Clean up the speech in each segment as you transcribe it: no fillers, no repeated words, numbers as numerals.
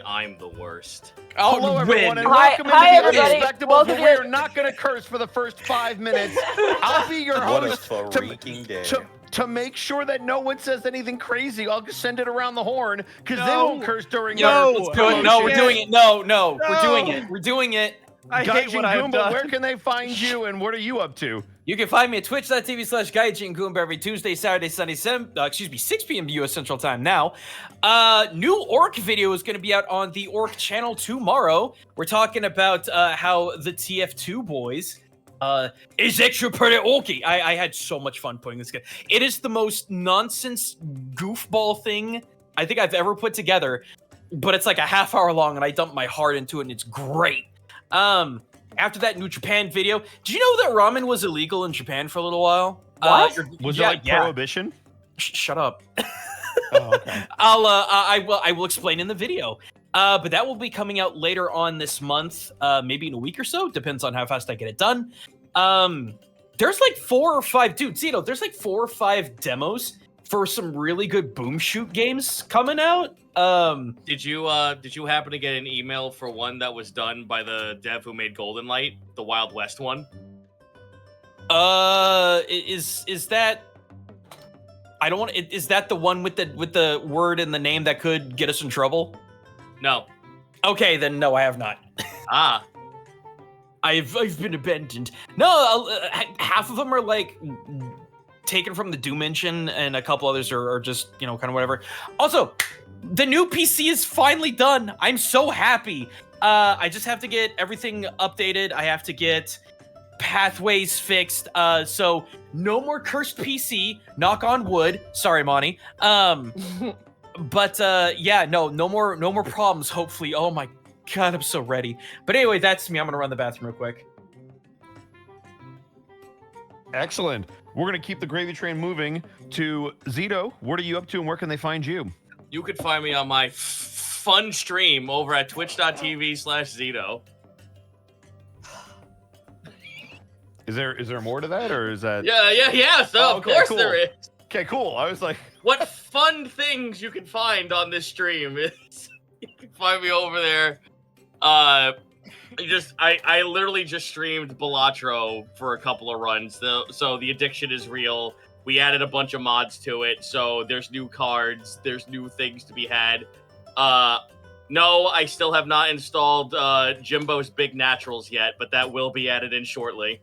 I'm the worst. Hello, everyone, and Hi, welcome hi, into the everybody. Unexpectables, Welcome where we to- are not going to curse for the first 5 minutes. I'll be your What a host freaking day. to make sure that no one says anything crazy. I'll just send it around the horn, because they won't curse during No. our Let's Do it. No, we're promotion. doing it. No, No. we're doing it. We're doing it. I hate Gaijin what I've Goomba, done. where can they find you, and what are you up to? You can find me at twitch.tv/GaijinGoomba every Tuesday, Saturday, Sunday, 6 p.m. US Central Time now. New Orc video is going to be out on the Orc channel tomorrow. We're talking about how the TF2 boys is extra pretty orky. I had so much fun putting this together. It is the most nonsense goofball thing I think I've ever put together, but it's like a half hour long, and I dumped my heart into it, and it's great. After that New Japan video, did you know that ramen was illegal in Japan for a little while? What? Was it like Prohibition? Shut up. Oh, okay. I will explain in the video. But that will be coming out later on this month, maybe in a week or so. Depends on how fast I get it done. There's like 4 or 5, dude, Zito, there's like 4 or 5 demos for some really good boom shoot games coming out. Did you happen to get an email for one that was done by the dev who made Golden Light, the Wild West one? Is that? I don't want. Is that the one with the word in the name that could get us in trouble? No. Okay, then no, I have not. Ah. I've been abandoned. No, half of them are like taken from the Doom engine, and a couple others are just, you know, kind of whatever. Also, the new PC is finally done. I'm so happy. I just have to get everything updated. I have to get pathways fixed. So no more cursed PC. Knock on wood. Sorry, Monty. But yeah, no more problems. Hopefully. Oh my God, I'm so ready. But anyway, that's me. I'm gonna run the bathroom real quick. Excellent. We're going to keep the gravy train moving to Zito. What are you up to, and where can they find you? You could find me on my fun stream over at twitch.tv/Zito. Is there more to that, or is that? Yeah. So Oh, of course cool. there is. Okay, cool. I was like, What fun things you can find on this stream is you can find me over there. I literally just streamed Balatro for a couple of runs. So the addiction is real. We added a bunch of mods to it, so there's new cards, there's new things to be had. No, I still have not installed Jimbo's Big Naturals yet, but that will be added in shortly.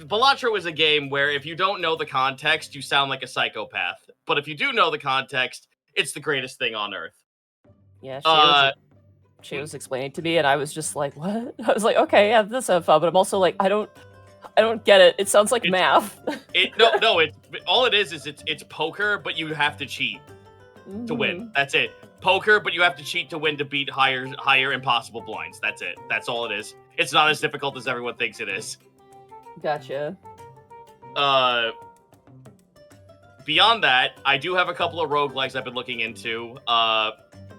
Balatro is a game where if you don't know the context, you sound like a psychopath. But if you do know the context, it's the greatest thing on earth. Yeah, she was explaining to me, and I was just like, "What?" I was like, "Okay, yeah, this sounds fun," but I'm also like, I don't get it. It sounds like math. No, it's all it is it's poker, but you have to cheat to win. That's it. Poker, but you have to cheat to win to beat higher impossible blinds. That's it. That's all it is. It's not as difficult as everyone thinks it is. Gotcha. Beyond that, I do have a couple of roguelikes I've been looking into.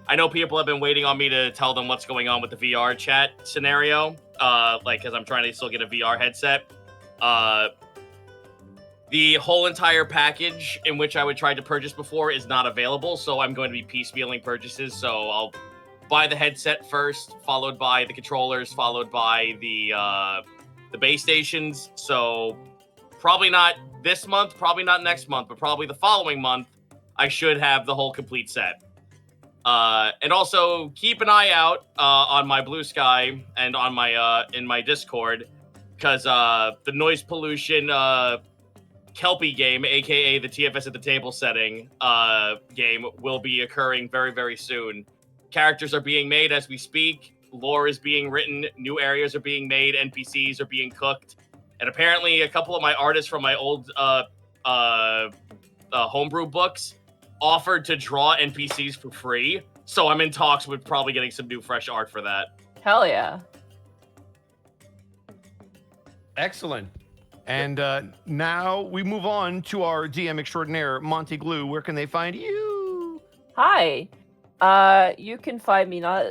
I know people have been waiting on me to tell them what's going on with the VR chat scenario, because I'm trying to still get a VR headset. The whole entire package in which I would try to purchase before is not available, so I'm going to be piecemealing purchases. So I'll buy the headset first, followed by the controllers, followed by the base stations. So probably not this month, probably not next month, but probably the following month, I should have the whole complete set. And also keep an eye out on my Blue Sky and on my in my Discord, because the noise pollution Kelpie game, aka the TFS at the table setting game, will be occurring very, very soon. Characters are being made as we speak. Lore is being written. New areas are being made. NPCs are being cooked. And apparently, a couple of my artists from my old homebrew books offered to draw NPCs for free. So I'm in talks with probably getting some new fresh art for that. Hell yeah. excellent. And now we move on to our DM extraordinaire, Monte Glue. Where can they find you? Hi. You can find me not.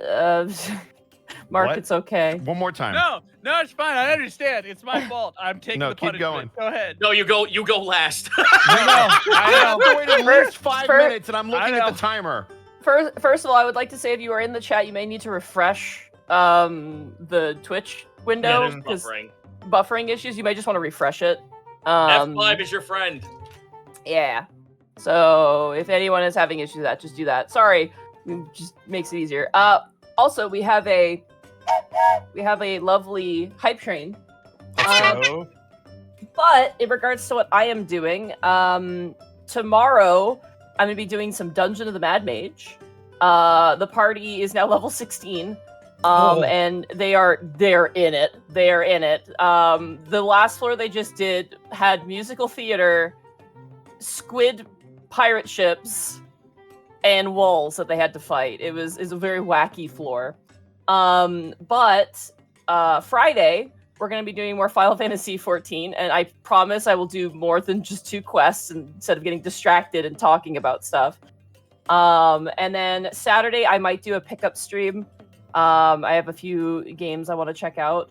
Mark, What? it's okay. One more time. No, it's fine. I understand. It's my fault. I'm taking No, the keep punishment. Go ahead. No, you go last. I know. I have to wait at least 5 for- minutes, and I'm looking I at know. the timer. First of all, I would like to say if you are in the chat, you may need to refresh the Twitch window There's because buffering. issues. You may just want to refresh it. F5 is your friend. Yeah. So if anyone is having issues with that, just do that. Sorry, it just makes it easier. Also, we have a lovely hype train. But in regards to what I am doing, tomorrow I'm gonna be doing some Dungeon of the Mad Mage. The party is now level 16. And they're in it. They're in it. The last floor they just did had musical theater, squid pirate ships, and wolves that they had to fight. It was a very wacky floor. But Friday we're going to be doing more Final Fantasy 14, and I promise I will do more than just 2 quests instead of getting distracted and talking about stuff. And then Saturday I might do a pickup stream. I have a few games I want to check out.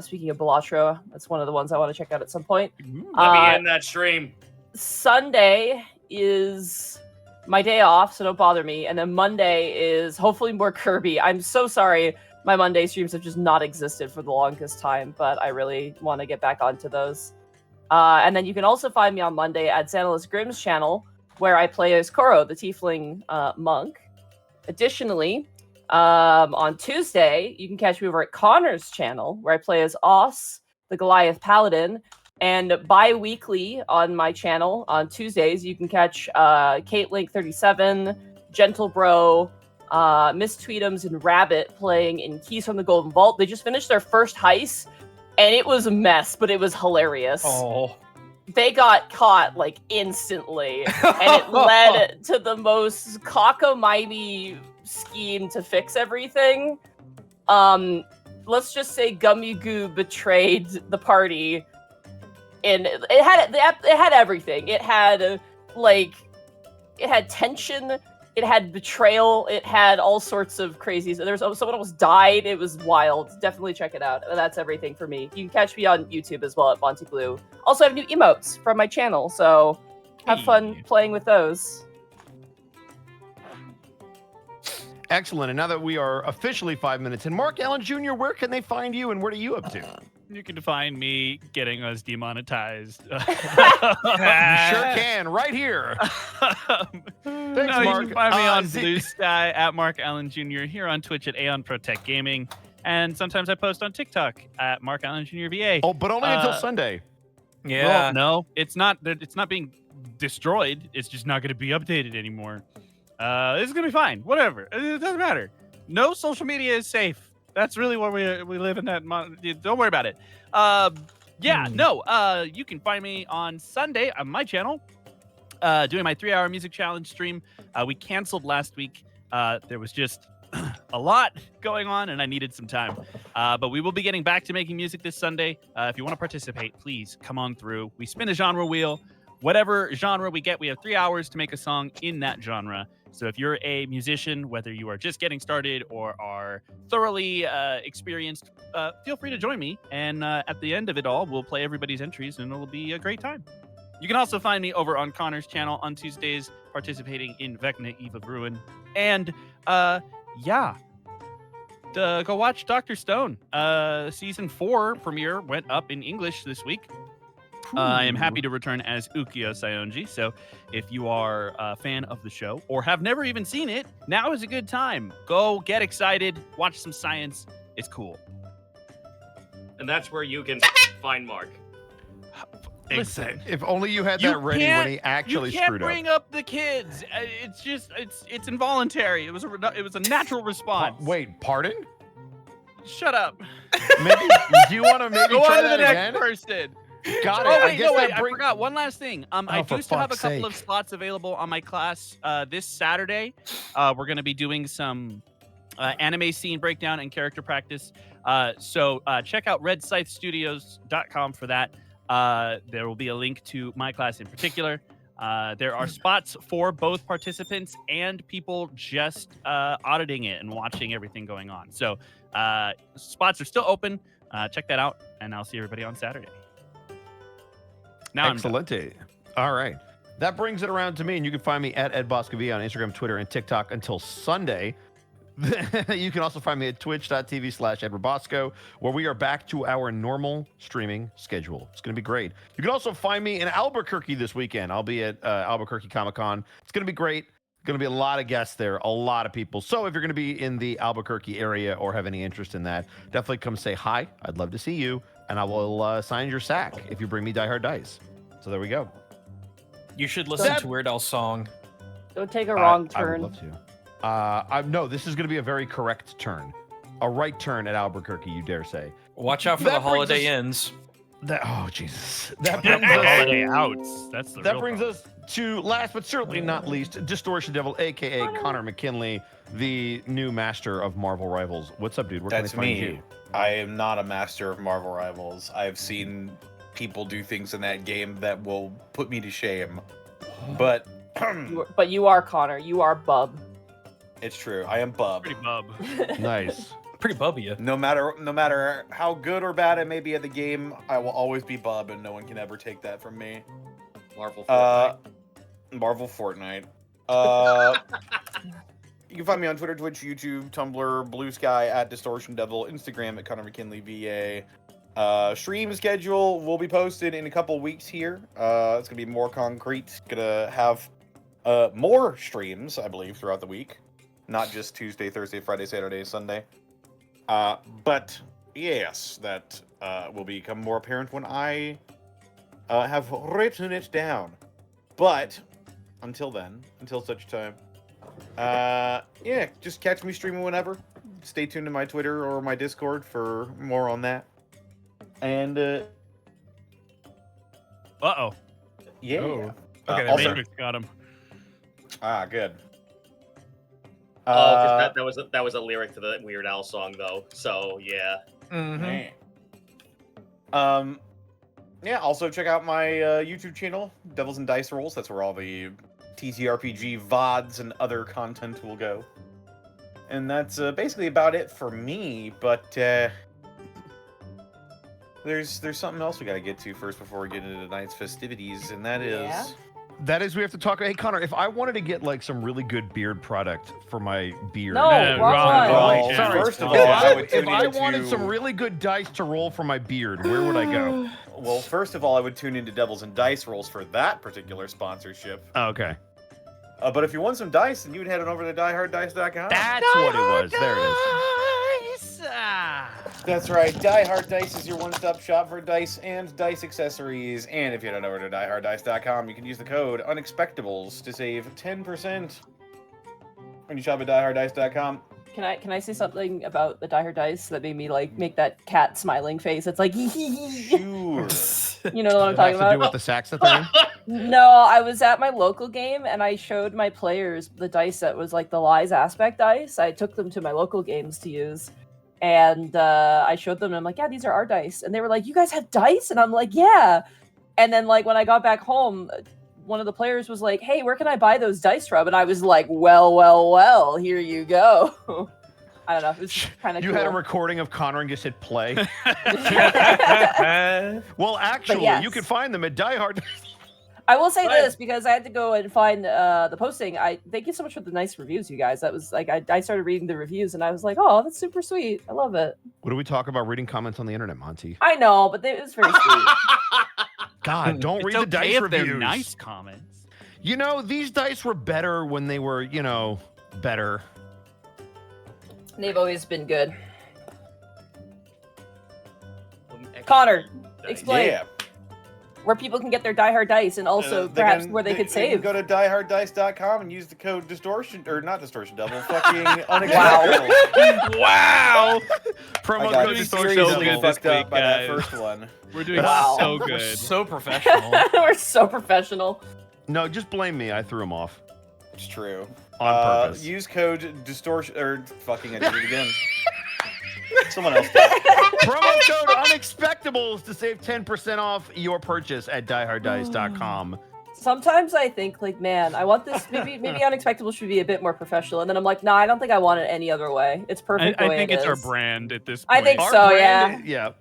Speaking of Balatro, that's one of the ones I want to check out at some point. Let me in that stream. Sunday is my day off, so don't bother me. And then Monday is hopefully more Kirby. I'm so sorry. My Monday streams have just not existed for the longest time, but I really want to get back onto those. And then you can also find me on Monday at Xanalis Grimm's channel, where I play as Koro, the Tiefling monk. Additionally, on Tuesday, you can catch me over at Connor's channel, where I play as Oss, the Goliath Paladin. And bi-weekly on my channel, on Tuesdays, you can catch KateLink37, Gentle Bro, Miss Tweetums, and Rabbit playing in Keys from the Golden Vault. They just finished their first heist, and it was a mess, but it was hilarious. Oh. They got caught, like, instantly, and it led to the most cockamamie scheme to fix everything. Let's just say Gummy Goo betrayed the party, and it had everything. It had tension, it had betrayal, it had all sorts of crazy. There's someone almost died. It was wild. Definitely check it out. That's everything for me. You can catch me on YouTube as well at Monte Glue. Also, I have new emotes from my channel, so have fun playing with those. Excellent. And now that we are officially 5 minutes in, Mark Allen Jr., where can they find you and what are you up to? You can find me getting us demonetized. You sure can, right here. Thanks, Mark. You can find me on Blue Sky at Mark Allen Jr. here on Twitch at Aeon Protect Gaming, and sometimes I post on TikTok at Mark Allen Jr. VA. Oh, but only until Sunday. Yeah. Well, no, it's not being destroyed. It's just not going to be updated anymore. This is gonna be fine. Whatever. It doesn't matter. No social media is safe. That's really what we live in that. Don't worry about it. You can find me on Sunday on my channel doing my 3-hour music challenge stream. We canceled last week. There was just a lot going on and I needed some time. But we will be getting back to making music this Sunday. If you want to participate, please come on through. We spin a genre wheel. Whatever genre we get, we have 3 hours to make a song in that genre. So if you're a musician, whether you are just getting started or are thoroughly experienced, feel free to join me. And at the end of it all, we'll play everybody's entries and it'll be a great time. You can also find me over on Connor's channel on Tuesdays, participating in Vecna Eve of Ruin. And go watch Dr. Stone. Season 4 premiere went up in English this week. I am happy to return as Ukiyo Sayonji, so if you are a fan of the show or have never even seen it, now is a good time. Go get excited, watch some science. It's cool. And that's where you can find Mark. Listen, if only you had that ready when he actually screwed up. You can't bring up the kids. It's just, it's involuntary. It was a natural response. Wait, pardon? Shut up. Maybe, do you want to maybe Go try on to that the next again? person. Got it. I forgot one last thing. I for do still have a fuck's couple of sake. slots available on my class this Saturday. We're going to be doing some anime scene breakdown and character practice. So check out redscythestudios.com for that. There will be a link to my class in particular. There are spots for both participants and people just auditing it and watching everything going on. So spots are still open. Check that out, and I'll see everybody on Saturday. Now Excellent. All right. that brings it around to me, and you can find me at EdBoscovia on Instagram, Twitter, and TikTok until Sunday. You can also find me at twitch.tv/EdwardBosco, where we are back to our normal streaming schedule. It's going to be great. You can also find me in Albuquerque this weekend. I'll be at Albuquerque Comic-Con. It's going to be great. Going to be a lot of guests there, a lot of people. So if you're going to be in the Albuquerque area or have any interest in that, definitely come say hi. I'd love to see you, and I will sign your sack if you bring me Die Hard Dice. So there we go. You should listen to Weird Al's song. Don't take a wrong I turn. would love to. No, this is going to be a very correct turn. A right turn at Albuquerque, you dare say. Watch out for That the brings Holiday us- Inns. Oh, Jesus. That brings Holiday us, outs. That's the that real brings problem. us to, last but certainly not least, Distortion Devil, a.k.a. Connor McKinley, the new master of Marvel Rivals. What's up, dude? Where That's can they find me. you? I am not a master of Marvel Rivals. I've seen people do things in that game that will put me to shame. But But you are Connor. You are Bub. it's true. I am Bub. Pretty bub. Nice. Pretty bubby. No matter how good or bad I may be at the game, I will always be Bub, and no one can ever take that from me. Marvel Fortnite. Marvel Fortnite. You can find me on Twitter, Twitch, YouTube, Tumblr, Blue Sky at Distortion Devil, Instagram at Connor McKinley VA. Stream schedule will be posted in a couple weeks here. It's gonna be more concrete. Gonna have more streams, I believe, throughout the week, not just Tuesday, Thursday, Friday, Saturday, Sunday. But yes, that will become more apparent when I have written it down. But until then, until such time, yeah, just catch me streaming whenever. Stay tuned to my Twitter or my Discord for more on that. And Uh-oh. yeah. Oh. Okay, the also, Matrix got him. good. Oh, because that was a lyric to the Weird Al song, though. So yeah. Man. Yeah, also check out my YouTube channel, Devils and Dice Rolls. That's where all the TTRPG VODs and other content will go. And that's basically about it for me, but there's something else we gotta get to first before we get into tonight's festivities, and that is... Yeah? That is, we have to talk. Hey, Connor, if I wanted to get like some really good beard product for my beard. No, Yeah, wrong wrong. one. Well, wait, sorry. first of all, If I would if tune I into... wanted some really good dice to roll for my beard, where would I go? Well, first of all, I would tune into Devils and Dice Rolls for that particular sponsorship. Oh, okay. But if you want some dice, then you would head on over to dieharddice.com. That's what it was. There it is. That's right. Die Hard Dice is your one-stop shop for dice and dice accessories. And if you head over to dieharddice.com, you can use the code Unexpectables to save 10% when you shop at dieharddice.com. Can I say something about the Die Hard Dice that made me like make that cat smiling face? It's like Sure. you know what I'm It talking has to do about? with the saxophone. No, I was at my local game and I showed my players the dice that was like the Lies Aspect dice. I took them to my local games to use. And I showed them, and I'm like, yeah, these are our dice. And they were like, you guys have dice? And I'm like, yeah. And then, like, when I got back home, one of the players was like, hey, where can I buy those dice from? And I was like, well, here you go. I don't know. It was kind of You cool. had a recording of Connor and just hit play. Well, actually, yes. you can find them at Die Hard. I will say Right. this because I had to go and find the posting. I thank you so much for the nice reviews, you guys. That was like I started reading the reviews and I was like, oh, that's super sweet. I love it. What do we talk about reading comments on the internet, Monty? I know, but it was very sweet. God, don't It's read okay the dice if reviews. they're nice comments. You know, these dice were better when they were, you know, better. They've always been good. Connor, explain Yeah. where people can get their Die Hard dice and also They perhaps can- where they could can save. go to dieharddice.com and use the code Distortion, or not Distortion Devil, fucking Unexpectables. Wow. Promo I got code seriously Distortion good Devil. this fucked up week, by that guys. first one. We're doing Wow. so We're good. so professional. We're so professional. No, just blame me. I threw him off It's true. on purpose. Use code Distortion, or fucking I did it again. Someone else did. Promo code Unexpectables to save 10% off your purchase at dieharddice.com. Sometimes I think like, man, I want this. Maybe Unexpectable should be a bit more professional. And then I'm like, nah, I don't think I want it any other way. It's perfect. I the way think it it's our is. brand at this I point. think Our so, brand- yeah.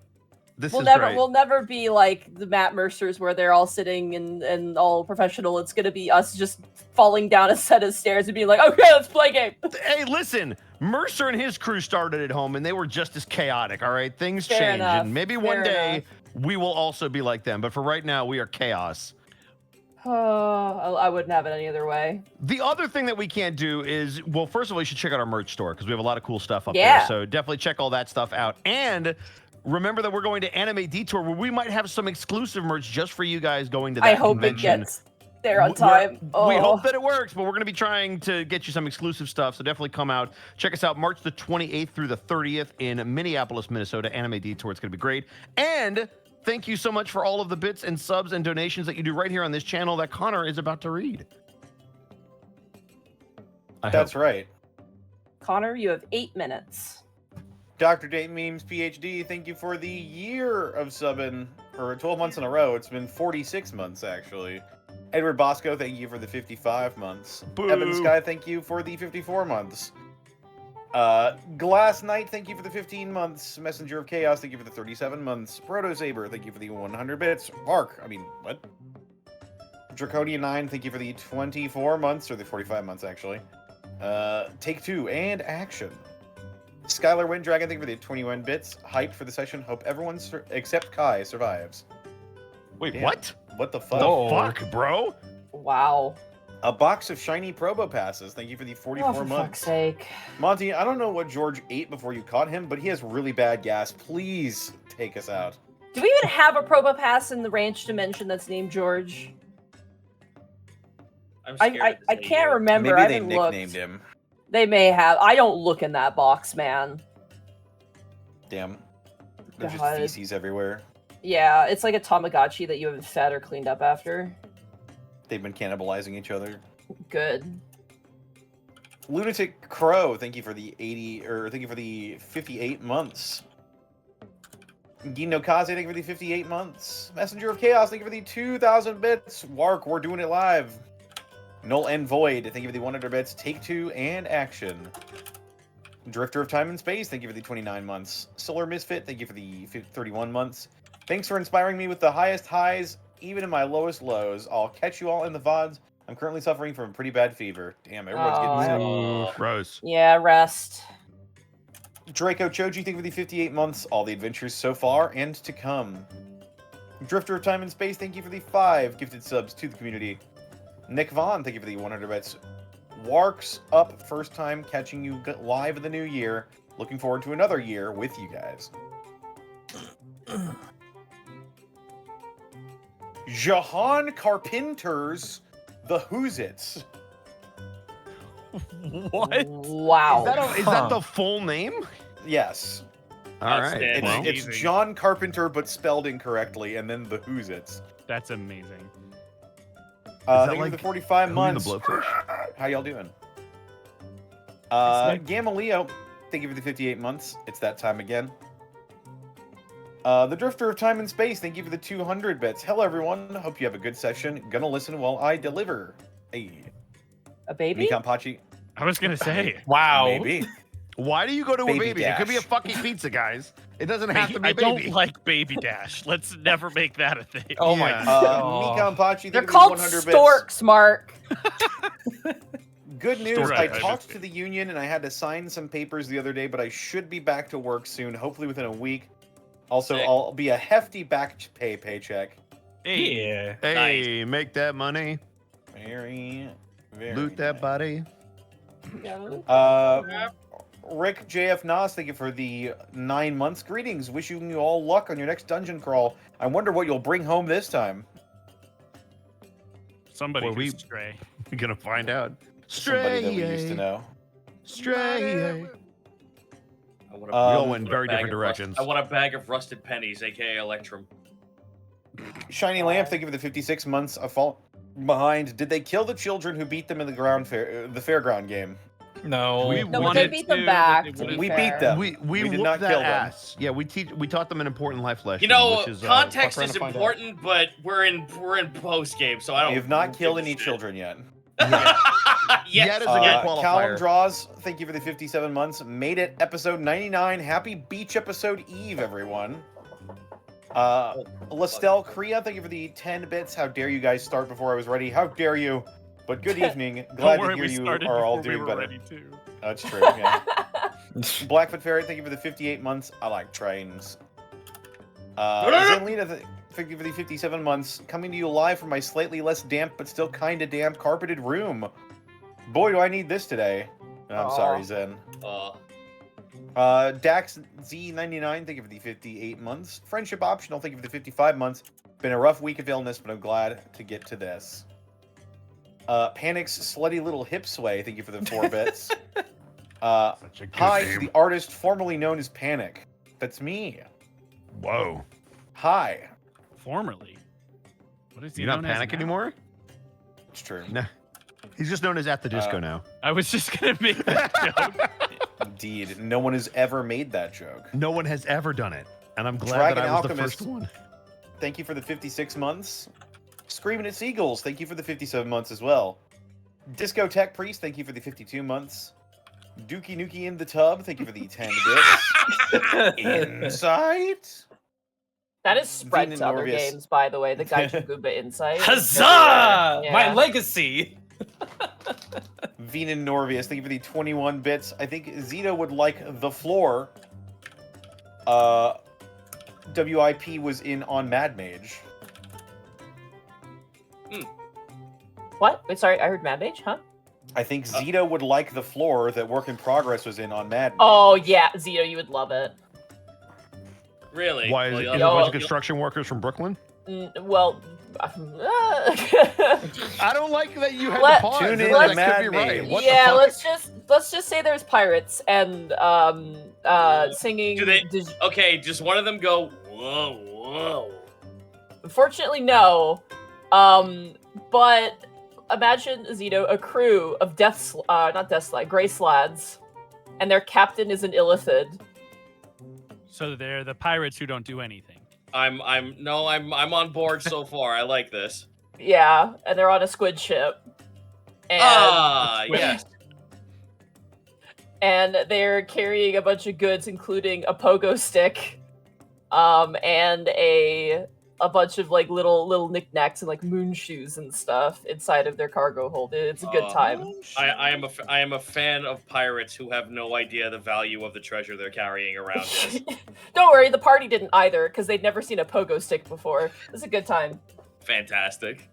This We'll is never great. we'll never be like the Matt Mercers where they're all sitting and all professional. It's gonna be us just falling down a set of stairs and being like, okay, let's play a game. Hey, listen, Mercer and his crew started at home, and they were just as chaotic. All right, things Fair change, enough, and maybe one fair day enough. we will also be like them. But for right now, we are chaos. Oh, I wouldn't have it any other way. The other thing that we can't do is, well, first of all, you should check out our merch store because we have a lot of cool stuff up Yeah. there. So definitely check all that stuff out. And remember that we're going to Anime Detour where we might have some exclusive merch just for you guys going to that I hope convention. it gets there on We're- time. We Oh. hope that it works, but we're going to be trying to get you some exclusive stuff. So definitely come out. Check us out March the 28th through the 30th in Minneapolis, Minnesota. Anime Detour. It's going to be great. And thank you so much for all of the bits and subs and donations that you do right here on this channel that Connor is about to read. That's right. Connor, you have 8 minutes. Dr. Date Memes PhD, thank you for the year of subbing, or 12 months in a row. It's been 46 months, actually. Edward Bosco, thank you for the 55 months. Boo. Evan Sky, thank you for the 54 months. Glass Knight, thank you for the 15 months. Messenger of Chaos, thank you for the 37 months. Proto Saber, thank you for the 100 bits. What? Draconian 9, thank you for the 24 months, or the 45 months, actually. Take Two and Action. Skylar Winddragon, thank you for the 21 bits. Hyped for the session. Hope everyone except Kai survives. Wait, Damn. what? What the fuck? The fuck, bro? Wow. A box of shiny Probo passes. Thank you for the 44 Oh, for fuck's months. sake. Monte, I don't know what George ate before you caught him, but he has really bad gas. Please take us out. Do we even have a Probo Pass in the ranch dimension that's named George? I'm I scared to say can't you. remember. Maybe I they haven't nicknamed looked. him. They may have. I don't look in that box, man. Damn. There's just God. feces everywhere. Yeah, it's like a Tamagotchi that you haven't fed or cleaned up after. They've been cannibalizing each other. Good. Lunatic Crow, thank you for the 58 months. Gino Kaze, thank you for the 58 months. Messenger of Chaos, thank you for the 2,000 bits. Wark, we're doing it live. Null and Void, thank you for the 100 bits. Take Two and Action. Drifter of Time and Space, thank you for the 29 months. Solar Misfit, thank you for the 31 months. Thanks for inspiring me with the highest highs, even in my lowest lows. I'll catch you all in the VODs. I'm currently suffering from a pretty bad fever. Damn, everyone's Oh, getting sick. Oh. Gross. Yeah, rest. Draco Choji, thank you for the 58 months. All the adventures so far and to come. Drifter of Time and Space, thank you for the 5 gifted subs to the community. Nick Vaughn, thank you for the 100 bits. Warks up, first time catching you live in the new year. Looking forward to another year with you guys. Jahan Carpenters, the Whoozits. What? Wow. Is that the full name? Yes. All That's right. it. Well, It's John Carpenter, but spelled incorrectly, and then the Whoozits. That's amazing. Thank you for the 45 Hootie the months. Blowfish? How y'all doing? Gamma Leo, thank you for the 58 months. It's that time again. The Drifter of Time and Space, thank you for the 200 bits. Hello, everyone. Hope you have a good session. Gonna listen while I deliver. Hey, A baby? Mikampachi. I was gonna say. Wow. Maybe. Why do you go to Baby a baby? It could be a Dash. fucking pizza, guys. It doesn't have to be I a baby. don't like Baby Dash. Let's never make that a thing. Oh my Yeah. god. Mikampachi, thank They're you for the called 100 storks, Mark. bits. Good news, Stork. I Right, talked to the union and I had to sign some papers the other day, but I should be back to work soon, hopefully within a week. Also, Sick. I'll be a hefty back paycheck. Hey. Yeah. Hey, make that money. Very Loot that nice. body. Rick JF Nas, thank you for the 9 months. Greetings. Wishing you all luck on your next dungeon crawl. I wonder what you'll bring home this time. Somebody Well, who's stray. We're gonna find out. Somebody that we used to know. Stray. I want We all Um, went a very bag different of rust- directions. I want a bag of rusted pennies, aka Electrum. Shiny Lamp, thank you for the 56 months. A fault behind. Did they kill the children who beat them in the the fairground game? No. We No, but they wanted beat them to, back, but to they be We wouldn't. beat fair. them. We We did whooped not that kill them. ass. Yeah, we taught them an important life lesson. You know, which is, context fuck around is and find out. important, but we're in post game, so I don't. We have not killed give a any shit. children yet. Yes. Yet is a good qualifier. Callum Draws, thank you for the 57 months. Made it episode 99. Happy beach episode eve, everyone. Lestel Kriya, thank you for the 10 bits. How dare you guys start before I was ready? How dare you? But good evening. Glad Don't worry, to hear we you started are all before we doing were better. ready too. That's true, yeah. Blackfoot Ferret, thank you for the 58 months. I like trains. Zenlina, thank you for the 57 months. Coming to you live from my slightly less damp but still kinda damp carpeted room. Boy, do I need this today. I'm sorry, Zen. Dax Z99, thank you for the 58 months. Friendship Optional, thank you for the 55 months. Been a rough week of illness, but I'm glad to get to this. Panic's Slutty Little Hip Sway, thank you for the 4 bits. Hi to the artist formerly known as Panic. That's me. Whoa. Hi. Formerly. What is he You're not known as Panic now? anymore? It's true. No. He's just known as At the Disco now. I was just gonna make that joke. Indeed. No one has ever made that joke. No one has ever done it. And I'm glad Dragon that I was Alchemist. the first one. Thank you for the 56 months. Screaming at Seagulls, thank you for the 57 months as well. Disco Tech Priest, thank you for the 52 months. Dookie Nookie in the Tub, thank you for the 10 bits. Insight? That is spread Venus to other Norvius. games, by the way. The Gaiju Gooba Insight. Huzzah! Yeah. My legacy. Venan Norvius, thank you for the 21 bits. I think Zito would like the floor. WIP was in on Mad Mage. What? Wait, sorry, I heard Mad Mage, huh? I think Zito would like the floor that Work in Progress was in on Mad Mage. Oh, yeah, Zito, you would love it. Really? Why is, Well, is you'll- it a Yo. bunch of construction workers from Brooklyn? Well, I don't like that you had Let- to pause. Tune That in could to be Mad right. Mage. What yeah, the fuck? let's just say there's pirates and singing. Do they- Okay, just one of them go, whoa, whoa. Unfortunately, no. But imagine, Zito, a crew of Grey Slads, and their captain is an Illithid. So they're the pirates who don't do anything. I'm on board so far. I like this. Yeah, and they're on a squid ship. And, Yes. and they're carrying a bunch of goods, including a pogo stick, and a bunch of like little knickknacks and like moon shoes and stuff inside of their cargo hold. It's a good time. I am a fan of pirates who have no idea the value of the treasure they're carrying around is. Don't worry, the party didn't either, because they'd never seen a pogo stick before. It's a good time. Fantastic.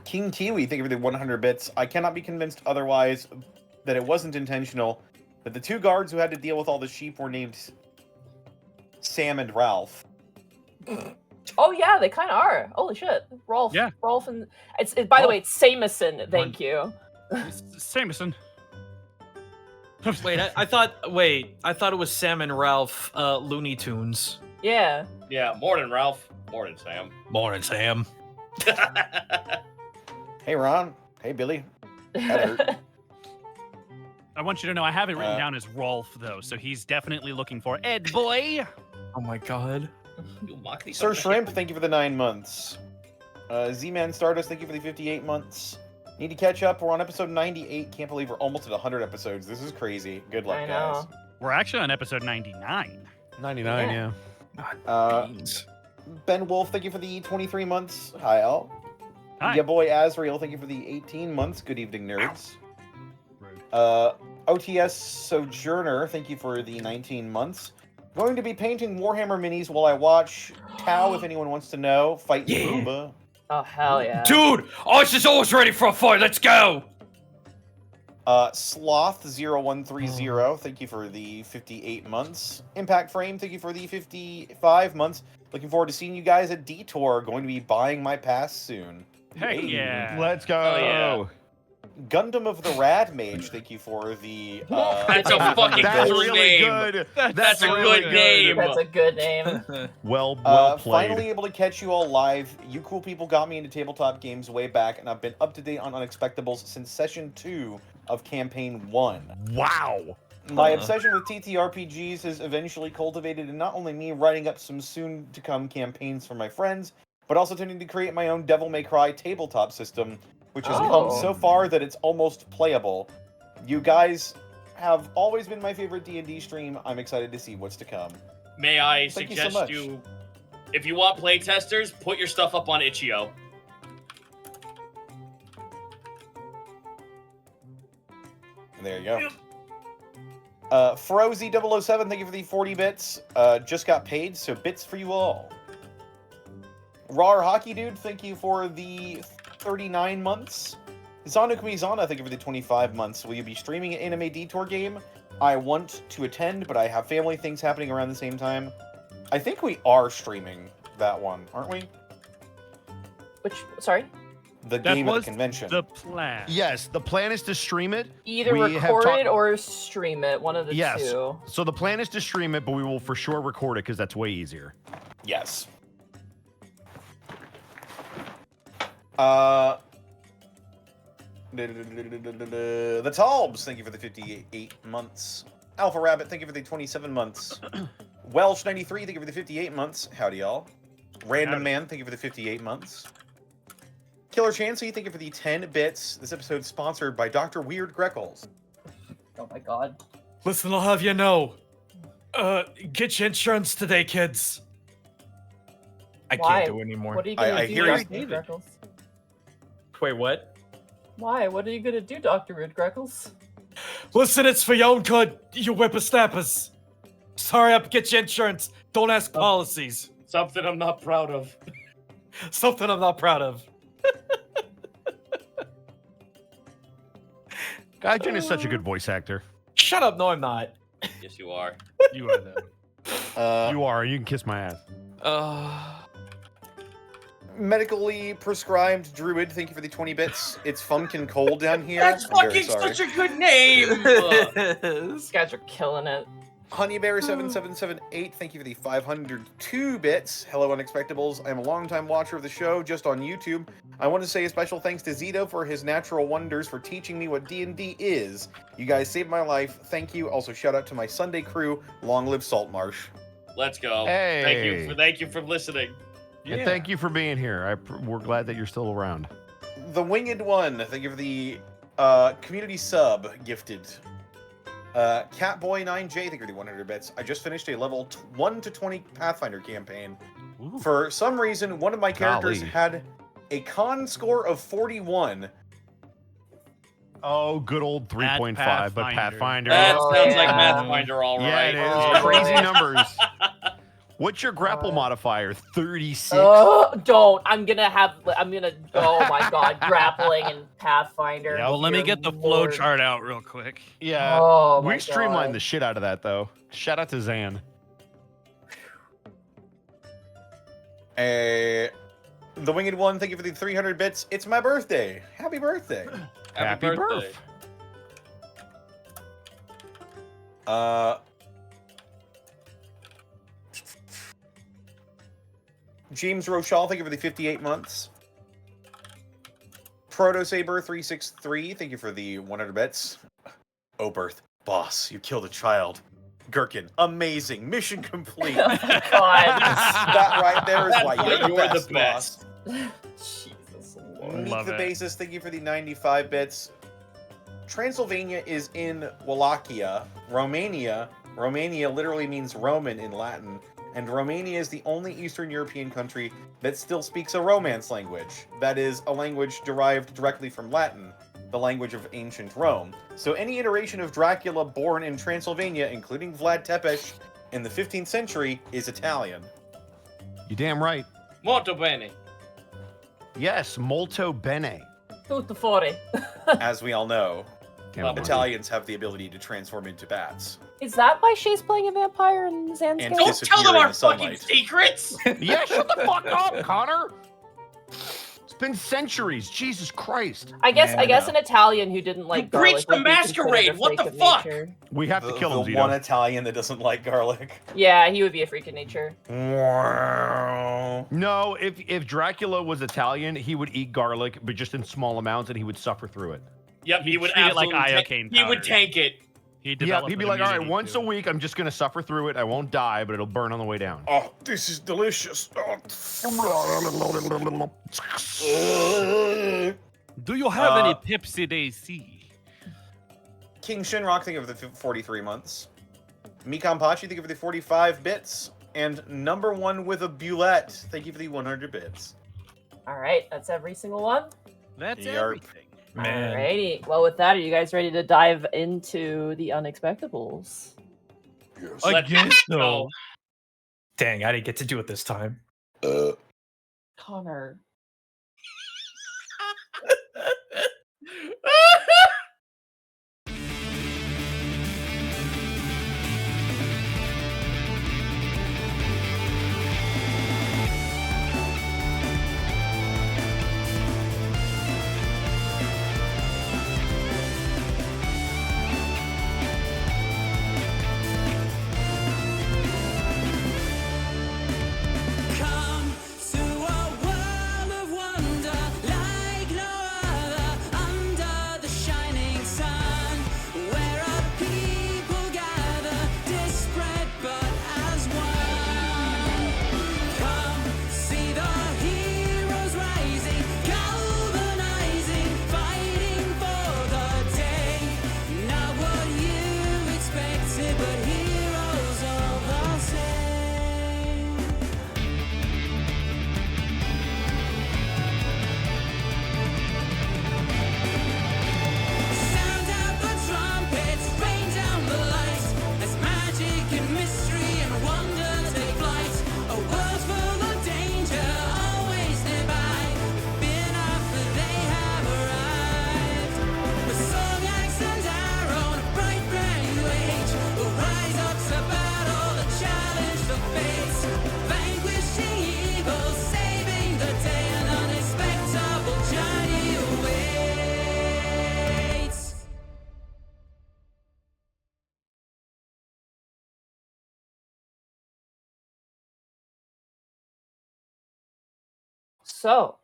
King Kiwi, thank you for the 100 bits. I cannot be convinced otherwise that it wasn't intentional, that the 2 guards who had to deal with all the sheep were named Sam and Ralph. Oh yeah, they kind of are. Holy shit, Rolf. Yeah. Rolf and by the way, it's Samuson. Thank you. Samuson. Wait, I thought it was Sam and Ralph Looney Tunes. Yeah. Yeah, morning, Ralph. Morning, Sam. Morning, Sam. Hey, Ron. Hey, Billy. That hurt. I want you to know I have it written down as Rolf though, so he's definitely looking for Ed Boy. Oh my god. You mock these Sir up. Shrimp, thank you for the 9 months. Z-Man Stardust, thank you for the 58 months. Need to catch up. We're on episode 98. Can't believe we're almost at 100 episodes. This is crazy. Good luck, I guys. know. We're actually on episode 99. 99, Yeah. yeah. Beans. Ben Wolf, thank you for the 23 months. Hi, all. Hi. Ya boy Azrael, thank you for the 18 months. Good evening, nerds. Rude. OTS Sojourner, thank you for the 19 months. Going to be painting Warhammer minis while I watch Tau, if anyone wants to know. Fight Yeah. Boomba. Oh hell yeah. Dude, Ice is always ready for a fight. Let's go. Sloth0130, thank you for the 58 months. Impact Frame, thank you for the 55 months. Looking forward to seeing you guys at Detour. Going to be buying my pass soon. Heck Hey. yeah. Let's go. Hell yeah. Gundam of the Rad Mage, thank you for the. That's a fucking That's cool really name. good. That's a really good name. That's a good name. Well played. Finally able to catch you all live. You cool people got me into tabletop games way back, and I've been up to date on Unexpectables since session 2 of campaign 1. Wow. My obsession with TTRPGs has eventually cultivated in not only me writing up some soon-to-come campaigns for my friends, but also tending to create my own Devil May Cry tabletop system, which has come Oh. so far that it's almost playable. You guys have always been my favorite D&D stream. I'm excited to see what's to come. May I Thank you so suggest much. you, if you want playtesters, put your stuff up on Itch.io. There you go. Frozy007, thank you for the 40 bits. Just got paid, so bits for you all. Rar Hockey Dude, thank you for the 39 months. Zanukmizana, thank you for the 25 months. Will you be streaming an Anime Detour game? I want to attend, but I have family things happening around the same time. I think we are streaming that one, aren't we? Which, sorry? The That game at the was convention. the plan. Yes, the plan is to stream it. Either We have record talked- it or stream it, one of the Yes. two. So the plan is to stream it, but we will for sure record it because that's way easier. Yes. The Talbs, thank you for the 58 months. Alpha Rabbit, thank you for the 27 months. Welsh93, thank you for the 58 months. Howdy, y'all. Random Howdy. Man, thank you for the 58 months. Killer Chansey, thank you for the 10 bits. This episode is sponsored by Dr. Weird Greckles. Oh my god. Listen, I'll have you know. Get your insurance today, kids. I Why? can't do anymore. What are you gonna I do, hear Dr. you. Rude Greckles? Wait, what? Why? What are you gonna do, Dr. Rude Greckles? Listen, it's for your own good, you whippersnappers. Sorry up, get your insurance. Don't ask policies. Something I'm not proud of. Something I'm not proud of. Gaijin is such a good voice actor. Shut up, no I'm not. Yes, you are. You are the. You are. You can kiss my ass. Medically prescribed druid, thank you for the 20 bits. It's Funkin' Cold down here. That's I'm very fucking sorry. such a good name! These guys are killing it. Honeybear7778, thank you for the 502 bits. Hello, Unexpectables. I am a longtime watcher of the show, just on YouTube. I want to say a special thanks to Zito for his natural wonders for teaching me what D&D is. You guys saved my life. Thank you. Also, shout out to my Sunday crew. Long live Saltmarsh. Let's go. Hey. Thank you for listening. And thank you for being here. We're glad that you're still around. The Winged One, thank you for the community sub gifted. Catboy9J, thank you for the 100 bits. I just finished a level 1 to 20 Pathfinder campaign. Ooh. For some reason, one of my characters Golly. had a con score of 41. Oh, good old 3.5, but Pathfinder. Pathfinder. That Oh, sounds like yeah. Pathfinder, all Yeah, right. it is. Oh. Crazy numbers. What's your grapple modifier? 36? Oh, don't. I'm gonna, oh my god, grappling and Pathfinder. Yeah, Well, let me Dear get the flow Lord. chart out real quick. Yeah. Oh my We streamlined the God. shit out of that, though. Shout out to Zan. The Winged One, thank you for the 300 bits. It's my birthday. Happy birthday. Happy birthday. James Rochelle, thank you for the 58 months. Protosaber363, thank you for the 100 bits. Oberth, boss, you killed a child. Gherkin, amazing, mission complete. God. That right there is why That's you're why the you're best, the best. Jesus Lord. Meek Love the it. Basis, thank you for the 95 bits. Transylvania is in Wallachia. Romania literally means Roman in Latin. And Romania is the only Eastern European country that still speaks a Romance language. That is, a language derived directly from Latin, the language of ancient Rome. So any iteration of Dracula born in Transylvania, including Vlad Tepes, in the 15th century, is Italian. You damn right. Molto bene. Yes, molto bene. Tutto fuori. As we all know, Damn it. Italians have the ability to transform into bats. Is that why she's playing a vampire in Zan's And game? Don't tell them disappear in our the fucking sunlight. secrets! Yeah, shut the fuck up, Connor. It's been centuries. Jesus Christ. I guess Yeah. an Italian who didn't like garlic breached the would be considered masquerade, a what the freak of fuck? nature. We have to kill him, the Zito. one Italian that doesn't like garlic. Yeah, he would be a freak of nature. No, if Dracula was Italian, he would eat garlic, but just in small amounts, and he would suffer through it. Yep, he He'd would treat it like absolutely iocane he would powder. tank it. He'd Yeah, develop he'd be an like, all right, immunity once to a it. week, I'm just gonna suffer through it. I won't die, but it'll burn on the way down. Oh, this is delicious. Do you have any Uh, Pepsi Day C? King Shinrock, thank you for the 43 months. Mikan Pachi, thank you for the 45 bits. And number one with a bulette, thank you for the 100 bits. All right, that's every single one. That's Yarp. everything. Man. Alrighty. Well, with that, are you guys ready to dive into the Unexpectables? Let's go. Dang, I didn't get to do it this time. Connor. Come to a world of wonder like no other under the shining sun, where our people gather, disparate but as one. Come see the heroes rising, galvanizing, fighting for the day. Not what you expected, but heroes all the same. Sound out the trumpets, rain down the lights, as magic and mystery and wonder take flight. A world full of danger, always nearby. Been after they have arrived. With song, axe, and arrow, and a bright brand new age, will rise up to battle and challenge the fates. Vanquishing evil, saving the day, an unexpectable journey awaits. So,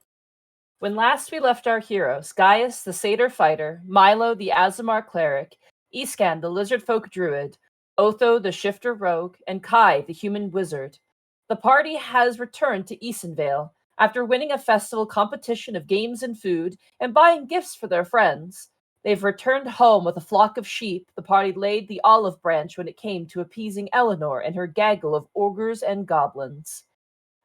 when last we left our heroes, Gaius the satyr fighter, Milo the Azamar cleric, Iskan the lizard folk druid, Otho the shifter rogue, and Kai the human wizard, the party has returned to Easonvale after winning a festival competition of games and food and buying gifts for their friends. They've returned home with a flock of sheep. The party laid the olive branch when it came to appeasing Eleanor and her gaggle of ogres and goblins.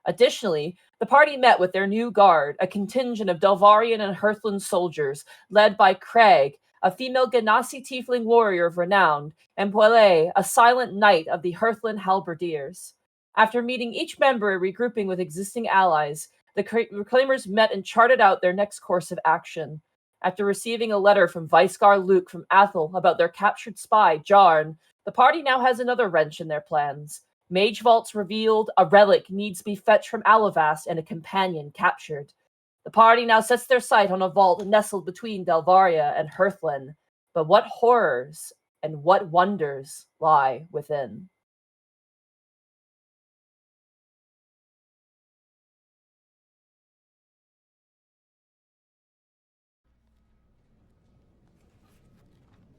Additionally, the party met with their new guard, a contingent of Delvarian and Hearthland soldiers, led by Craig, a female Ganassi tiefling warrior of renown, and Poele, a silent knight of the Hearthland halberdiers. After meeting each member and regrouping with existing allies, the Reclaimers met and charted out their next course of action. After receiving a letter from Vicegar Luke from Athel about their captured spy, Jarn, the party now has another wrench in their plans. Mage vaults revealed, a relic needs to be fetched from Alavast, and a companion captured. The party now sets their sight on a vault nestled between Delvaria and Hearthland. But what horrors and what wonders lie within?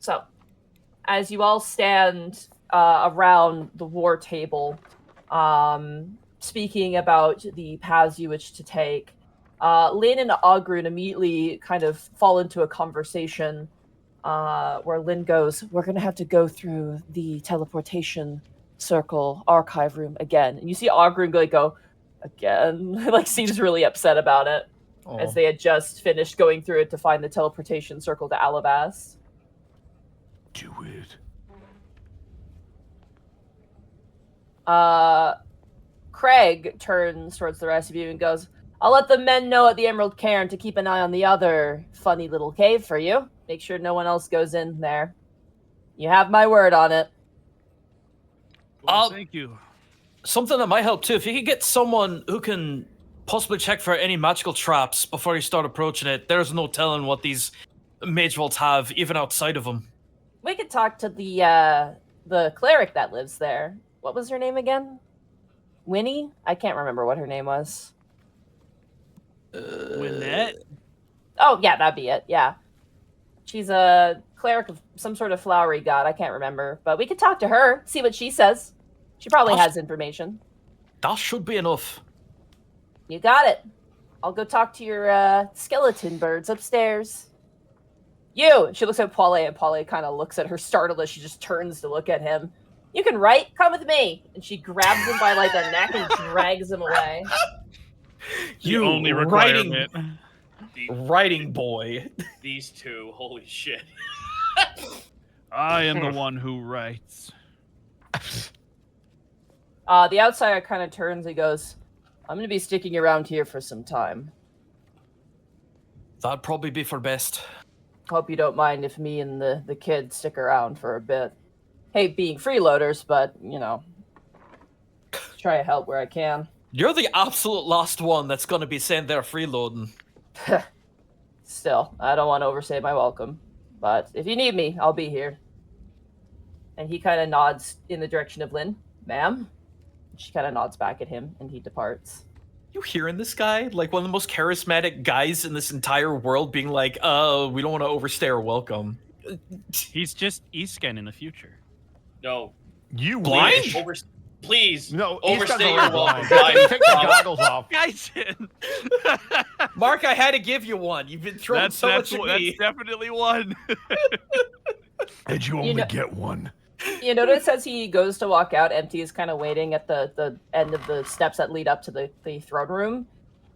So, as you all stand around the war table, speaking about the paths you wish to take, Lynn and Ogrun immediately kind of fall into a conversation where Lynn goes, "We're going to have to go through the teleportation circle archive room again." And you see Ogrun go, "Again?" Like, seems really upset about it, as they had just finished going through it to find the teleportation circle to Alavast. Do it. Craig turns towards the rest of you and goes, "I'll let the men know at the Emerald Cairn to keep an eye on the other funny little cave for you. Make sure no one else goes in there. You have my word on it." Well, thank you. Something that might help too, if you could get someone who can possibly check for any magical traps before you start approaching it. There's no telling what these mage vaults have, even outside of them. We could talk to the cleric that lives there. What was her name again? Winnie? I can't remember what her name was. Winnet? Oh, yeah, that'd be it. Yeah. She's a cleric of some sort of flowery god. I can't remember. But we could talk to her, see what she says. She probably has information. That should be enough. You got it. I'll go talk to your skeleton birds upstairs. You! She looks at Paule, and Paule kind of looks at her startled as she just turns to look at him. You can write? Come with me! And she grabs him by like the neck and drags him away. The You only writing, requirement. writing boy. These two, holy shit. I am the one who writes. The outsider kind of turns and goes, I'm going to be sticking around here for some time. That'd probably be for best. Hope you don't mind if me and the kid stick around for a bit. Hate being freeloaders, but, you know, try to help where I can. You're the absolute last one that's gonna be sent there freeloading. Still, I don't want to overstay my welcome. But if you need me, I'll be here. And he kind of nods in the direction of Lynn. Ma'am? She kind of nods back at him, and he departs. You hearing this guy? Like one of the most charismatic guys in this entire world being like, we don't want to overstay our welcome. He's just Isken in the future. No. You Blind? wish. Please. No, Overstay your welcome. Take the goggles off. Guys, Mark, I had to give you one. You've been throwing that's so much at that's me. definitely one. And you only get one. You notice as he goes to walk out, Empty is kind of waiting at the end of the steps that lead up to the throne room.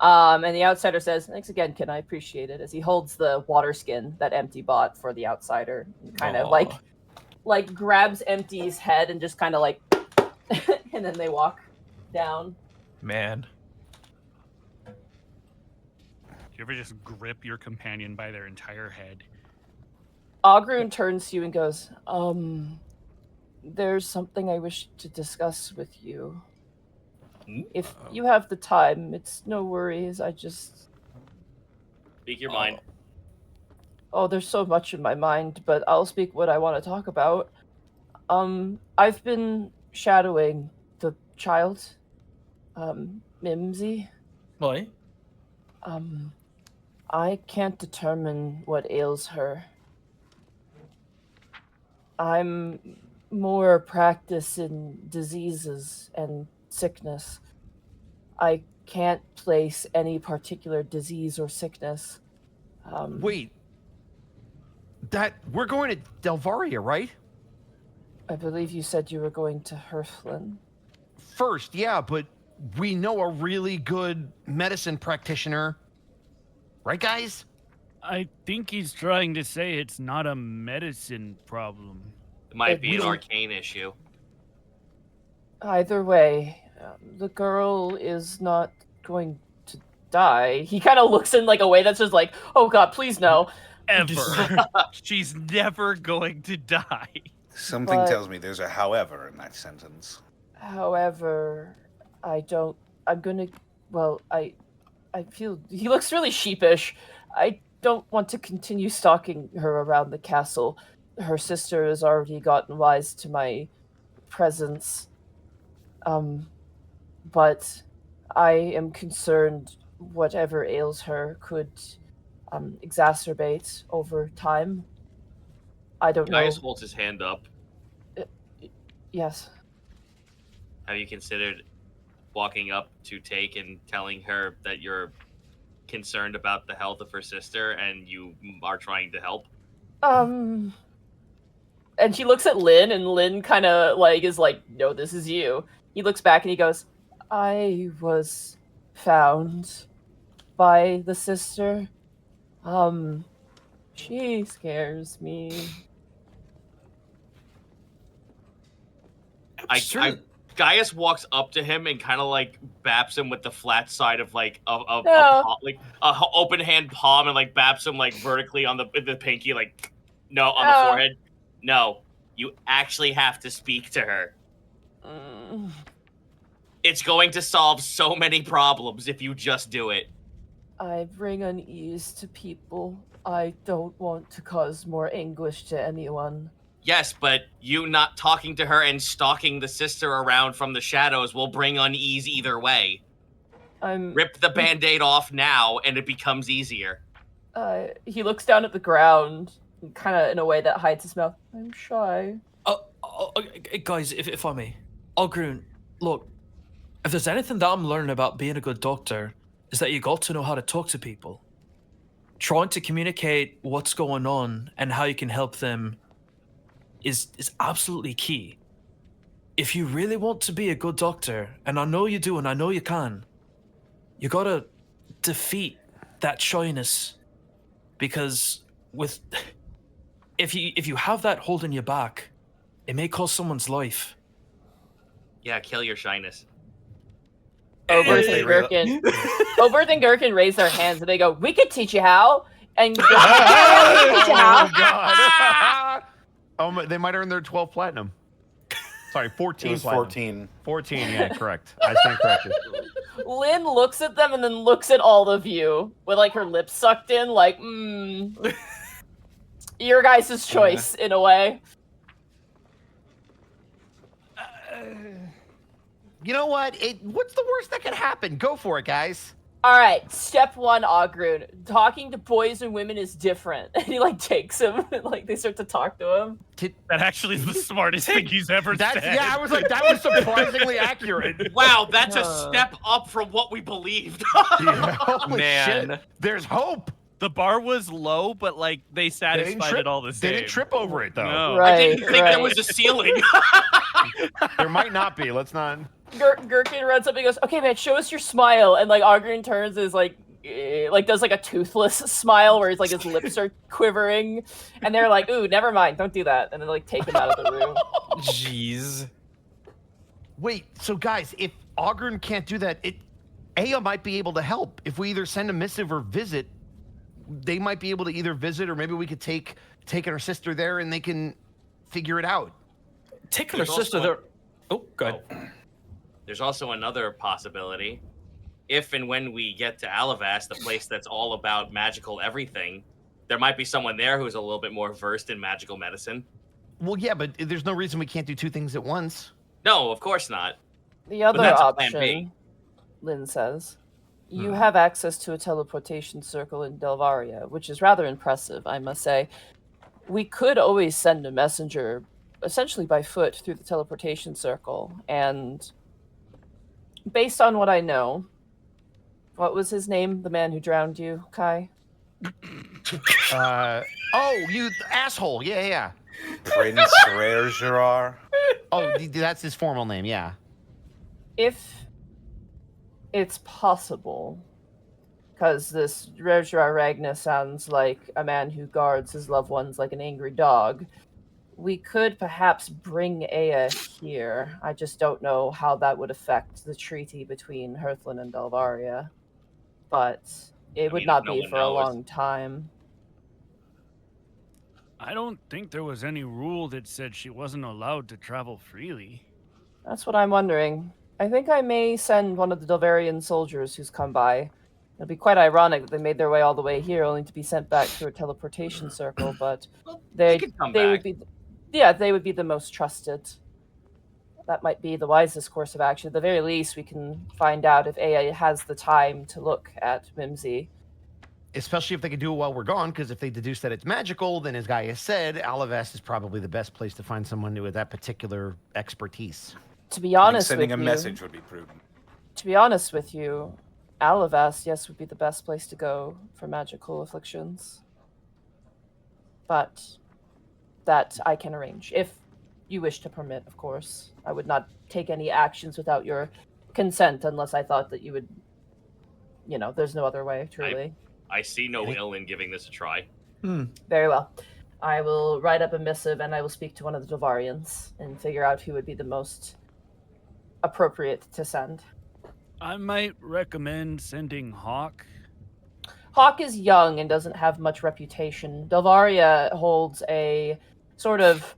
And the outsider says, thanks again, Ken, I appreciate it. As he holds the water skin that Empty bought for the outsider. And kind of like grabs Empty's head and just kind of like, and then they walk down. Man. Do you ever just grip your companion by their entire head? Ogrun turns to you and goes, there's something I wish to discuss with you. If you have the time, it's no worries. I just... Speak your mind. Oh, there's so much in my mind, but I'll speak what I want to talk about. I've been shadowing the child, Mimsy. What? I can't determine what ails her. I'm more practiced in diseases and sickness. I can't place any particular disease or sickness. Wait. We're going to Delvaria, right? I believe you said you were going to Herflin. First, yeah, but we know a really good medicine practitioner. Right, guys? I think he's trying to say it's not a medicine problem. It might be an we- arcane issue. Either way, the girl is not going to die. He kind of looks in like a way that's just like, oh god, please no. Ever. She's never going to die. Something But- tells me there's a however in that sentence. However, I feel he looks really sheepish. I don't want to continue stalking her around the castle. Her sister has already gotten wise to my presence. But I am concerned whatever ails her could exacerbate over time. I don't know. Gaius holds his hand up. Yes. Have you considered walking up to Take and telling her that you're concerned about the health of her sister and you are trying to help? And she looks at Lynn, and Lynn kind of like is like, no, this is you. He looks back and he goes, I was found by the sister. She scares me. Gaius walks up to him and kind of like baps him with the flat side of like a open hand palm and like baps him like vertically on the pinky, like no on the forehead. No, you actually have to speak to her. It's going to solve so many problems if you just do it. I bring unease to people. I don't want to cause more anguish to anyone. Yes, but you not talking to her and stalking the sister around from the shadows will bring unease either way. Rip the band-aid off now and it becomes easier. He looks down at the ground, kind of in a way that hides his mouth. I'm shy. Guys, if I may. Ogrun, look, if there's anything that I'm learning about being a good doctor, is that you got to know how to talk to people. trying to communicate what's going on and how you can help them is absolutely key. If you really want to be a good doctor, and I know you do and I know you can, you gotta defeat that shyness. Because if you have that holding you back, it may cost someone's life. Yeah, kill your shyness. Oberth and Gherkin. Oberth and Gherkin raise their hands and they go, "We could teach you how." And Gherkin, "Yeah, we can teach you how." God. They might earn their 12 platinum. Sorry, 14 It was platinum. 14. 14, yeah, correct. I stand corrected. Lynn looks at them and then looks at all of you with like her lips sucked in, like, your guys' choice in a way. You know what? What's the worst that could happen? Go for it, guys. All right, step one, Ogrun. Talking to boys and women is different. And he like takes him and like they start to talk to him. That actually is the smartest thing he's ever said. Yeah, I was like, that was surprisingly accurate. Wow, that's a step up from what we believed. Yeah, holy Man. shit. There's hope. The bar was low, but like they satisfied it all the same. They didn't trip over it though. No. Right, I didn't think there was a ceiling. There might not be. Let's not. Gherkin runs up and goes, "Okay, man, show us your smile." And like Ogrun turns is like does like a toothless smile where his lips are quivering, and they're like, "Ooh, never mind, don't do that," and then like take him out of the room. Jeez. Wait, so guys, if Ogrun can't do that, Aya might be able to help. If we either send a missive or visit, they might be able to either visit, or maybe we could take her sister there and they can figure it out. Taking her There's sister also- there. Oh, good. There's also another possibility. If and when we get to Alavast, the place that's all about magical everything, there might be someone there who's a little bit more versed in magical medicine. Well, yeah, but there's no reason we can't do two things at once. No, of course not. The other that's a plan B. option, Lynn says, you have access to a teleportation circle in Delvaria, which is rather impressive, I must say. We could always send a messenger, essentially by foot, through the teleportation circle, and based on what I know, what was his name? The man who drowned you, Kai? You asshole. Yeah. Prince Rare Gerard. Oh, that's his formal name, yeah. If it's possible, because this Rerjar Ragna sounds like a man who guards his loved ones like an angry dog, we could perhaps bring Aya here. I just don't know how that would affect the treaty between Hearthland and Delvaria. But it would mean, not if no be one for a knows. long time. I don't think there was any rule that said she wasn't allowed to travel freely. That's what I'm wondering. I think I may send one of the Delvarian soldiers who's come by. It'll be quite ironic that they made their way all the way here only to be sent back through a teleportation circle, but they could come would back. be they would be the most trusted. That might be the wisest course of action. At the very least, we can find out if Aya has the time to look at Mimsy. Especially if they can do it while we're gone, because if they deduce that it's magical, then as Gaia said, Alavast is probably the best place to find someone with that particular expertise. To be honest Sending with a you, message would be prudent. to be honest with you, Alavast, yes, would be the best place to go for magical afflictions. But that I can arrange, if you wish to permit, of course. I would not take any actions without your consent unless I thought that you would, there's no other way, truly. I see no ill in giving this a try. Very well. I will write up a missive and I will speak to one of the Delvarians and figure out who would be the most appropriate to send. I might recommend sending Hawk. Hawk is young and doesn't have much reputation. Delvaria holds a sort of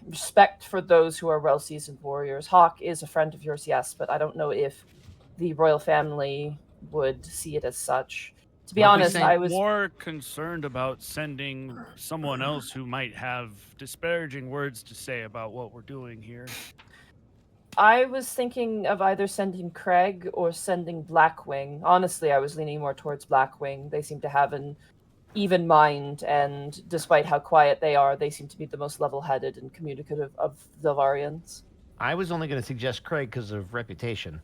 respect for those who are well-seasoned warriors. Hawk is a friend of yours, yes, but I don't know if the royal family would see it as such. To be Well, if we honest, send I was more concerned about sending someone else who might have disparaging words to say about what we're doing here. thinking of either sending Craig or sending Blackwing. Honestly, I was leaning more towards Blackwing. They seem to have an even mind, and despite how quiet they are, they seem to be the most level-headed and communicative of the Delvarians. I was only going to suggest Craig because of reputation.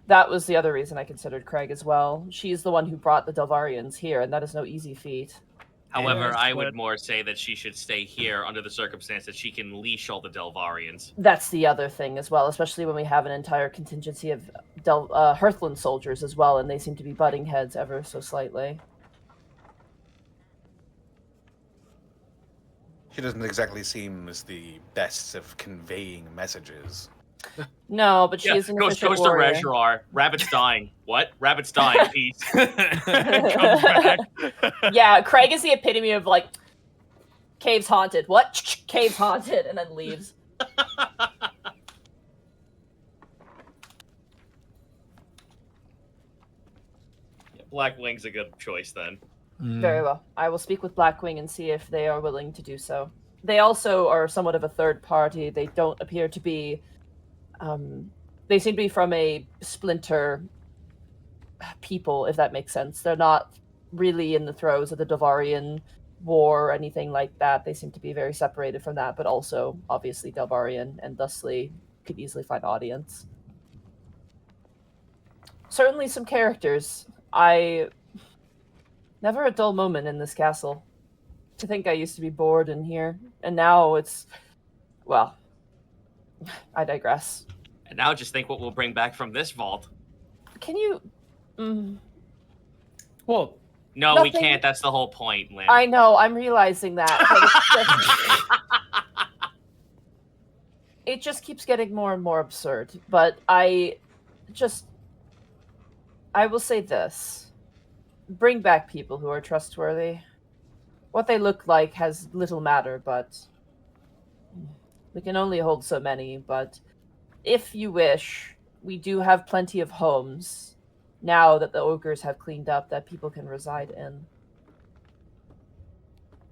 That was the other reason I considered Craig as well. She's the one who brought the Delvarians here, and that is no easy feat. However, Yes, I would but- more say that she should stay here under the circumstance that she can leash all the Delvarians. That's the other thing as well, especially when we have an entire contingency of Hearthland soldiers as well, and they seem to be butting heads ever so slightly. She doesn't exactly seem as the best of conveying messages. No, but she Yeah, is an goes efficient to warrior. Regirar. Rabbit's dying. What? Rabbit's dying. Peace. Comes back. Yeah, Craig is the epitome of like, cave's haunted. What? Cave's haunted, and then leaves. Blackwing's a good choice then. Very well. I will speak with Blackwing and see if they are willing to do so. They also are somewhat of a third party. They don't appear to be. They seem to be from a splinter people, if that makes sense. They're not really in the throes of the Delvarian war or anything like that. They seem to be very separated from that, but also obviously Delvarian, and thusly could easily find audience. Certainly some characters. Never a dull moment in this castle. To think I used to be bored in here, and now it's, well, I digress. And now just think what we'll bring back from this vault. Can you? Well, No, we Nothing- can't. That's the whole point, Lynn. I know, I'm realizing that. But it just keeps getting more and more absurd. But I will say this. Bring back people who are trustworthy. What they look like has little matter, but we can only hold so many. But if you wish, we do have plenty of homes now that the ogres have cleaned up that people can reside in.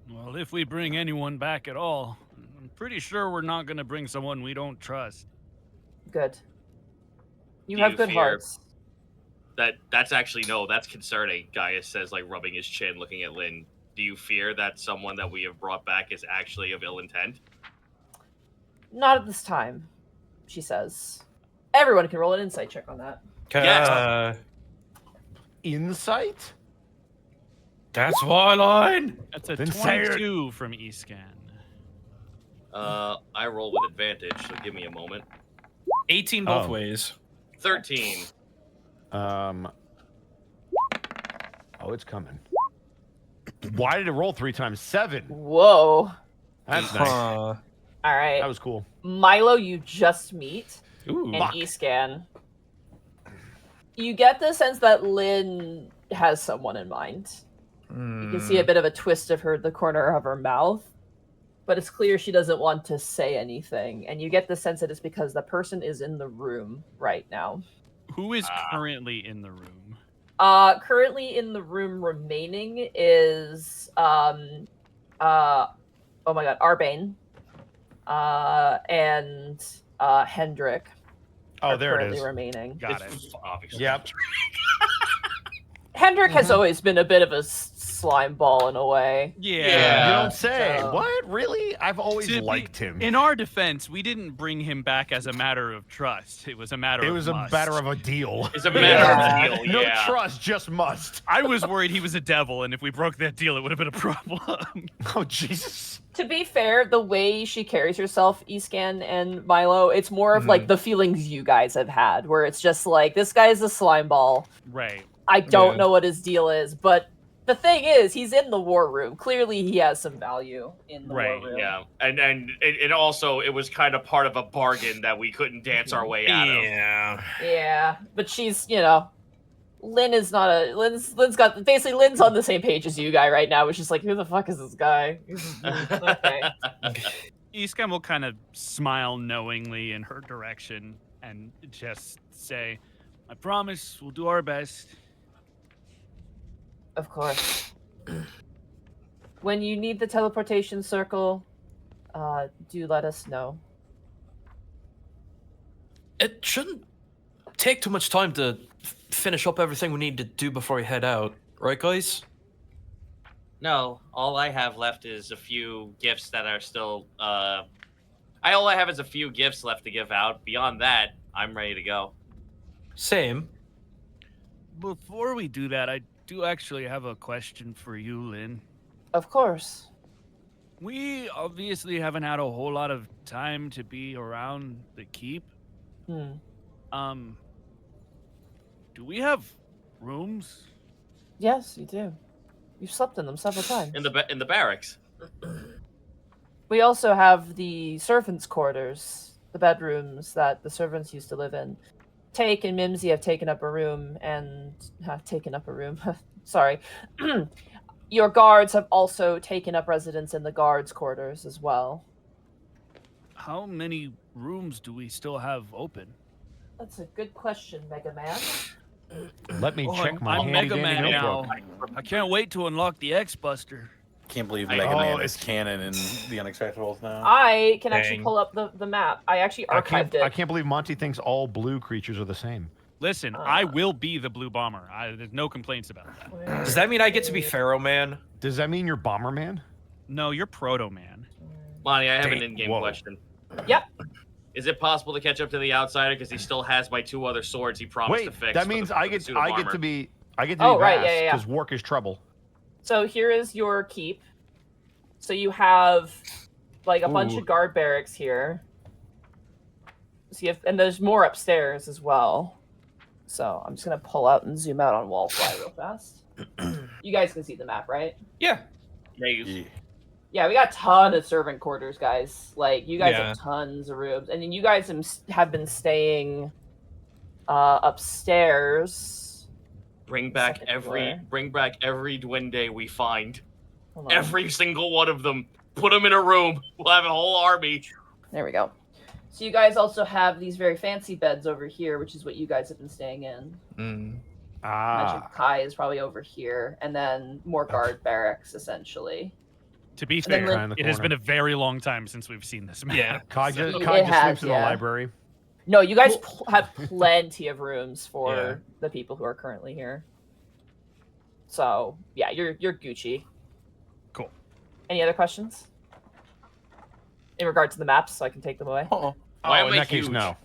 Well, if we bring anyone back at all, I'm pretty sure we're not going to bring someone we don't trust. Good. You Do have you good fear- hearts. That's actually no. That's concerning. Gaius says, like rubbing his chin, looking at Lynn. Do you fear that someone that we have brought back is actually of ill intent? Not at this time, she says. Everyone can roll an insight check on that. Yes. Insight? That's my line. That's a Then say it. 22 from Escan. I roll with advantage, so give me a moment. 18 both Oh. ways. 13. Oh, it's coming. Why did it roll 3 times? 7. Whoa. That's nice. All right. That was cool. Milo, you just meet, Ooh. and Escan. You get the sense that Lynn has someone in mind. You can see a bit of a twist of the corner of her mouth, but it's clear she doesn't want to say anything. And you get the sense that it's because the person is in the room right now. Who is currently in the room? Currently in the room remaining is oh my god, Arbane, and Hendrik. Oh, are there it currently is. remaining. Got it. It's obviously. Yep. Hendrik has always been a bit of a slime ball in a way. Yeah. You don't say. So- What? Really? I've always To be- liked him. In our defense, we didn't bring him back as a matter of trust. It was a matter It of was a must. matter of a deal. It's a matter of deal, No yeah. trust, just must. I was worried he was a devil, and if we broke that deal, it would have been a problem. Oh, Jesus. To be fair, the way she carries herself, Escan and Milo, it's more of like the feelings you guys have had, where it's just like, this guy's a slime ball. Right. I don't Yeah. know what his deal is, but the thing is, he's in the war room. Clearly, he has some value in the Right, war room. Yeah, and also it was kind of part of a bargain that we couldn't dance our way out of. Yeah. Yeah, but she's, Lynn is not Lynn's got, basically Lynn's on the same page as you guy right now, which is like, who the fuck is this guy? Okay. Escan will kind of smile knowingly in her direction and just say, I promise we'll do our best. Of course. When you need the teleportation circle, do let us know. It shouldn't take too much time to finish up everything we need to do before we head out, right, guys? No, all I have left is a few gifts that are still. All I have is a few gifts left to give out. Beyond that, I'm ready to go. Same. Before we do that, I do actually have a question for you, Lynn. Of course. We obviously haven't had a whole lot of time to be around the keep. Hmm. Do we have rooms? Yes, you do. You've slept in them several times. In the barracks. We also have the servants' quarters, the bedrooms that the servants used to live in. Take and Mimsy have taken up a room, and sorry. Your guards have also taken up residence in the guards' quarters as well. How many rooms do we still have open? That's a good question, Mega Man. Let me check my I'm handy Mega dandy Man notebook. now. I can't wait to unlock the X-Buster. Can't believe I- Mega Man oh, is canon in the Unexpectables now. I can actually Dang. pull up the map. I actually I archived it. can't believe Monty thinks all blue creatures are the same. Listen, I will be the Blue Bomber. There's no complaints about that. Does that mean I get to be Pharaoh Man? Does that mean you're Bomberman? No, you're Proto Man. Monty, I have an Damn. in-game Whoa. question. Yep. Is it possible to catch up to the outsider because he still has my 2 other swords he promised Wait, to fix? that for means the I get suit of I get armor? to be Oh, right, yeah, yeah. because work is trouble. So here is your keep. So you have like a bunch Ooh. of guard barracks here. So you have, and there's more upstairs as well. So I'm just gonna pull out and zoom out on Wallfly real fast. You guys can see the map, right? Yeah. Yeah, you- Yeah. Yeah, we got a ton of servant quarters, guys. Like you guys Yeah. have tons of rooms, and then you guys have been staying upstairs. bring back Second every Duende we find. Hold on. Every single one of them. Put them in a room. We'll have a whole army. There we go. So you guys also have these very fancy beds over here, which is what you guys have been staying in. Mm. Imagine Ah, Kai is probably over here, and then more guard barracks, essentially. To be And then fair, Lynn- it has been a very long time since we've seen this map. Yeah. Kai It just has, sleeps in the yeah. library. No, you guys have plenty of rooms for Yeah. the people who are currently here. So yeah, you're Gucci. Cool. Any other questions in regard to the maps, so I can take them away? Oh, Why Oh, am in I that case, huge? no.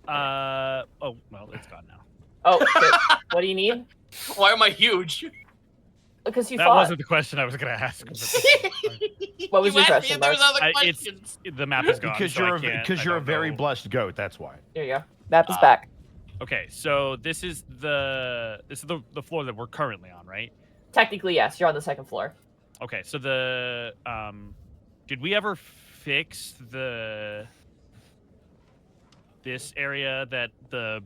Oh, well, it's gone now. Oh, shit. What do you need? Why am I huge? Because you That fought. wasn't the question I was going to ask. What was You your asked me question, if there was Mark? other It's questions. the map is gone. Because so I you're can't- I you're a don't very know. blessed goat. That's why. There you go. Map is Ah. back. Okay, so this is the floor that we're currently on, right? Technically, yes. You're on the second floor. Okay, so the did we ever fix this area that the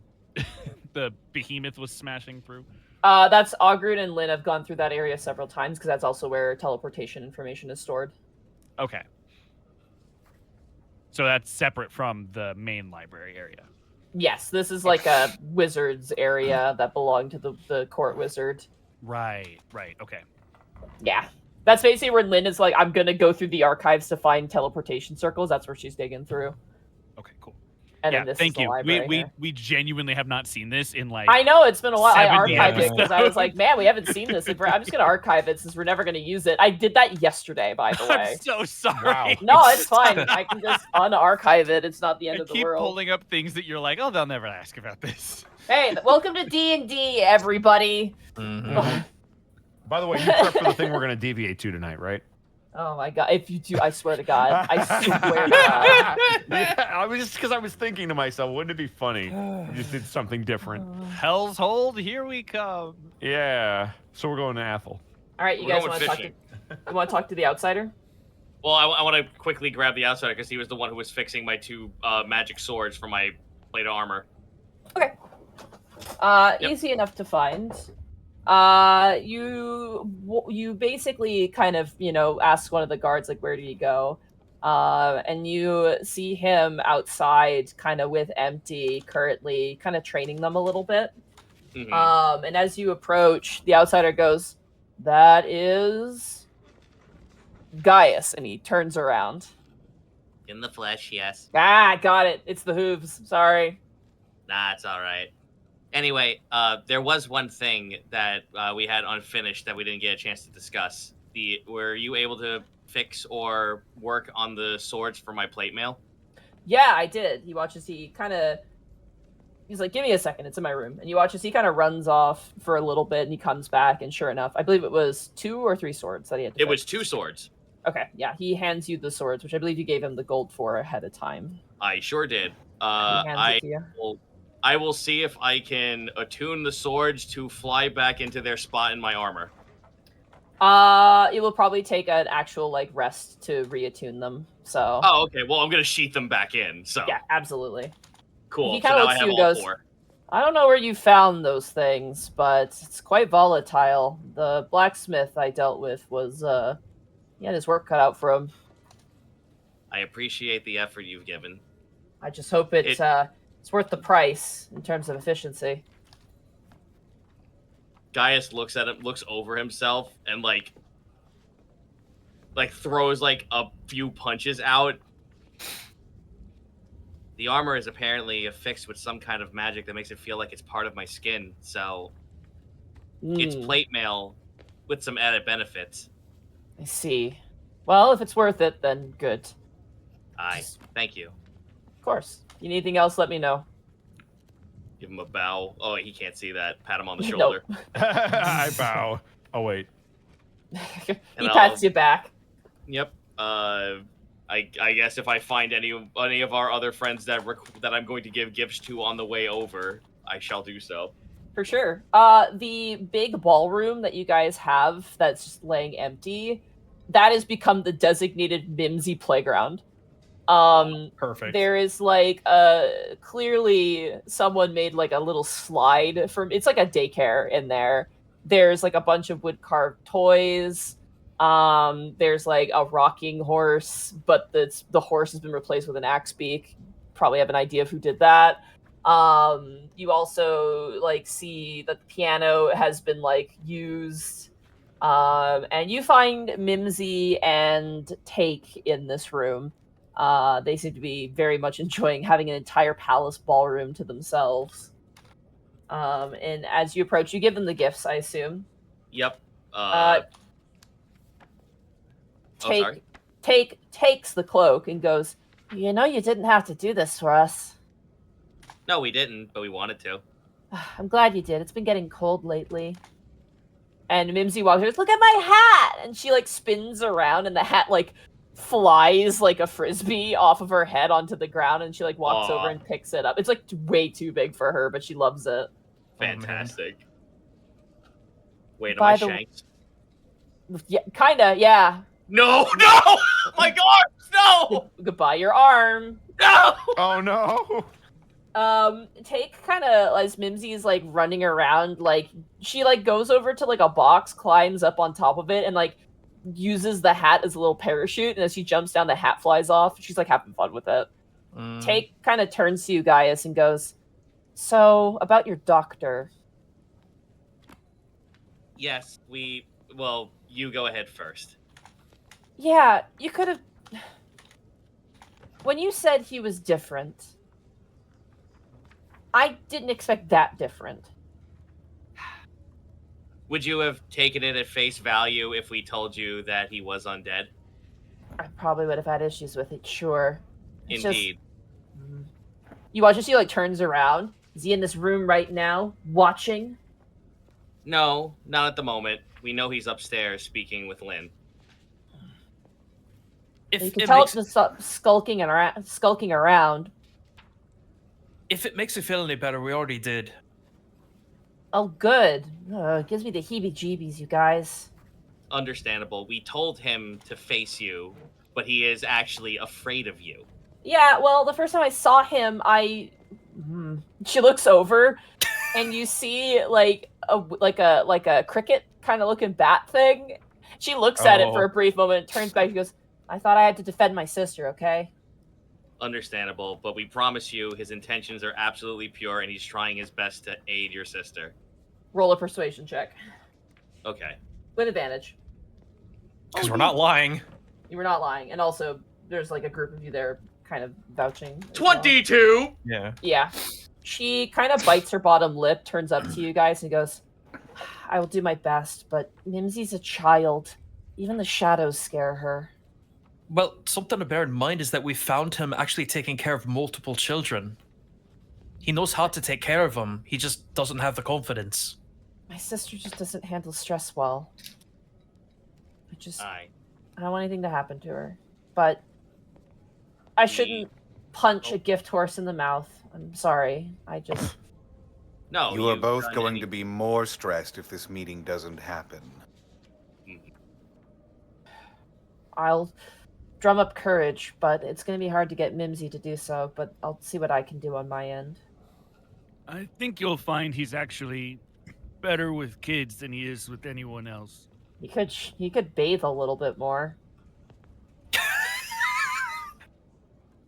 the behemoth was smashing through? That's Ogrun and Lynn have gone through that area several times because that's also where teleportation information is stored. Okay. So that's separate from the main library area. Yes, this is like a wizard's area that belonged to the court wizard. Right, okay. Yeah. That's basically where Lynn is like, I'm gonna go through the archives to find teleportation circles. That's where she's digging through. Okay, cool. And yeah, then this thank is the you. library We here. we genuinely have not seen this in like I know, it's been a while. I 70 archived it because I was episodes. like, man, we haven't seen this. I'm just gonna archive it since we're never gonna use it. I did that yesterday, by the way. I'm so sorry. Wow. No, it's fine. I can just unarchive it. It's not the end I of the keep world. pulling up things that you're like, oh, they'll never ask about this. Hey, welcome to D&D, everybody. Mhm. By the way, you prep for the thing we're going to deviate to tonight, right? Oh my god! If you do, I swear to God, I swear to God. Yeah, I was just because I was thinking to myself, wouldn't it be funny? if we just did something different. Hell's Hold, here we come. Yeah. So we're going to Athel. All right, you We're guys going want to talk to? fishing. You want to talk to the outsider? Well, I want to quickly grab the outsider because he was the one who was fixing my 2 magic swords for my plate of armor. Okay. Yep. Easy enough to find. You basically kind of ask one of the guards like, where do you go? And you see him outside, kind of with Empty, currently kind of training them a little bit. Mhm. And as you approach, the outsider goes, "That is Gaius," and he turns around. In the flesh, yes. Ah, got it. It's the hooves. Sorry. Nah, it's all right. Anyway, there was one thing that we had unfinished that we didn't get a chance to discuss. Were you able to fix or work on the swords for my plate mail? Yeah, I did. He watches. He he's like, give me a second, it's in my room. And you watch as he kind of runs off for a little bit and he comes back, and sure enough, I believe it was 2 or 3 swords that he had to It was fix. 2 swords. Okay, yeah, he hands you the swords, which I believe you gave him the gold for ahead of time. I sure did. He hands it to you. I will see if I can attune the swords to fly back into their spot in my armor. It will probably take an actual like rest to reattune them. So. Oh, okay. Well, I'm gonna sheath them back in. So. Yeah, absolutely. Cool. He So kinda now I looks have at you all and goes, 4. I don't know where you found those things, but it's quite volatile. The blacksmith I dealt with was, he had his work cut out for him. I appreciate the effort you've given. I just hope it's worth the price in terms of efficiency. Gaius looks at him, looks over himself, and like throws like a few punches out. The armor is apparently affixed with some kind of magic that makes it feel like it's part of my skin, so it's plate mail with some added benefits. I see. Well, if it's worth it, then good. Thank you. Of course. You need anything else, let me know. Give him a bow. Oh, he can't see that. Pat him on the Nope. shoulder. I bow. Oh wait. He And pats you back. Yep. I guess if I find any of our other friends that I'm going to give gifts to on the way over, I shall do so. For sure. The big ballroom that you guys have that's just laying empty, that has become the designated Mimsy playground. Perfect. There is like clearly someone made like a little slide from, it's like a daycare in there. There's like a bunch of wood carved toys. There's like a rocking horse, but the horse has been replaced with an axe beak. Probably have an idea of who did that. You also like see that the piano has been like used. And you find Mimsy and Take in this room. They seem to be very much enjoying having an entire palace ballroom to themselves. And as you approach, you give them the gifts, I assume. Yep. Take takes the cloak and goes, you know you didn't have to do this for us. No, we didn't, but we wanted to. I'm glad you did. It's been getting cold lately. And Mimsy walks over, look at my hat! And she like spins around and the hat like flies like a frisbee off of her head onto the ground, and she like walks over and picks it up. It's like way too big for her, but she loves it. Fantastic. Wait, am By I the- shanked? Yeah, kinda, yeah. No! No! My God! No! Goodbye your arm. No! Oh no. Take kind of as Mimsy is like running around, like she like goes over to like a box, climbs up on top of it, and like uses the hat as a little parachute. And as she jumps down, the hat flies off. She's like having fun with it. Take kind of turns to you, Gaius, and goes, "So about your doctor." Yes, well, you go ahead first. Yeah, you could have. When you said he was different, I didn't expect that different. Would you have taken it at face value if we told you that he was undead? I probably would have had issues with it, sure. It's just- Indeed. You watch as he like turns around. Is he in this room right now, watching? No, not at the moment. We know he's upstairs speaking with Lynn. You can tell it's just skulking around. If it makes you feel any better, we already did. Oh, good. It gives me the heebie-jeebies, you guys. Understandable. We told him to face you, but he is actually afraid of you. Yeah, well, the first time I saw him, she looks over, and you see like a cricket kind of looking bat thing. She looks at it for a brief moment, turns back, she goes, "I thought I had to defend my sister, okay?" Understandable, but we promise you his intentions are absolutely pure and he's trying his best to aid your sister. Roll a persuasion check. Okay. With advantage. Because we're not lying. You were not lying. And also, there's like a group of you there kind of vouching. as well. 22! Yeah. Yeah. She kind of bites her bottom lip, turns up to you guys, and goes, "I will do my best, but Mimsy's a child. Even the shadows scare her." Well, something to bear in mind is that we found him actually taking care of multiple children. He knows how to take care of them. He just doesn't have the confidence. My sister just doesn't handle stress well. Aye. I don't want anything to happen to her. But I shouldn't punch a gift horse in the mouth. I'm sorry. I just... No, You are you've both done going any- to be more stressed if this meeting doesn't happen. I'll drum up courage, but it's going to be hard to get Mimsy to do so, but I'll see what I can do on my end. I think you'll find he's actually better with kids than he is with anyone else. He could bathe a little bit more.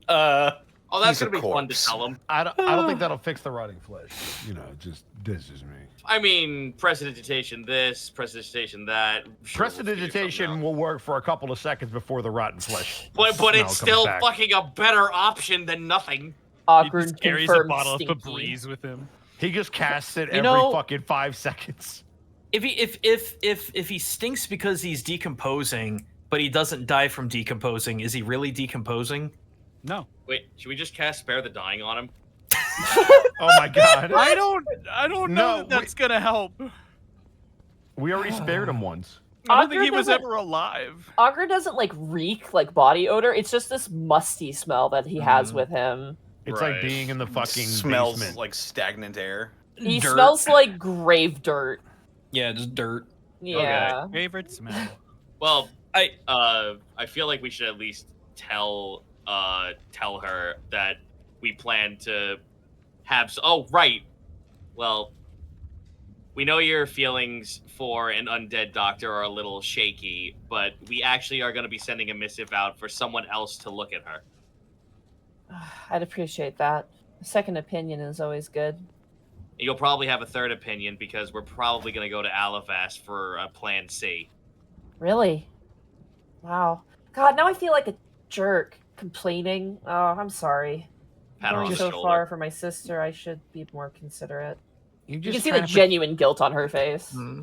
Oh, that's He's a gonna be fun to corpse. tell him. I don't think that'll fix the rotting flesh. You know, just this is me. I mean, prestidigitation this, prestidigitation that. Sure, we'll figure something Prestidigitation out. will work for a couple of seconds before the rotten flesh. But smell it's comes still back. fucking a better option than nothing. He Awkward just carries a confirmed bottle stinky. of Febreze with him. He just casts it You every know- fucking 5 seconds. If he stinks because he's decomposing, but he doesn't die from decomposing, is he really decomposing? No. Wait, should we just cast Spare the Dying on him? Oh my god. I don't know No, that that's gonna help. We already spared him once. I don't think Ogre he was doesn't- ever alive. Ogre doesn't like reek like body odor. It's just this musty smell that he has with him. It's Right. like being in the fucking Smells basement. like stagnant air. He Dirt. smells like grave dirt. Yeah, just dirt. Yeah. Favorite smell. Well, I I feel like we should at least tell her that we plan to have. Oh, right. Well, we know your feelings for an undead doctor are a little shaky, but we actually are going to be sending a missive out for someone else to look at her. I'd appreciate that. A second opinion is always good. You'll probably have a third opinion because we're probably going to go to Alavast for Plan C. Really? Wow. God, now I feel like a jerk complaining. Oh, I'm sorry. Pat her on Going the so shoulder. far for my sister, I should be more considerate. You You can see the genuine guilt on her face. Hmm.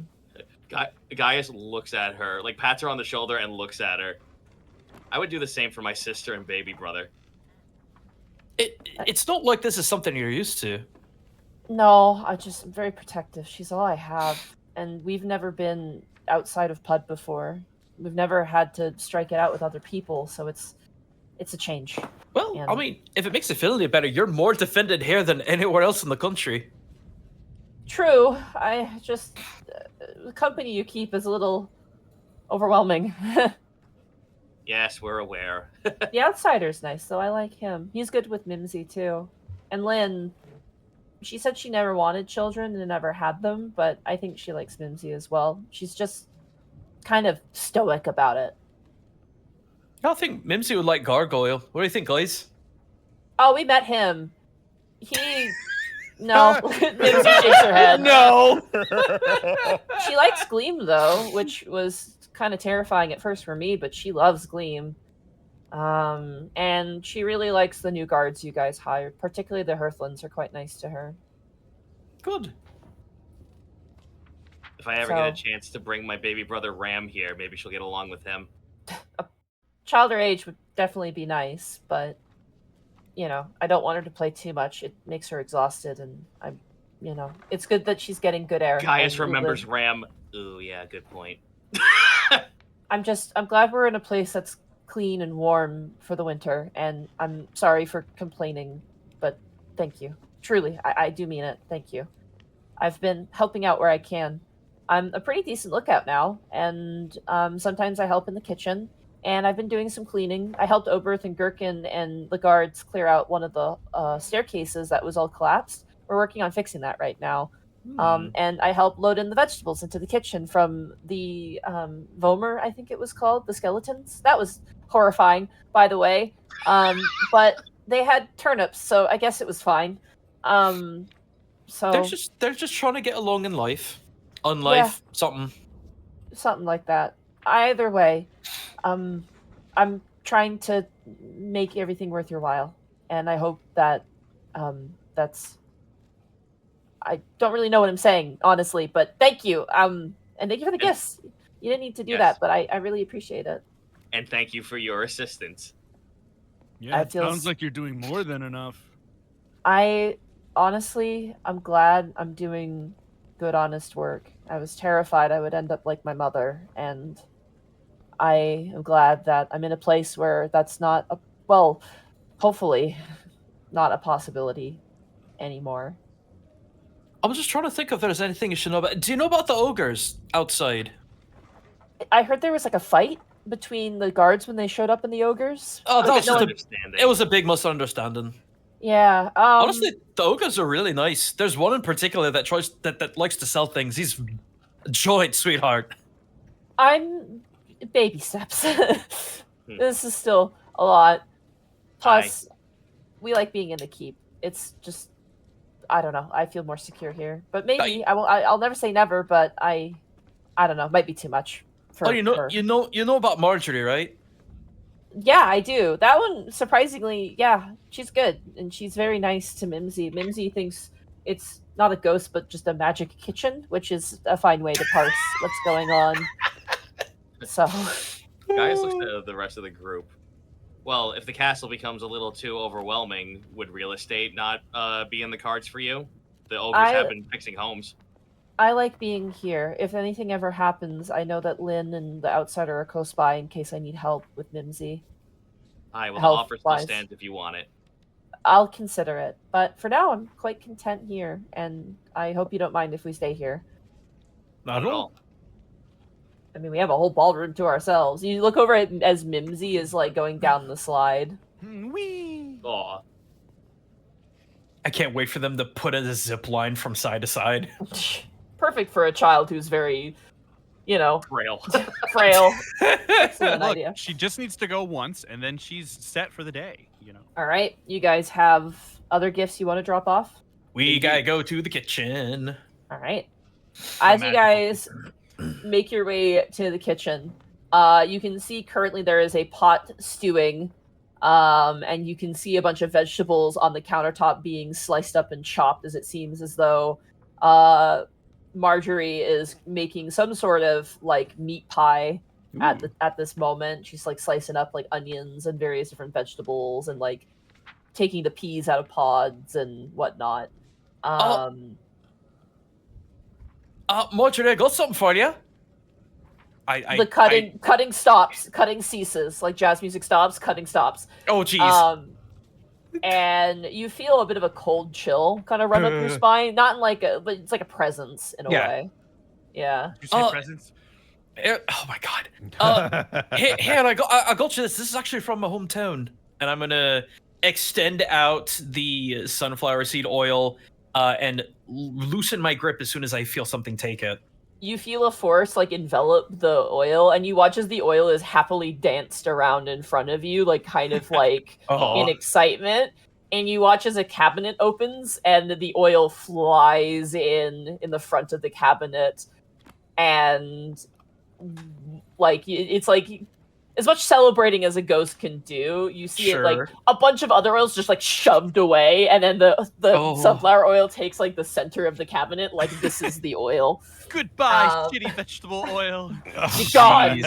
Gaius looks at her, like pats her on the shoulder and looks at her. I would do the same for my sister and baby brother. It's not like this is something you're used to. No, I'm very protective. She's all I have. And we've never been outside of PUD before. We've never had to strike it out with other people, so it's a change. Well, Yeah. I mean, if it makes you feel any better, you're more defended here than anywhere else in the country. True. I just the company you keep is a little overwhelming. Yes, we're aware. The outsider's nice, though. I like him. He's good with Mimsy too. And Lynn, she said she never wanted children and never had them, but I think she likes Mimsy as well. She's just kind of stoic about it. I think Mimsy would like Gargoyle. What do you think, guys? Oh, we met him. He no, Mimsy shakes her head. No. She likes Gleam though, which was kind of terrifying at first for me, but she loves Gleam. And she really likes the new guards you guys hired, particularly the Hearthlands are quite nice to her. Good. If I ever get a So- chance to bring my baby brother Ram here, maybe she'll get along with him. Child her age would definitely be nice, but you know, I don't want her to play too much. It makes her exhausted, and it's good that she's getting good air. Gaius and remembers live- Ram. Ooh, yeah, good point. I'm glad we're in a place that's clean and warm for the winter, and I'm sorry for complaining, but thank you. Truly, I do mean it. Thank you. I've been helping out where I can. I'm a pretty decent lookout now, and sometimes I help in the kitchen, and I've been doing some cleaning. I helped Oberth and Gherkin and the guards clear out one of the staircases that was all collapsed. We're working on fixing that right now. And I helped load in the vegetables into the kitchen from the Vomer, I think it was called, the skeletons. That was horrifying, by the way. But they had turnips, so I guess it was fine. So They're just trying to get along in life. On life, something. something like that. Either way, I'm trying to make everything worth your while, and I hope that that's. I don't really know what I'm saying, honestly, but thank you. And thank you for the gifts. You didn't need to do Yes. that, but I really appreciate it. And thank you for your assistance. Yeah, I it feel sounds like you're doing more than enough. I honestly, I'm glad I'm doing good, honest work. I was terrified I would end up like my mother, and I am glad that I'm in a place where that's not a, well, hopefully, not a possibility anymore. I'm just trying to think if there's anything you should know about. Do you know about the ogres outside? I heard there was like a fight between the guards when they showed up and the ogres. Oh, that Okay, was just understanding. it was a big misunderstanding. Yeah. Honestly, the ogres are really nice. There's one in particular that tries that likes to sell things. He's a joint sweetheart. I'm baby steps. This is still a lot. Plus, we like being in the keep. It's just, I don't know. I feel more secure here. But maybe I won't. I'll never say never. But I don't know. Might be too much for Oh, her. you know about Marjorie, right? Yeah, I do. That one, surprisingly, yeah, she's good, and she's very nice to Mimsy. Mimsy thinks it's not a ghost, but just a magic kitchen, which is a fine way to parse what's going on. So, Guys, look to the rest of the group. Well, if the castle becomes a little too overwhelming, would real estate not be in the cards for you? The ogres have been fixing homes. I like being here. If anything ever happens, I know that Lynn and the outsider are close by in case I need help with Mimsy. Well, the Health offer still wise. stands if you want it. I'll consider it. But for now, I'm quite content here, and I hope you don't mind if we stay here. Not at all. I mean, we have a whole ballroom to ourselves. You look over at as Mimsy is like going down the slide. Wee. Aw. I can't wait for them to put in a zip line from side to side. Perfect for a child who's very, Frail. frail. Excellent Look, idea. she just needs to go once, and then she's set for the day. All right, you guys have other gifts you want to drop off? We gotta go to the kitchen. All right. As you guys make your way to the kitchen, you can see currently there is a pot stewing, and you can see a bunch of vegetables on the countertop being sliced up and chopped, as it seems as though Marjorie is making some sort of like meat pie at this moment. She's like slicing up like onions and various different vegetables and like taking the peas out of pods and whatnot. Marjorie, I got something for you. The cutting stops, cutting ceases, like jazz music stops, cutting stops. Oh, jeez. And you feel a bit of a cold chill kind of run up your spine. Not in like but it's like a presence in a way. Yeah. Did you say presents? Oh my god. Here, I got you this. This is actually from my hometown, and I'm gonna extend out the sunflower seed oil and loosen my grip as soon as I feel something take it. You feel a force like envelop the oil, and you watch as the oil is happily danced around in front of you, like kind of like in excitement. And you watch as a cabinet opens and the oil flies in the front of the cabinet, and like it's like as much celebrating as a ghost can do. You see it like a bunch of other oils just like shoved away, and then the sunflower oil takes like the center of the cabinet, like this is the oil. Goodbye, shitty vegetable oil. God.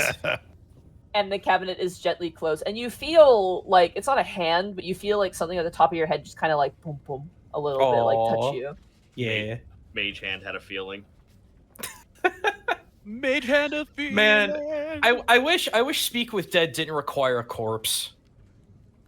And the cabinet is gently closed, and you feel like it's not a hand, but you feel like something at the top of your head just kind of like boom boom a little bit, like touch you. Yeah. Mage hand had a feeling. Mage hand of feeling. Man, I wish Speak with Dead didn't require a corpse.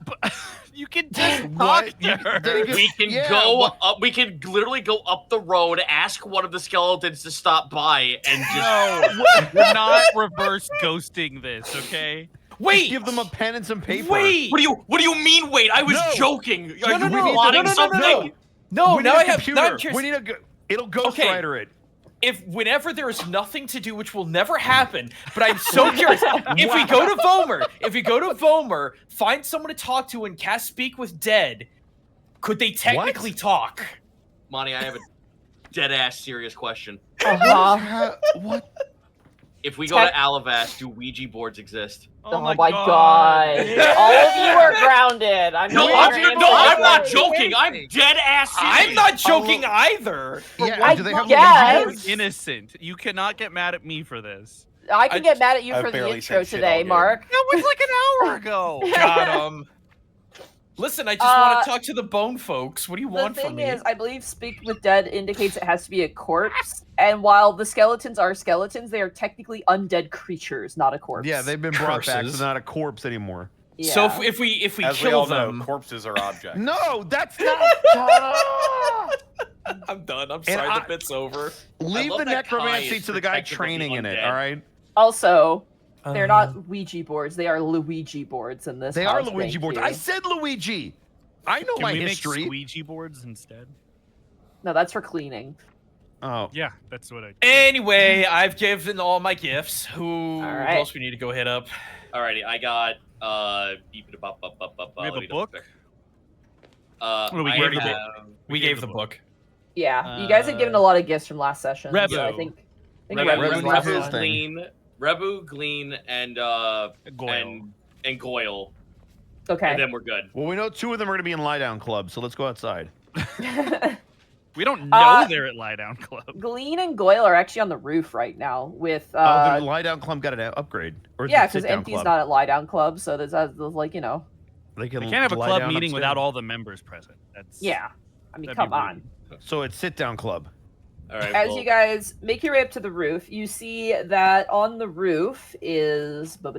But you can just talk to her. We can go up. We can literally go up the road, ask one of the skeletons to stop by, and just we're not reverse ghosting this, okay? Wait, just give them a pen and some paper. Wait, what do you mean? Wait, I was joking. Are you plotting something? No, now I have. Computer. Now I'm curious. We need it'll ghostwriter it. Whenever there's nothing to do, which will never happen, but I'm so curious. If we go to Vomer, find someone to talk to and cast Speak with Dead, could they technically talk? Monty, I have a dead-ass serious question. What? If we go to Alavast, do Ouija boards exist? Oh my god. All of you are grounded. I'm not joking. I'm dead-ass serious. I'm not joking either. Yeah, do they have You're innocent. You cannot get mad at me for this. I can get mad at you for the intro today, Mark. That was like an hour ago. Got him. Listen, I just want to talk to the bone folks. What do you The want from thing me? is, I believe Speak with Dead indicates it has to be a corpse, and while the skeletons are skeletons, they are technically undead creatures, not a corpse. Yeah, they've been brought back, so Curses. they're not a corpse anymore. Yeah. So if we As we kill all them, know, corpses are objects. No, that's not. I'm done. I'm And sorry, I- the bit's over. Leave love the that Kai necromancy is to the guy protective of the training in it. undead. All right. Also, they're not Ouija boards; they are Luigi boards in this. They are house, Luigi thank boards. you. I said Luigi. I know Can my we history. make squeegee boards instead? No, that's for cleaning. Oh, Yeah, that's what I. Anyway, I've given all my gifts. Who right. else we need to go hit up? Alrighty, I got We have a book? What do we I give the have- We gave the book. Yeah, you guys had given a lot of gifts from last session. Rebu. So I think Rebu, Rebu was Rebu last his one. thing. Glean, and Goyle. and Goyle, Okay. and then we're good. well, we know 2 of them are going to be in Lie Down Club, so let's go outside. We don't know Uh, they're at Lie Down Club. Glean and Goyle are actually on the roof right now with The Lie Down Club got an upgrade. Or is yeah, it because Sit Down Empty's Club? not at Lie Down Club, so there's like They can We can't have a lie club down meeting without upstairs. all the members present. That's yeah. I mean, that'd come be on. rude. So it's Sit Down Club. All right. As well, you guys make your way up to the roof, you see that on the roof is. Let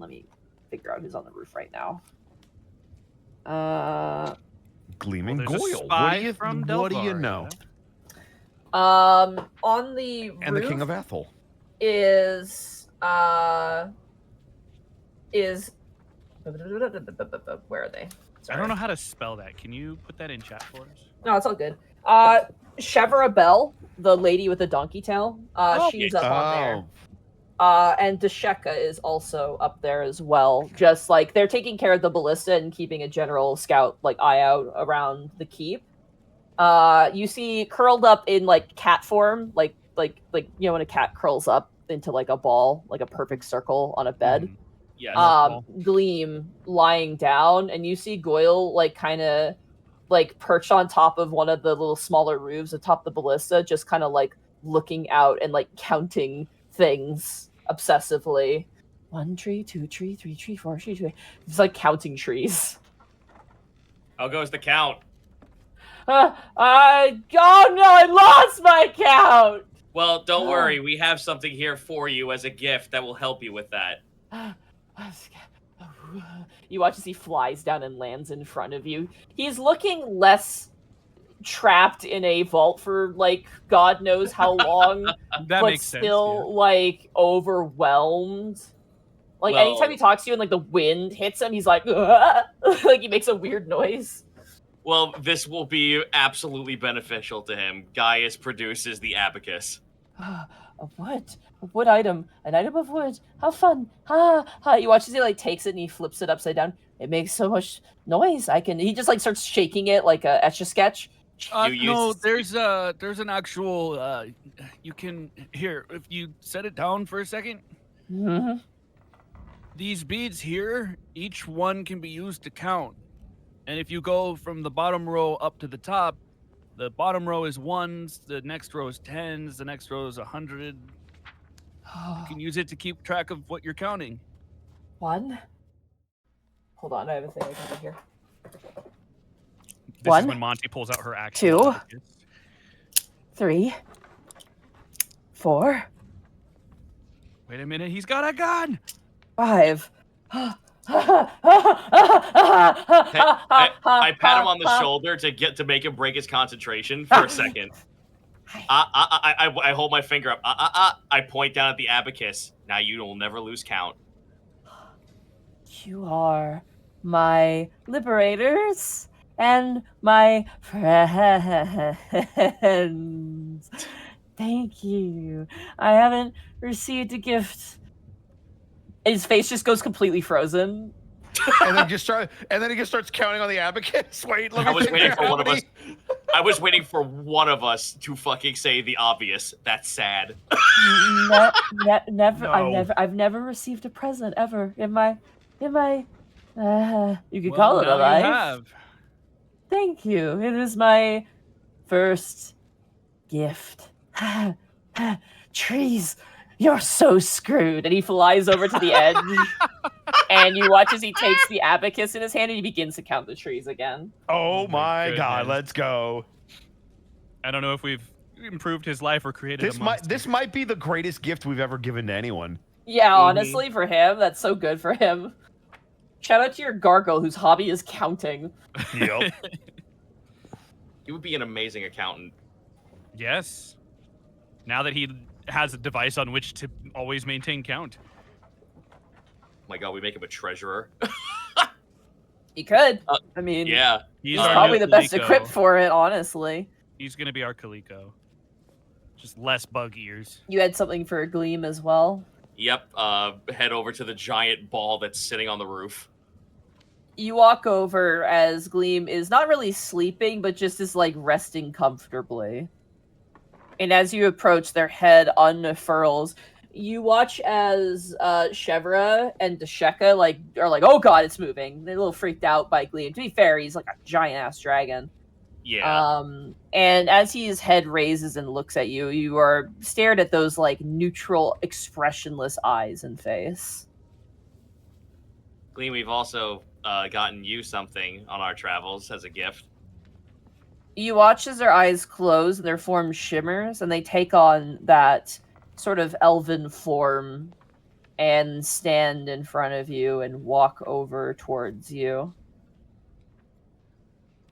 me figure out who's on the roof right now. Gleaming Well, there's a Goyle. spy from What do you Delvar, know? On the And roof the King of Athel. is where are they? I don't know how to spell that. Can you put that in chat for us? No, it's all good. Chevra Bell, the lady with the donkey tail, she's up on there. And Desheka is also up there as well. Just like they're taking care of the ballista and keeping a general scout like eye out around the keep. You see curled up in like cat form, like you know when a cat curls up into like a ball, like a perfect circle on a bed. yes. Gleam lying down, and you see Goyle like kind of like perched on top of one of the little smaller roofs atop the ballista, just kind of like looking out and like counting things obsessively. 1 tree, 2 tree, 3 tree, 4 tree, 2. It's like counting trees. How goes the count? Oh no, I lost my count. Well, don't worry. We have something here for you as a gift that will help you with that. You watch as he flies down and lands in front of you. He's looking less trapped in a vault for like God knows how long, That but makes sense. still like overwhelmed. Like Well- anytime he talks to you and like the wind hits him, he's like, like he makes a weird noise. Well, this will be absolutely beneficial to him. Gaius produces the abacus. A wood? A wood item. An item of wood. How fun. Ha ha. You watch as he like takes it and he flips it upside down. It makes so much noise. He just like starts shaking it like a Etch-a-Sketch. You No, use- there's an actual. You can here if you set it down for a second. Mhm. These beads here, each one can be used to count. And if you go from the bottom row up to the top, the bottom row is ones, the next row is tens, the next row is 100. You can use it to keep track of what you're counting. 1. Hold on, I have a thing I can do here. This 1, is when Monte pulls out her actual 2. abacus. 3, 4, Wait a minute, he's got a gun. 5. I pat him on the shoulder to make him break his concentration for a second. I hold my finger up. I point down at the abacus. Now you will never lose count. You are my liberators and my friends. Thank you. I haven't received a gift. His face just goes completely frozen. and then he just starts counting on the abacus. Wait, let me I was think waiting here. for How one of many- us. I was waiting for one of us to fucking say the obvious. That's sad. Never. No. I've never received a present ever in my. You could Well, call it a now you life. have. Thank you. It is my first gift. Trees, you're so screwed. And he flies over to the edge. And you watch as he takes the abacus in his hand and he begins to count the trees again. Oh my my god, goodness. let's go. I don't know if we've improved his life or created This a monster. this might be the greatest gift we've ever given to anyone. Yeah, honestly, for him, that's so good for him. Shout out to your gargoyle whose hobby is counting. Yep. He would be an amazing accountant. Yes. Now that he has a device on which to always maintain count. My God, we make him a treasurer. He could. I mean, Yeah. he's our probably new the best Kaliko. equipped for it, honestly. He's gonna be our Kaliko. Just less bug ears. You had something for Gleam as well. Yep. Head over to the giant ball that's sitting on the roof. You walk over as Gleam is not really sleeping, but just is like resting comfortably. And as you approach, their head unfurls. You watch as Chevra and Desheka are like, oh god, it's moving. They're a little freaked out by Gleam. To be fair, he's like a giant ass dragon. Yeah. And as his head raises and looks at you, you are stared at those like neutral, expressionless eyes and face. Gleam, we've also gotten you something on our travels as a gift. You watch as their eyes close and their form shimmers, and they take on that sort of elven form and stand in front of you and walk over towards you.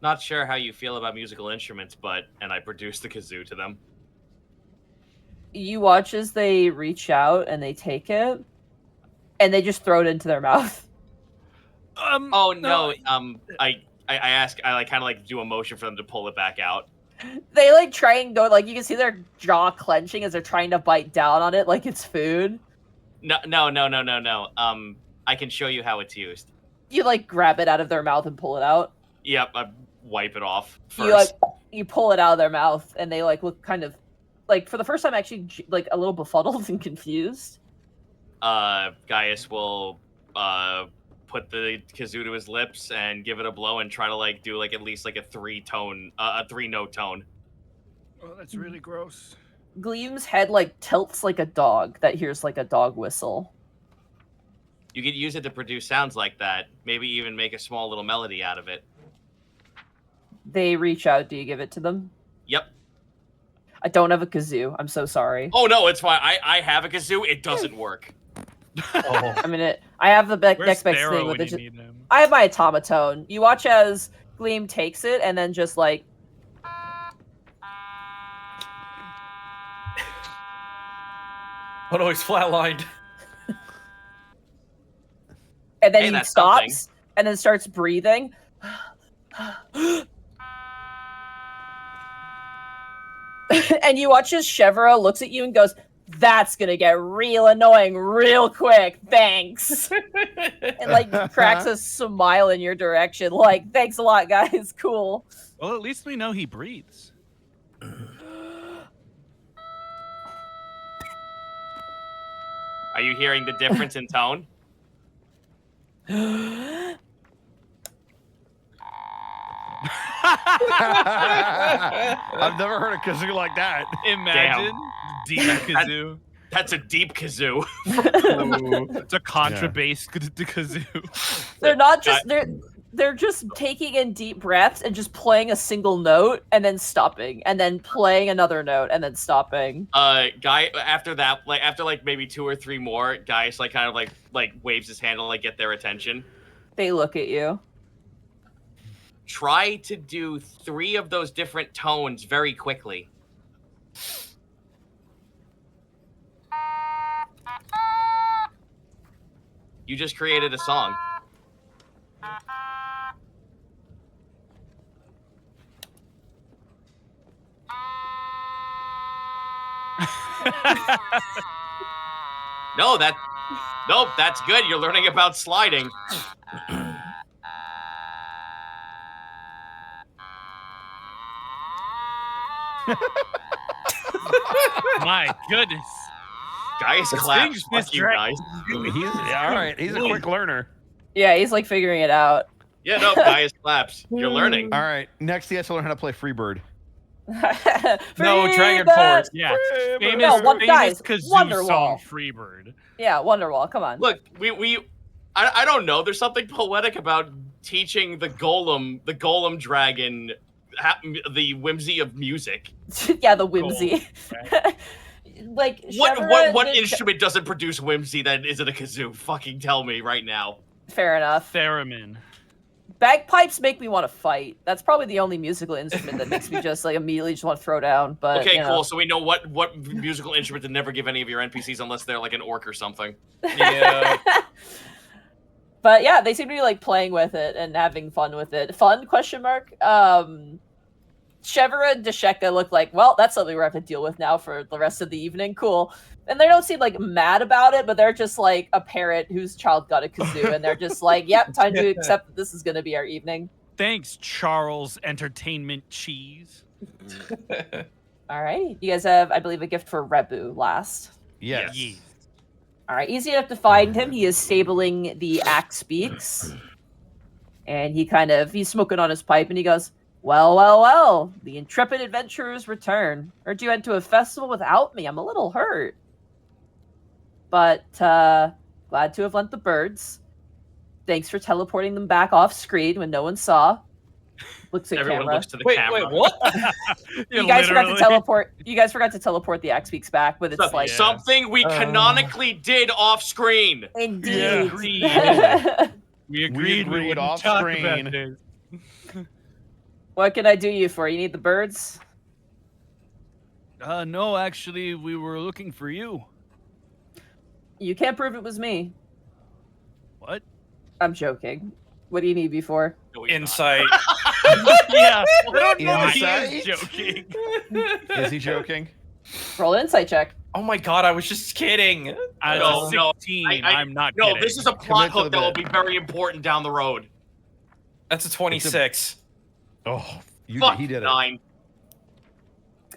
Not sure how you feel about musical instruments, and I produced the kazoo to them. You watch as they reach out and they take it, and they just throw it into their mouth. Oh no! I ask. I like kind of like do a motion for them to pull it back out. They like try and go, like you can see their jaw clenching as they're trying to bite down on it like it's food. No. I can show you how it's used. You like grab it out of their mouth and pull it out. Yep. I wipe it off first. You pull it out of their mouth, and they like look kind of like for the first time actually like a little befuddled and confused. Gaius will put the kazoo to his lips and give it a blow and try to like do like at least like a 3-note tone. Oh, that's really gross. Gleam's head like tilts like a dog that hears like a dog whistle. You could use it to produce sounds like that. Maybe even make a small little melody out of it. They reach out. Do you give it to them? Yep. I don't have a kazoo. I'm so sorry. Oh no, it's fine. I have a kazoo. It doesn't work. Oh. I mean, I have the Where's next best Sparrow thing with when it. you need him? I have my automaton. You watch as Gleam takes it and then just like Oh no, he's flatlined. and then Hey, he that's stops and then starts breathing. And you watch as Chevra looks at you and goes, "That's gonna get real annoying real quick. Thanks." And like cracks a smile in your direction, like, "Thanks a lot, guys. Cool." Well, at least we know he breathes. Are you hearing the difference in tone? I've never heard a kazoo like that. Imagine deep kazoo. That's a deep kazoo. It's a contrabass kazoo. They're not just they're just taking in deep breaths and just playing a single note and then stopping and then playing another note and then stopping. Guy after that, like after like maybe 2 or 3 more, Gaius like kind of like waves his hand to like get their attention. They look at you. Try to do 3 of those different tones very quickly. You just created a song. Nope, that's good. You're learning about sliding. My goodness. Gaius claps. Fuck you guys. All right. He's a quick learner. Yeah, he's like figuring it out. Yeah, no, Gaius claps. You're learning. All right. Next, he has to learn how to play Freebird. No, Dragon Freebird! Force. Yeah. Famous, No, famous guys, kazoo Wonderwall. song Freebird. Yeah, Wonderwall. Come on. Look, we I don't know. There's something poetic about teaching the golem dragon, the whimsy of music. Yeah, the whimsy. Like What did- instrument doesn't produce whimsy that isn't a kazoo? Fucking tell me right now. Fair enough. Theremin. Bagpipes make me want to fight. That's probably the only musical instrument that makes me just like immediately just want to throw down. But Okay, you know. cool. So we know what musical instrument to never give any of your NPCs unless they're like an orc or something. Yeah. But yeah, they seem to be like playing with it and having fun with it. Fun? Question mark. Shevra and Desheka look like, well, that's something we're having to deal with now for the rest of the evening. Cool. And they don't seem like mad about it, but they're just like a parent whose child got a kazoo, and they're just like, yep, time to accept that this is going to be our evening. Thanks, Charles Entertainment Cheese. All right. You guys have, I believe, a gift for Rebu last. Yes. Yeah. All right. Easy enough to find him. He is stabling the axe beaks. And he's smoking on his pipe, and he goes, well, the intrepid adventurers return. Heard you went to a festival without me. I'm a little hurt. But glad to have lent the birds. Thanks for teleporting them back off screen when no one saw. Looks at Everyone camera. looks to the Wait, camera. what? You guys forgot to teleport. You guys forgot to teleport the axe beaks back, but it's like Something we canonically did off screen. indeed. We agreed we would off talk screen. about this. What can I do you for? You need the birds? No, actually, we were looking for you. You can't prove it was me. What? I'm joking. What do you need me for? No, he's not. Insight. Yeah, I don't know if he Insight? is joking. Is he joking? Roll an insight check. Oh my god, I was just kidding. As No, a no, 16, I- I'm not No, kidding. this is a plot Commit to hook the that will bit. be very important down the road. That's a 26. Oh, Fuck, he did it. 9.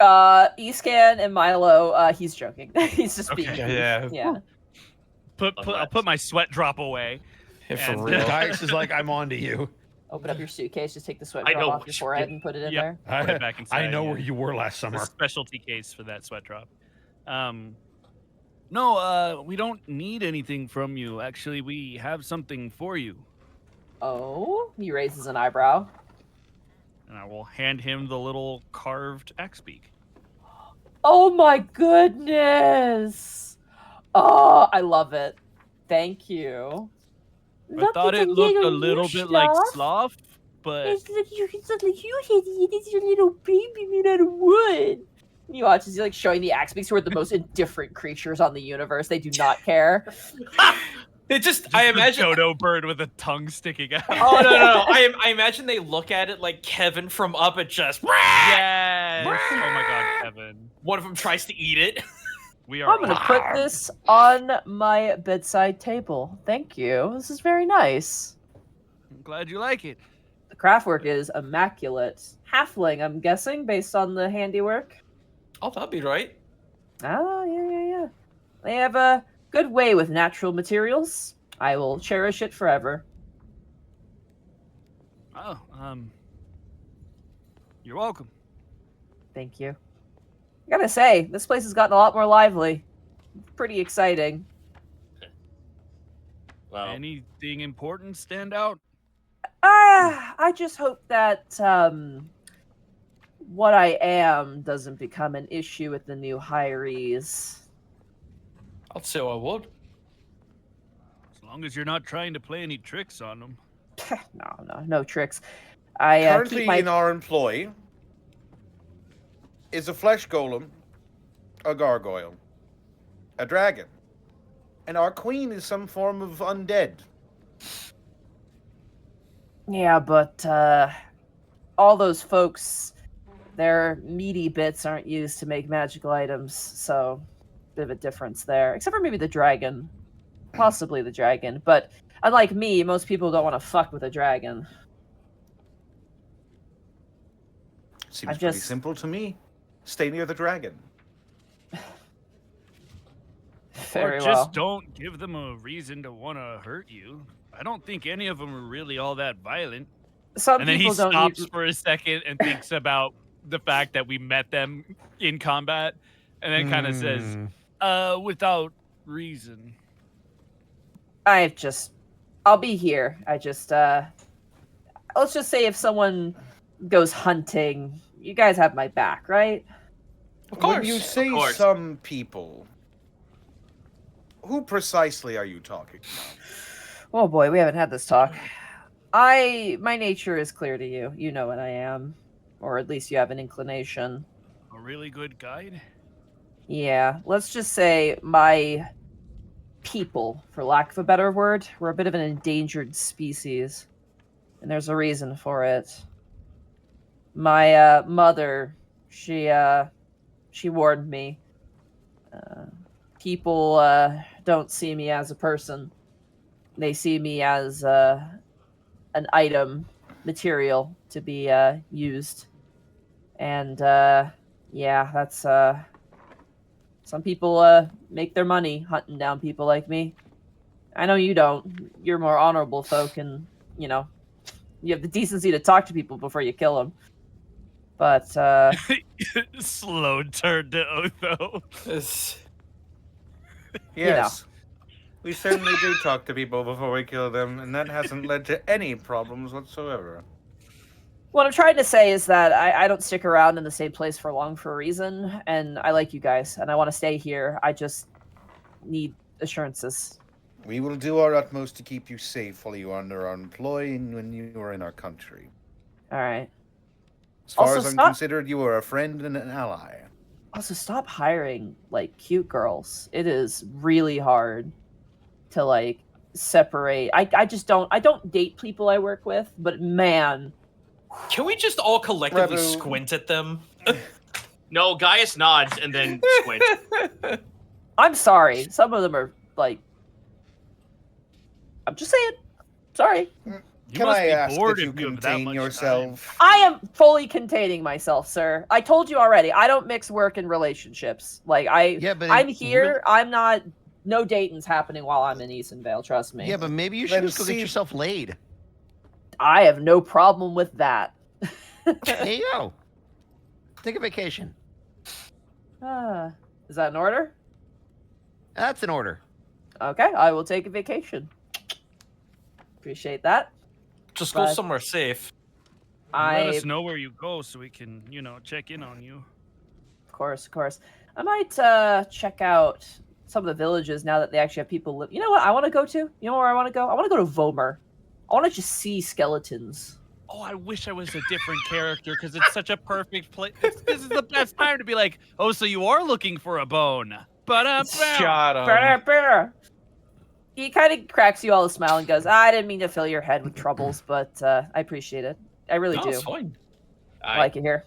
Escan and Milo, he's joking. He's just being Yeah. yeah. I'll put my sweat drop away. Yeah, for And- real. Dice is like, I'm on to you. Open up your suitcase, just take the sweat I drop know off what your you forehead did. and put it in Yep. there. Put it back inside, I know yeah. where you were last It's summer. a specialty case for that sweat drop. No, we don't need anything from you. Actually, we have something for you. Oh, he raises an eyebrow. And I will hand him the little carved axe beak. Oh my goodness! Oh, I love it. Thank you. I thought it looked a little bit like sloth, but It's like you had it. It's your little baby made out of wood. You watch as he's like showing the axe beaks, who are the most indifferent creatures on the universe. They do not care. It just, I the imagine. dodo bird with a tongue sticking out. Oh no! I imagine they look at it like Kevin from Up It just. Yes! Oh my god, Kevin. One of them tries to eat it. We are I'm gonna put this on my bedside table. Thank you. This is very nice. I'm glad you like it. The craftwork is immaculate. Halfling, I'm guessing, based on the handiwork. Oh, that'd be right. Oh, yeah. They have a good way with natural materials. I will cherish it forever. Oh, you're welcome. Thank you. I gotta say, this place has gotten a lot more lively. Pretty exciting. Well, Anything important stand out? I just hope that what I am doesn't become an issue with the new hirees. I'd say I would. As long as you're not trying to play any tricks on them. No tricks. I Currently keep my in our employ is a flesh golem, a gargoyle, a dragon, and our queen is some form of undead. Yeah, but all those folks, their meaty bits aren't used to make magical items, so bit of a difference there. Except for maybe the dragon. Possibly the dragon. But unlike me, most people don't want to fuck with a dragon. Seems I pretty just- simple to me. Stay near the dragon. Very or well. just don't give them a reason to want to hurt you. I don't think any of them are really all that violent. Some And then he people don't stops need... for a second and thinks about the fact that we met them in combat, and then kind of says, Hmm. without reason. I've just I'll be here. I just let's just say if someone goes hunting, you guys have my back, right? Of When course. you say course. some people, who precisely are you talking about? Oh boy, we haven't had this talk. My nature is clear to you. You know what I am, or at least you have an inclination. A really good guide. Yeah, let's just say my people, for lack of a better word, we're a bit of an endangered species, and there's a reason for it. My mother, she warned me. People don't see me as a person; they see me as an item, material to be used, and yeah, that's some people make their money hunting down people like me. I know you don't. You're more honorable folk, and you know you have the decency to talk to people before you kill them. But Slow turn to Otho. It's- Yes. We certainly do talk to people before we kill them, and that hasn't led to any problems whatsoever. what I'm trying to say is that I don't stick around in the same place for long for a reason, and I like you guys, and I want to stay here. I just need assurances. We will do our utmost to keep you safe while you are under our employ and when you are in our country. All right. As far Also, as I'm stop- considered, you are a friend and an ally. Also, stop hiring like cute girls. It is really hard to like separate. I don't date people I work with, but man, Can we just all collectively Revu. squint at them? No, Gaius nods and then squints. I'm sorry. Some of them are like, I'm just saying. Sorry. You Can must I be ask bored that you if you have that contain much yourself? I am fully containing myself, sir. I told you already. I don't mix work and relationships. Like Yeah, but I'm here. I'm not. No dating's happening while I'm in Eastonvale. Trust me. Yeah, but maybe you should Then just go see- get yourself laid. I have no problem with that. There you go. Take a vacation. Is that an order? That's an order. Okay, I will take a vacation. Appreciate that. Just go But- somewhere safe. Let I, us know where you go so we can, check in on you. of course. I might check out some of the villages now that they actually have people live. You know what I want to go to? You know where I want to go? I want to go to Vomer. I want to just see skeletons. Oh, I wish I was a different character because it's such a perfect place. This is the best time to be like, oh, so you are looking for a bone. But Shut up. Brr, brr. He kind of cracks you all a smile and goes, I didn't mean to fill your head with troubles, but I appreciate it. I really No, do. it's fine. I like it here.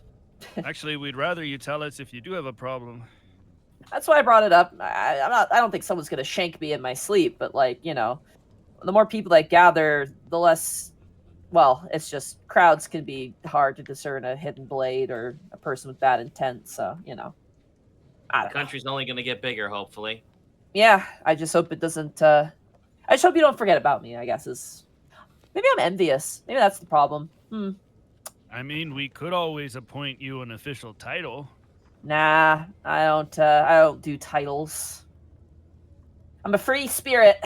Actually, we'd rather you tell us if you do have a problem. That's why I brought it up. I don't think someone's gonna shank me in my sleep, but like, you know, the more people that gather, the less. Well, it's just crowds can be hard to discern a hidden blade or a person with bad intent. So you know, I The don't know. country's only going to get bigger, hopefully. Yeah, I just hope it doesn't. I just hope you don't forget about me. I guess is maybe I'm envious. Maybe that's the problem. I mean, we could always appoint you an official title. Nah, I don't do titles. I'm a free spirit.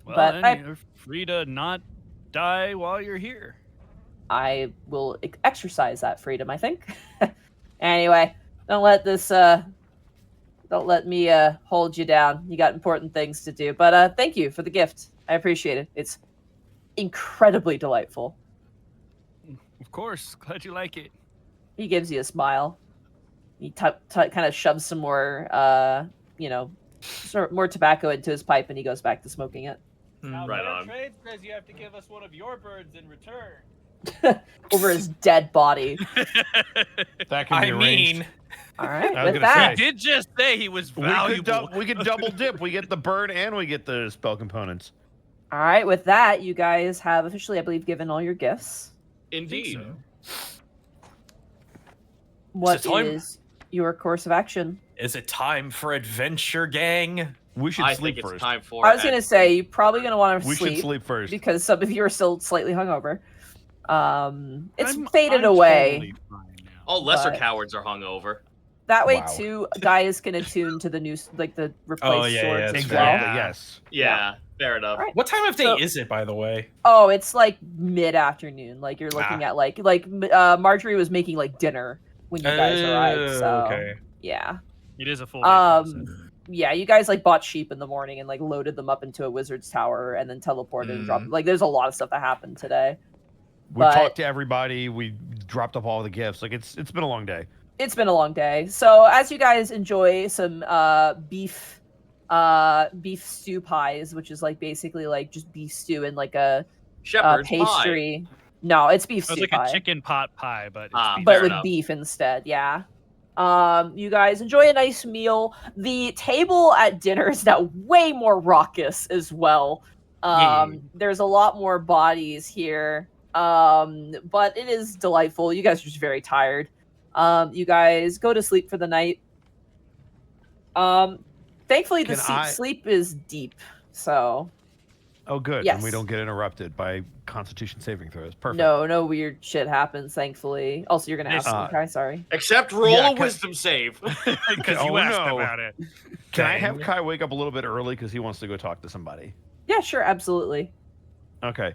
Well, But then I- you're free to not die while you're here. I will exercise that freedom, I think. Anyway, don't let me hold you down. You got important things to do. But thank you for the gift. I appreciate it. It's incredibly delightful. Of course, glad you like it. He gives you a smile. He kind of shoves some more, more tobacco into his pipe, and he goes back to smoking it. Right on. Trade says you have to give us one of your birds in return. Over his dead body. That can be I arranged. mean, All right, I was with gonna that, He did just say he was We valuable. could double dip. We get the bird and we get the spell components. all right, with that, you guys have officially, I believe, given all your gifts. Indeed. What time? is your course of action? is it time for adventure, gang? We should I sleep think it's first. time for. I was gonna say you're probably gonna want to We should sleep sleep first. because some of you are still slightly hungover. It's I'm faded away. totally fine now. All lesser but- cowards are hungover. That way Wow. too, Gaius can attune to the new the replaced yeah, swords yeah, as that's well. Exactly. Yes. Yeah, fair enough. Alright. What time of day So- is it, by the way? Oh, it's like mid-afternoon. Like you're looking at like Marjorie was making like dinner when you guys arrived. So Okay. yeah. It is a full day process. Yeah, you guys like bought sheep in the morning and like loaded them up into a wizard's tower and then teleported and dropped. Like there's a lot of stuff that happened today. We But- talked to everybody. We dropped off all the gifts. Like it's been a long day. It's been a long day. So as you guys enjoy some beef stew pies, which is like basically like just beef stew and like a Shepherd's pie. pastry. No, it's beef It was stew like pie. a chicken pot pie, but it's Ah, beef. But fair with enough. beef instead, yeah. You guys enjoy a nice meal. The table at dinner is now way more raucous as well. There's a lot more bodies here. But it is delightful. You guys are just very tired. You guys go to sleep for the night. Thankfully the sleep is deep, so Oh, good. Yes. And we don't get interrupted by Constitution saving throws. Perfect. no weird shit happens, thankfully. Also, you're gonna ask Uh, me, Kai, sorry. Except roll Yeah, a wisdom save. Because Oh, you asked no. about it. Can I have Kai wake up a little bit early because he wants to go talk to somebody? Yeah, sure, absolutely. Okay.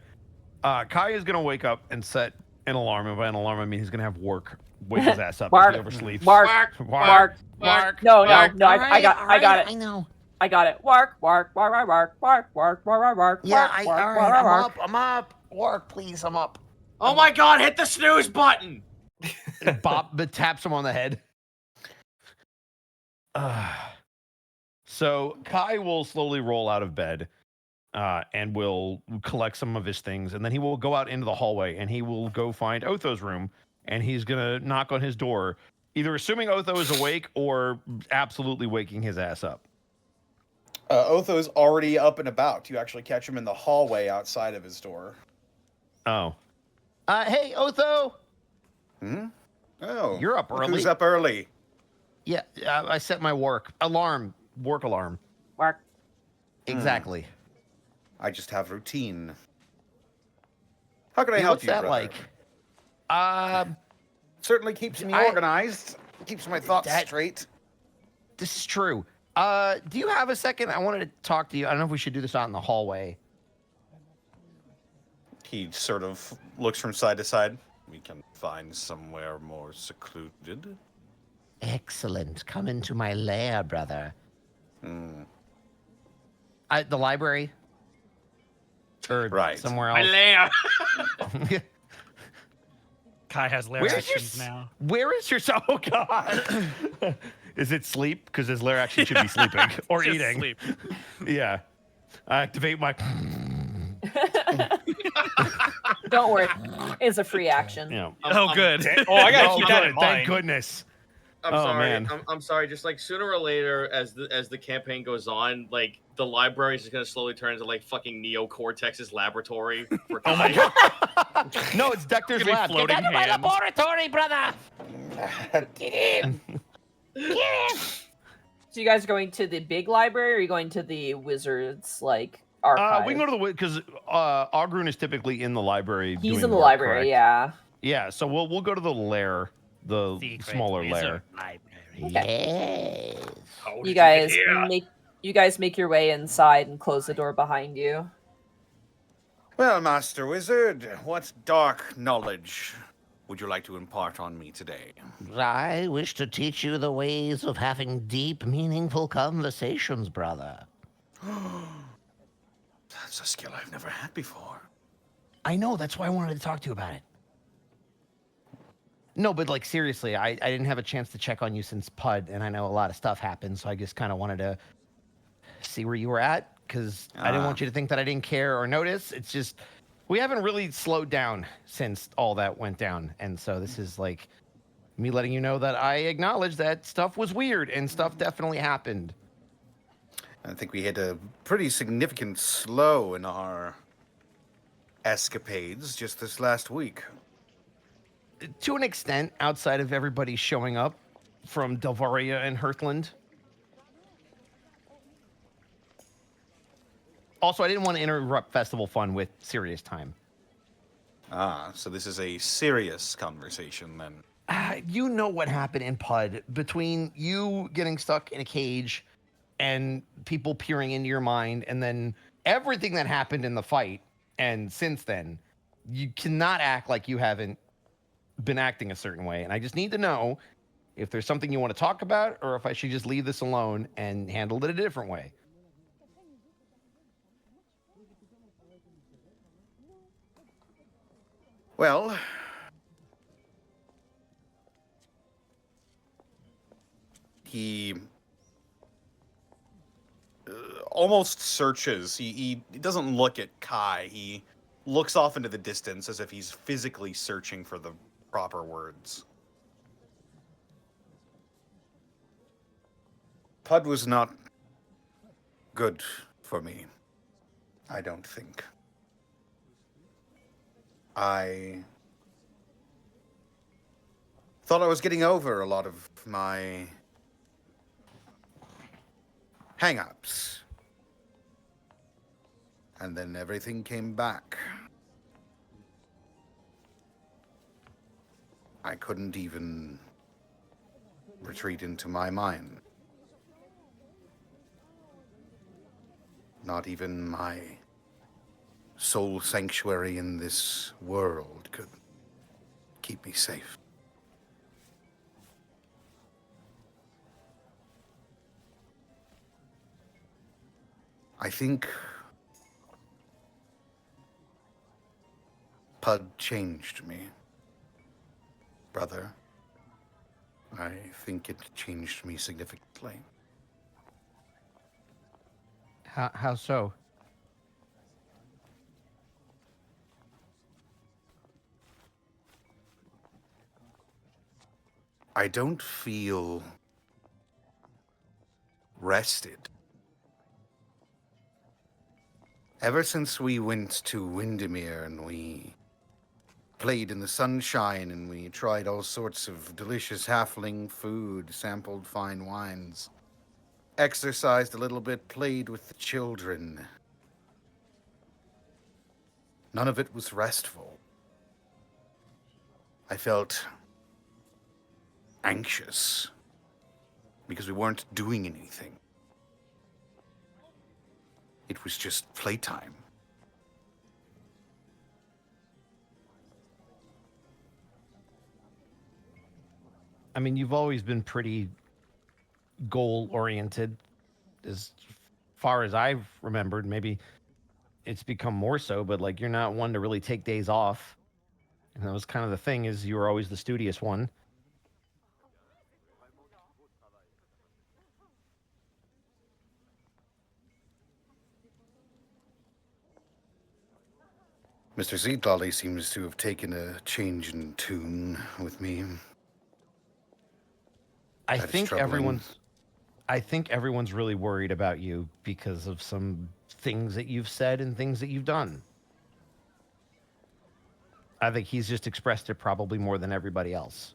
Kai is gonna wake up and set an alarm, and by an alarm I mean he's gonna have work wake his ass up Mark, if he oversleeps. Mark, Mark. Mark. No, I got it. I know. I got it. Mark. Yeah, I'm up. Work, please, I'm up. Oh my god, hit the snooze button! Bob taps him on the head. So Kai will slowly roll out of bed and will collect some of his things, and then he will go out into the hallway and he will go find Otho's room, and he's gonna knock on his door, either assuming Otho is awake or absolutely waking his ass up. Otho's already up and about. You actually catch him in the hallway outside of his door. Oh. Hey, Otho! Hmm? Oh. You're up look early. Who's up early? Yeah, I set my work alarm. Mark. Exactly. I just have routine. How can I Yeah, help what's you, that brother? like? Certainly keeps me I- organized. Keeps my thoughts straight. This is true. Do you have a second? I wanted to talk to you. I don't know if we should do this out in the hallway. He sort of looks from side to side. We can find somewhere more secluded. Excellent. Come into my lair, brother. Hmm. The library? Or Right. somewhere My else? lair. Kai has lair Where's your actions now. Where is your... Oh, God. Is it sleep? Because his lair action should be sleeping. Or Just eating. sleep. Yeah. I activate my... Don't worry. It's a free action. Yeah. Oh, good. Oh, I gotta Oh, keep that good. in Thank mind. goodness. I'm Oh, sorry. man. I'm sorry. Just like sooner or later, as the campaign goes on, like the library is just gonna slowly turn into like fucking Neocortex's laboratory. For Oh, my Kai. God. No, it's Dector's Gonna be lab. Get floating out of my hands. Laboratory, brother. Get in. So you guys are going to the big library, or are you going to the wizards like archive? We can go to the because Ogrun is typically in the library. He's doing in the work, library, correct? yeah. Yeah, so we'll go to the lair, the Secret smaller wizard lair. library. Yes. How did You get guys here? make your way inside and close the door behind you. Well, Master Wizard, what dark knowledge would you like to impart on me today? I wish to teach you the ways of having deep, meaningful conversations, brother. That's a skill I've never had before. I know, that's why I wanted to talk to you about it. No, but like seriously, I didn't have a chance to check on you since Pud, and I know a lot of stuff happened, so I just kind of wanted to see where you were at, because I didn't want you to think that I didn't care or notice. It's just, we haven't really slowed down since all that went down, and so this is like me letting you know that I acknowledge that stuff was weird, and stuff definitely happened. I think we hit a pretty significant slow in our escapades just this last week. To an extent, outside of everybody showing up from Delvaria and Hearthland. Also, I didn't want to interrupt festival fun with serious time. Ah, so this is a serious conversation then. You know what happened in Pud between you getting stuck in a cage and people peering into your mind, and then everything that happened in the fight. And since then, you cannot act like you haven't been acting a certain way. And I just need to know if there's something you want to talk about, or if I should just leave this alone and handle it a different way. Well, he almost searches. He doesn't look at Kai. He looks off into the distance as if he's physically searching for the proper words. Pud was not good for me, I don't think. I thought I was getting over a lot of my hang-ups. And then everything came back. I couldn't even retreat into my mind. Not even my soul sanctuary in this world could keep me safe. I think Pud changed me, brother. I think it changed me significantly. How so? I don't feel rested. Ever since we went to Windermere and we played in the sunshine and we tried all sorts of delicious halfling food, sampled fine wines, exercised a little bit, played with the children, none of it was restful. I felt anxious because we weren't doing anything. It was just playtime. I mean, you've always been pretty goal-oriented, as far as I've remembered. Maybe it's become more so, but like you're not one to really take days off. And that was kind of the thing, is you were always the studious one. Mr. Zito seems to have taken a change in tune with me. I That is think troubling. everyone's really worried about you because of some things that you've said and things that you've done. I think he's just expressed it probably more than everybody else.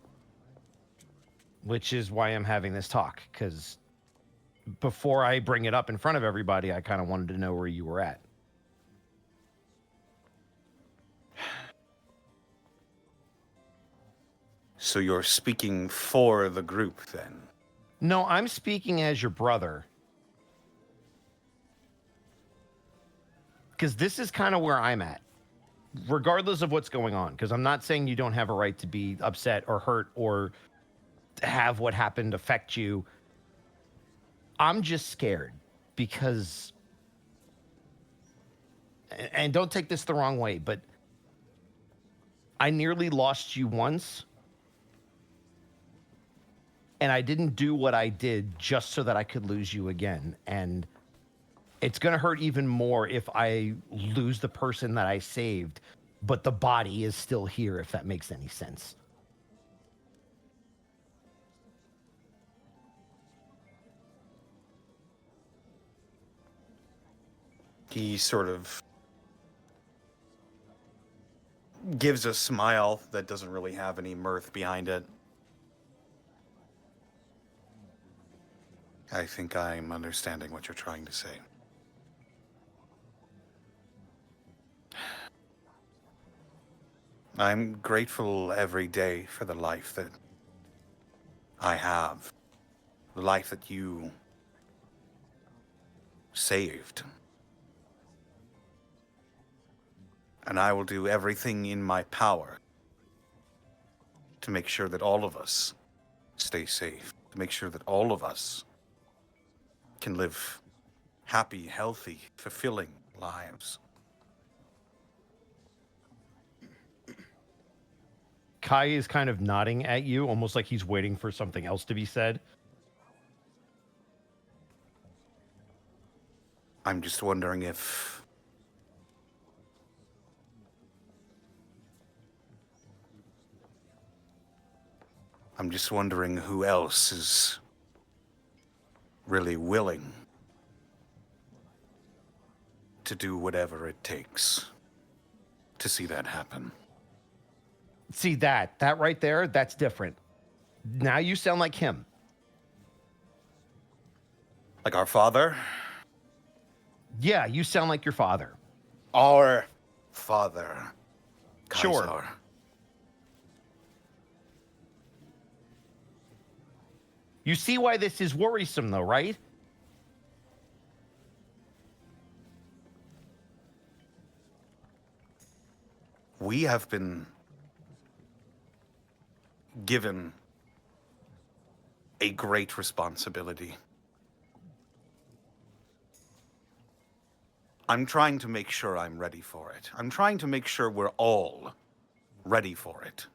Which is why I'm having this talk, because before I bring it up in front of everybody, I kind of wanted to know where you were at. So you're speaking for the group, then? No, I'm speaking as your brother. Because this is kind of where I'm at, regardless of what's going on. Because I'm not saying you don't have a right to be upset or hurt or have what happened affect you. I'm just scared because, and don't take this the wrong way, but I nearly lost you once. And I didn't do what I did just so that I could lose you again. And it's going to hurt even more if I lose the person that I saved, but the body is still here, if that makes any sense. He sort of gives a smile that doesn't really have any mirth behind it. I think I'm understanding what you're trying to say. I'm grateful every day for the life that I have. The life that you saved. And I will do everything in my power to make sure that all of us stay safe, to make sure that all of us can live happy, healthy, fulfilling lives. Kai is kind of nodding at you, almost like he's waiting for something else to be said. I'm just wondering if who else is really willing to do whatever it takes to see that happen. See that right there, that's different. Now you sound like him. Like our father? Yeah, you sound like your father. Our father. Sure. Kaiser. You see why this is worrisome, though, right? We have been given a great responsibility. I'm trying to make sure I'm ready for it. I'm trying to make sure we're all ready for it.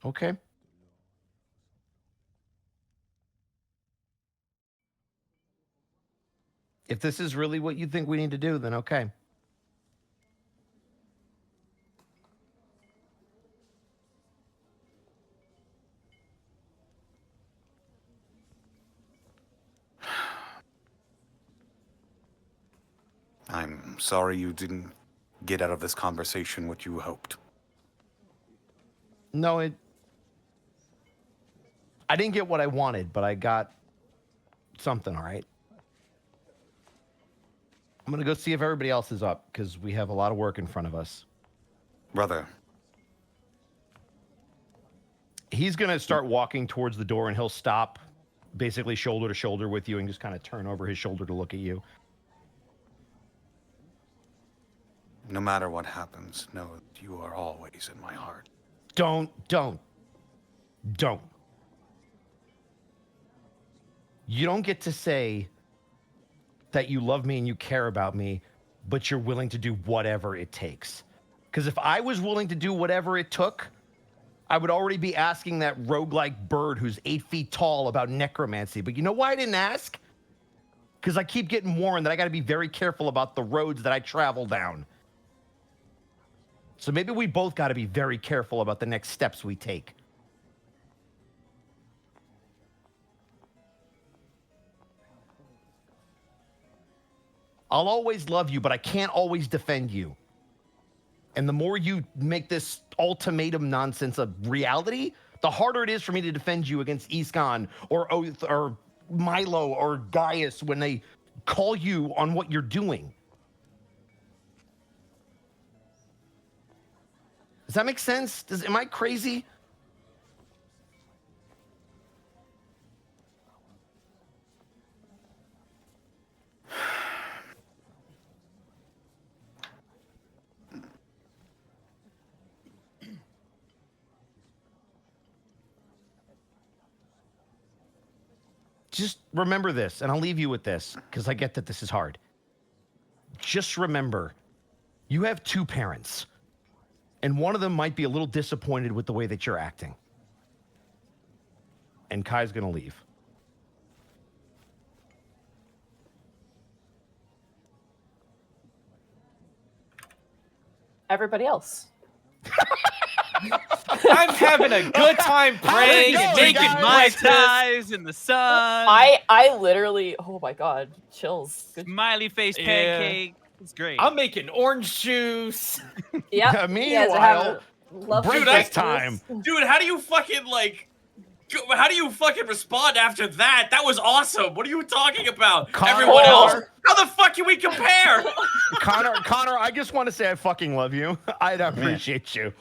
Okay. If this is really what you think we need to do, then okay. I'm sorry you didn't get out of this conversation what you hoped. No, I didn't get what I wanted, but I got something, all right? I'm going to go see if everybody else is up, because we have a lot of work in front of us. Brother. He's going to start walking towards the door, and he'll stop basically shoulder to shoulder with you and just kind of turn over his shoulder to look at you. No matter what happens, know that you are always in my heart. Don't. You don't get to say that you love me and you care about me, but you're willing to do whatever it takes. Because if I was willing to do whatever it took, I would already be asking that roguelike bird who's 8 feet tall about necromancy. But you know why I didn't ask? Because I keep getting warned that I got to be very careful about the roads that I travel down. So maybe we both got to be very careful about the next steps we take. I'll always love you, but I can't always defend you. And the more you make this ultimatum nonsense a reality, the harder it is for me to defend you against Iskon or Oath or Milo or Gaius when they call you on what you're doing. Does that make sense? Am I crazy? Just remember this, and I'll leave you with this, because I get that this is hard. Just remember, you have two parents, and one of them might be a little disappointed with the way that you're acting. And Kai's going to leave. Everybody else. I'm having a good time praying and making Mai breakfast. Tais in the sun. I literally, oh my god, chills. Good. Smiley face Yeah. pancake. It's great. I'm making orange juice. Yeah. Meanwhile, lovely breakfast Dude, time. Dude, how do you fucking, like, How do you fucking respond after that? That was awesome. What are you talking about? Connor- Everyone else? How the fuck can we compare? Connor, I just want to say I fucking love you. I appreciate you.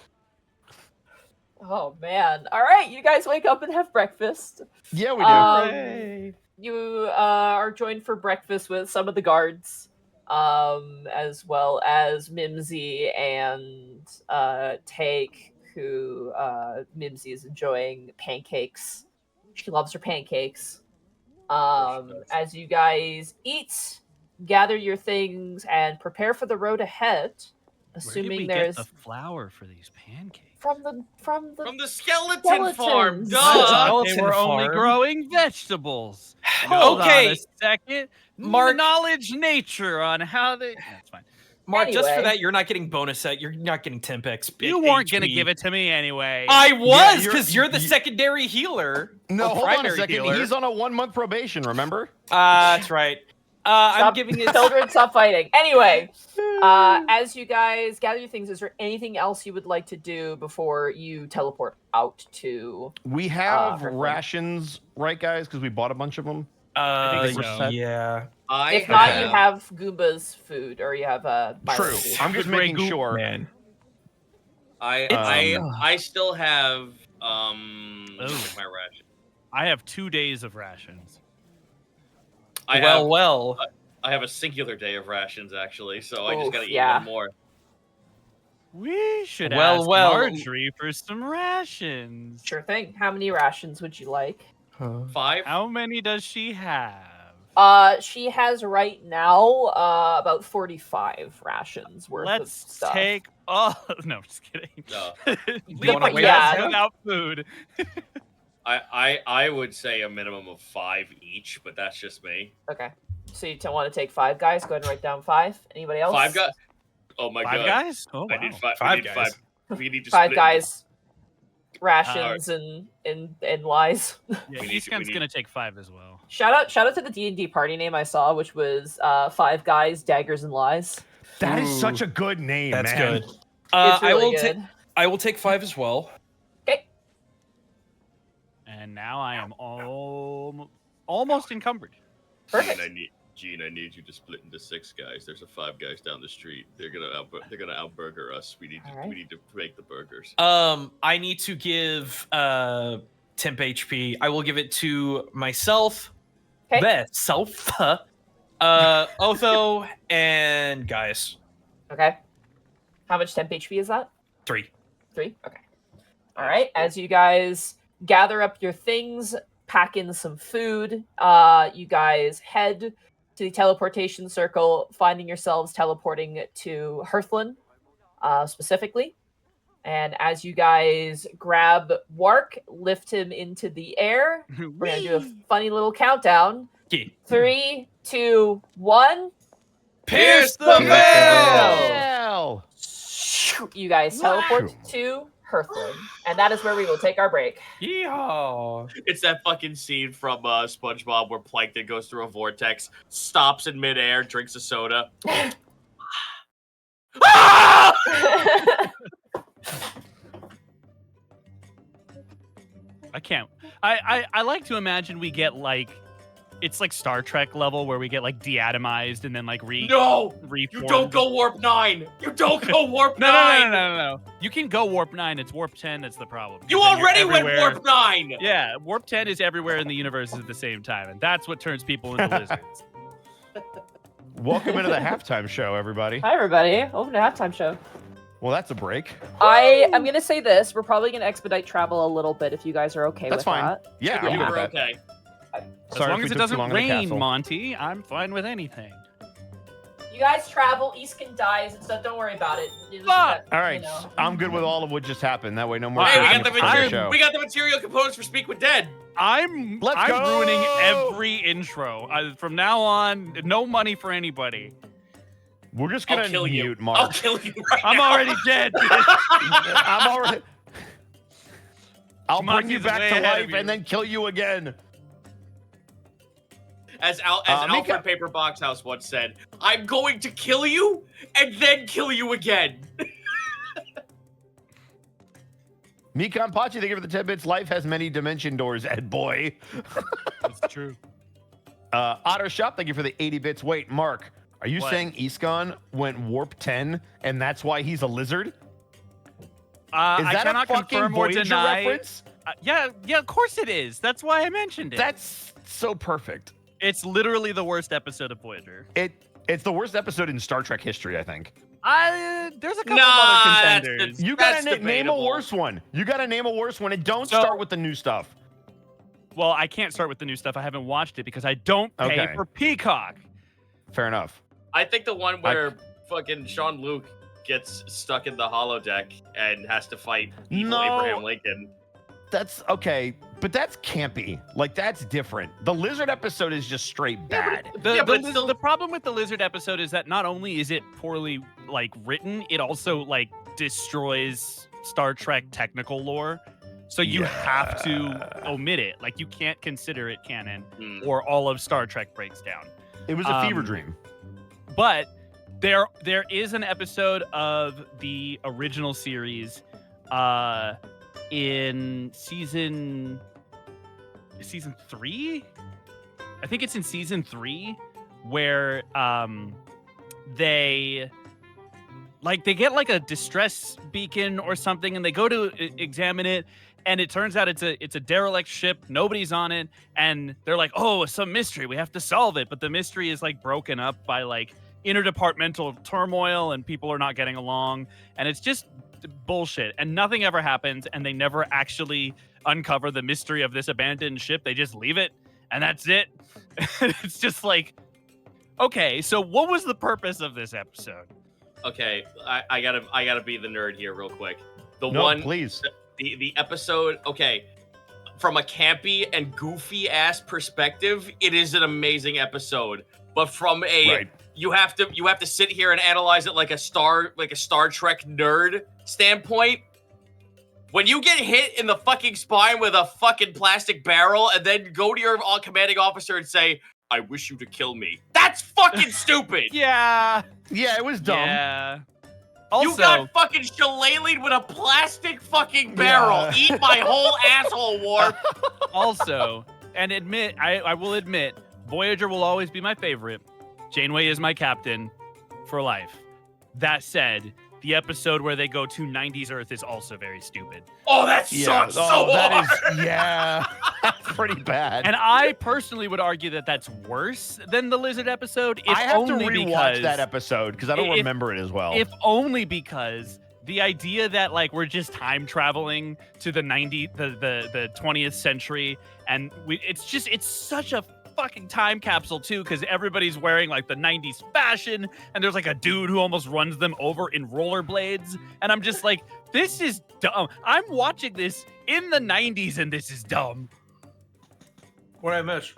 Oh man! All right, you guys wake up and have breakfast. Yeah, we do. You are joined for breakfast with some of the guards, as well as Mimsy and Take, who Mimsy is enjoying pancakes. She loves her pancakes. As you guys eat, gather your things, and prepare for the road ahead. Assuming Where did we there's get the flour for these pancakes? from the From the skeleton farm. Skeletons. Duh. They were only farm. growing vegetables. Hold on Okay, a second. Mark- Knowledge nature on how they. That's fine. Mark, just for Anyway. that, you're not getting bonus set. You're not getting temp XP. You weren't gonna give it to me anyway. I was, you're- because you're the secondary healer. No, or hold on a primary second. healer. He's on a 1-month probation, remember? That's right. I'm Stop- giving it. children, stop fighting. Anyway, as you guys gather your things, is there anything else you would like to do before you teleport out to? We have Perfect. rations, right, guys? Because we bought a bunch of them. I think so. Yeah. If not, you have Goomba's food, or you have True. food. I'm just Grey making Goop sure. Man. I still have Oh. my ration. I have 2 days of rations. I have a singular day of rations actually, so I just Oof, gotta eat yeah. one more. We should Well, ask well. Marjorie for some rations. Sure thing. How many rations would you like? 5. How many does she have? She has right now about 45 rations worth of Let's stuff. take. Oh no, just kidding. No. Leave wanna us wait out? without food. I would say a minimum of 5 each, but that's just me. Okay. So you want to take 5 guys? Go ahead and write down 5. Anybody else? 5 guys. Oh my Five god. guys? Oh wow. I need 5. Five we need guys. 5. We need to 5 split guys. Rations and lies. Yeah, We need he's to- we need- gonna take 5 as well. Shout out to the D&D party name I saw, which was 5 guys, daggers, and lies. That is Ooh. such a good name, That's man. good. It's I really will take. good. I will take 5 as well. Okay. And now I am almost encumbered. Perfect. Gene, I need you to split into 6 guys. There's a 5 guys down the street. They're gonna outburger us. We need to Alright. we need to make the burgers. I need to give temp HP. I will give it to myself, Okay. self, Otho, and guys. Okay. How much temp HP is that? 3. 3? Okay. All right. As you guys gather up your things, pack in some food, you guys head to the teleportation circle, finding yourselves teleporting to Hearthland, specifically. And as you guys grab Wark, lift him into the air, we're going to do a funny little countdown. Yeah. 3, 2, 1. Pierce the veil! Hell! You guys teleport to Hearthland. And that is where we will take our break. Yeehaw! It's that fucking scene from SpongeBob where Plankton goes through a vortex, stops in midair, drinks a soda. I can't. I like to imagine we get like, it's like Star Trek level where we get like deatomized and then like No! reformed. You don't go warp 9! You don't go warp 9! No. You can go warp 9. It's warp 10 that's the problem. You Because then you're already went everywhere. warp 9! Yeah, warp 10 is everywhere in the universe at the same time, and that's what turns people into lizards. Welcome into the halftime show, everybody. Hi, everybody. Welcome to Halftime Show. Well, that's a break. I'm going to say this. We're probably going to expedite travel a little bit if you guys are okay That's with fine. that. Yeah, I'm Yeah. good We're with that. okay. As Sorry long if as we it took too doesn't long in the rain, castle. Monty, I'm fine with anything. You guys travel. Eastkin dies and stuff. Don't worry about it. You just Fuck! got, All right, you know. I'm good with all of what just happened. That way, no more. Hey, we time got the to start the material. show. We got the material components for Speak with Dead. I'm Let's go! ruining every intro. From now on, no money for anybody. We're just I'll gonna kill you. mute I'll Mark. kill you right I'm now. already dead. I'm already. I'll bring Monty's you back way to ahead of life you. and then kill you again. As Mika- Alfred Paper Boxhouse once said, I'm going to kill you and then kill you again. Mikan Pachi, thank you for the 10 bits. Life has many dimension doors, Ed boy. That's true. Otter Shop, thank you for the 80 bits. Wait, Mark, are you What? saying Iskon went warp 10 and that's why he's a lizard? Is I that cannot a fucking confirm or Voyager deny. reference? Yeah, of course it is. That's why I mentioned it. That's so perfect. It's literally the worst episode of Voyager. It's the worst episode in Star Trek history, I think. There's a couple Nah, of other that's contenders. the- You gotta That's name a debatable. worse one. You gotta name a worse one, and don't So- start with the new stuff. Well, I can't start with the new stuff. I haven't watched it because I don't pay Okay. for Peacock. Fair enough. I think the one where fucking Sean Luke gets stuck in the holodeck and has to fight evil No. Abraham Lincoln. That's okay, but that's campy. Like, that's different. The lizard episode is just straight bad. The problem with the lizard episode is that not only is it poorly written, it also destroys Star Trek technical lore. So you have to omit it. Like, you can't consider it canon, or all of Star Trek breaks down. It was a fever dream. But there is an episode of the original series in season 3. I think it's in season 3 where they get a distress beacon or something, and they go to examine it, and it turns out it's a derelict ship. Nobody's on it, and they're like, "Oh, some mystery. We have to solve it." But the mystery is broken up by interdepartmental turmoil, and people are not getting along, and it's just bullshit. And nothing ever happens, and they never actually uncover the mystery of this abandoned ship. They just leave it, and that's it. It's just okay, so what was the purpose of this episode? Okay, I gotta be the nerd here real quick. Please. The episode, okay, from a campy and goofy ass perspective, it is an amazing episode. But from a you have to sit here and analyze it like a Star Trek nerd standpoint. When you get hit in the fucking spine with a fucking plastic barrel and then go to your commanding officer and say, "I wish you to kill me," that's fucking stupid. Yeah, it was dumb. Yeah. You Also, got fucking shillelied with a plastic fucking barrel. Yeah. Eat my whole asshole, Warp. also, and I will admit, Voyager will always be my favorite. Janeway is my captain for life. That said, the episode where they go to 90s Earth is also very stupid. Oh, that sucks so hard. That's pretty bad. And I personally would argue that that's worse than the lizard episode. If I have to only rewatch because, that episode because I don't remember it as well. If only because the idea that we're just time traveling to the 20th century, and it's such a fucking time capsule too, because everybody's wearing the 90s fashion, and there's a dude who almost runs them over in rollerblades, and I'm just this is dumb. I'm watching this in the 90s, and this is dumb. What did I miss?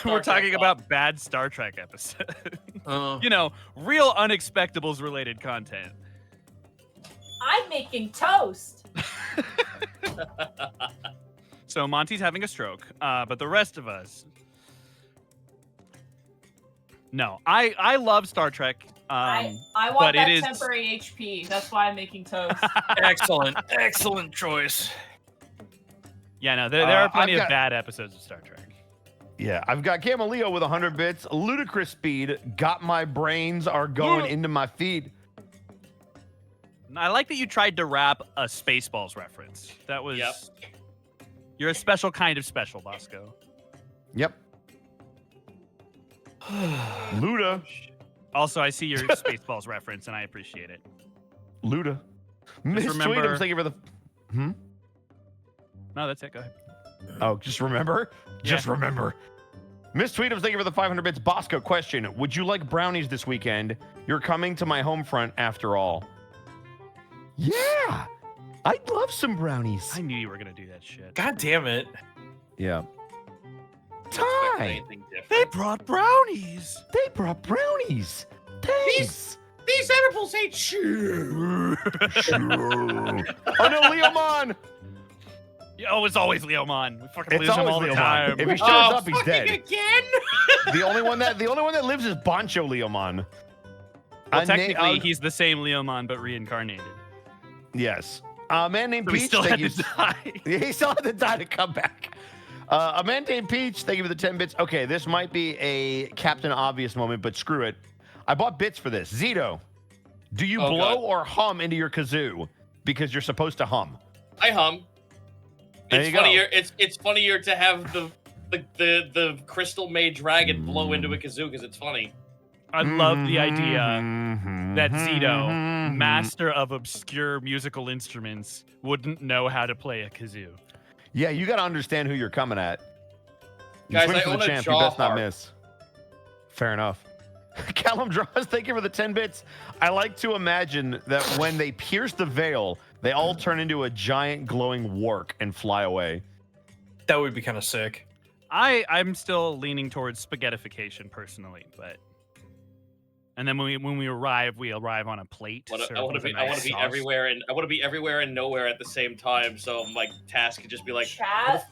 We're talking about bad Star Trek episodes. Real Unexpectables related content. I'm making toast. So Monty's having a stroke, but the rest of us, no. I love Star Trek. I but want that it is- temporary HP. That's why I'm making toast. Excellent choice. Yeah, no, there are plenty I've of got- bad episodes of Star Trek. Yeah, I've got Cameleo with 100 bits. Ludicrous speed. Got my brains are going into my feet. I like that you tried to rap a Spaceballs reference. That was. Yep. You're a special kind of special, Bosco. Yep. Luda. Also, I see your Spaceballs reference, and I appreciate it. Luda. Miss remember- Tweedums, thank you for the. No, that's it. Go ahead. Oh, just remember? Just remember. Miss Tweedums, thank you for the 500 bits. Bosco, question. Would you like brownies this weekend? You're coming to my home front after all. Yeah. I'd love some brownies. I knew you were going to do that shit. God damn it. Yeah. Expect Ty. anything different. They brought brownies. They brought brownies. Thanks. These edibles ain't shit. Oh no, Leomon. Oh, it's always Leomon. We fucking It's lose him always all the Leomon. time. If he shows Oh, up, he's fucking dead. again? The only one that lives is Boncho Leomon. Well, technically, he's the same Leomon, but reincarnated. Yes. A man named So we Peach. still thank had you. to die. He still had to die to come back. A man named Peach, thank you for the 10 bits. Okay, this might be a Captain Obvious moment, but screw it. I bought bits for this. Zito, do you Oh, blow God. or hum into your kazoo? Because you're supposed to hum. I hum. There It's you go. funnier. It's funnier to have the crystal made dragon blow into a kazoo because it's funny. I love the idea Mm-hmm. that Zito, master of obscure musical instruments, wouldn't know how to play a kazoo. Yeah, you got to understand who you're coming at. You Guys, swing I for own the a champ. You jaw best not harp. miss. Fair enough. Callum Draws, thank you for the 10 bits. I like to imagine that when they pierce the veil, they all turn into a giant glowing wark and fly away. That would be kind of sick. I'm still leaning towards spaghettification personally, but and then when we arrive on a plate. I served want to with a be nice sauce. everywhere, and I want to be everywhere and nowhere at the same time. So my task could just be like,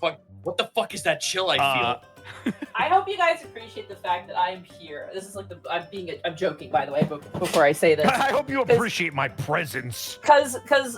what the fuck is that chill I feel? I hope you guys appreciate the fact that I'm here. This is like I'm joking, by the way, before I say this. I hope you appreciate my presence. Cause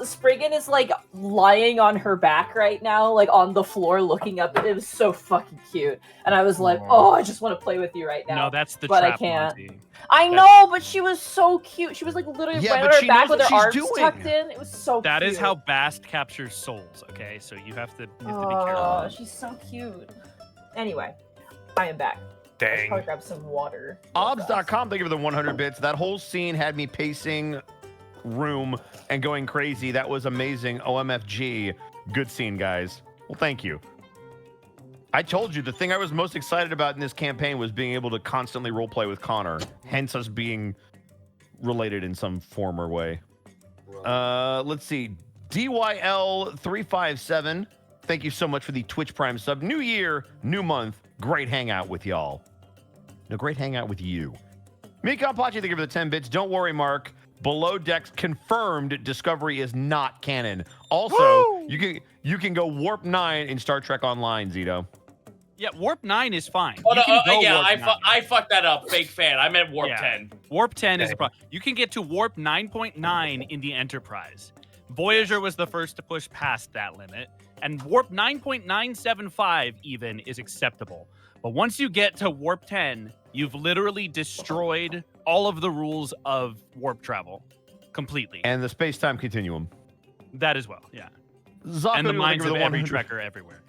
Spriggan is like lying on her back right now, like on the floor looking up. It was so fucking cute. And I was like, oh, I just want to play with you right now. No, that's the but trap, I can't. Monty. I know, but she was so cute. She was like literally Yeah, right but on her she back knows with her what arms she's doing. tucked in. It was so That cute. is how Bast captures souls, okay? So you have to be Oh, careful. she's so cute. Anyway, I am back. Let's probably grab some water. Obs.com, thank you for the 100 bits. That whole scene had me pacing room and going crazy. That was amazing. OMFG. Good scene, guys. Well, thank you. I told you the thing I was most excited about in this campaign was being able to constantly roleplay with Connor, hence us being related in some form or way. Let's see. DYL357, thank you so much for the Twitch Prime sub. New year, new month. Great hangout with y'all. No, great hangout with you. Mika Pachi, thank you for the 10 bits. Don't worry, Mark. Below Decks confirmed Discovery is not canon. Also, you can go Warp 9 in Star Trek Online, Zito. Yeah, Warp 9 is fine. Oh, You no, can go yeah, Warp 9. I fucked that up. Fake fan. I meant Warp Yeah. 10. Warp 10 is a problem. You can get to Warp 9.9 in the Enterprise. Voyager was the first to push past that limit, and Warp 9.975 even is acceptable. But once you get to Warp 10, you've literally destroyed all of the rules of warp travel completely. And the space-time continuum. That as well, yeah. Zocco, And the thank you minds for of the every 100 trekker everywhere.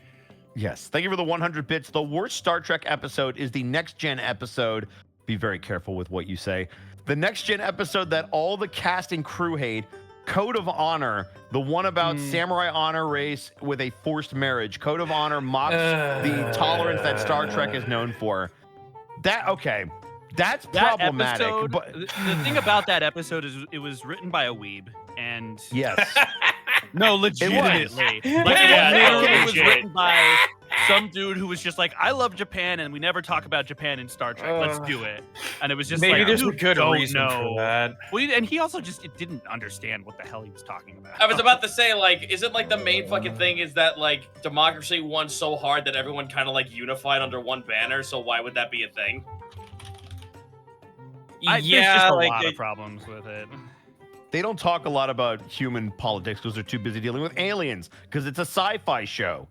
Yes, thank you for the 100 bits. The worst Star Trek episode is the Next Gen episode. Be very careful with what you say. The Next Gen episode that all the cast and crew hate, Code of Honor, the one about samurai honor race with a forced marriage. Code of Honor mocks the tolerance that Star Trek is known for. That's That problematic. episode, But the thing about that episode is it was written by a weeb, and yes, no, legitimately, like Yeah, it no, literally was legit. written by some dude who was just like, I love Japan, and we never talk about Japan in Star Trek. Let's do it. And it was just Maybe like, there's a you good don't reason know. for that. Well, and he also just didn't understand what the hell he was talking about. I was about to say, like, isn't like the main fucking thing is that like democracy won so hard that everyone kind of like unified under one banner. So why would that be a thing? There's just a lot of problems with it. they don't talk a lot about human politics because they're too busy dealing with aliens because it's a sci-fi show.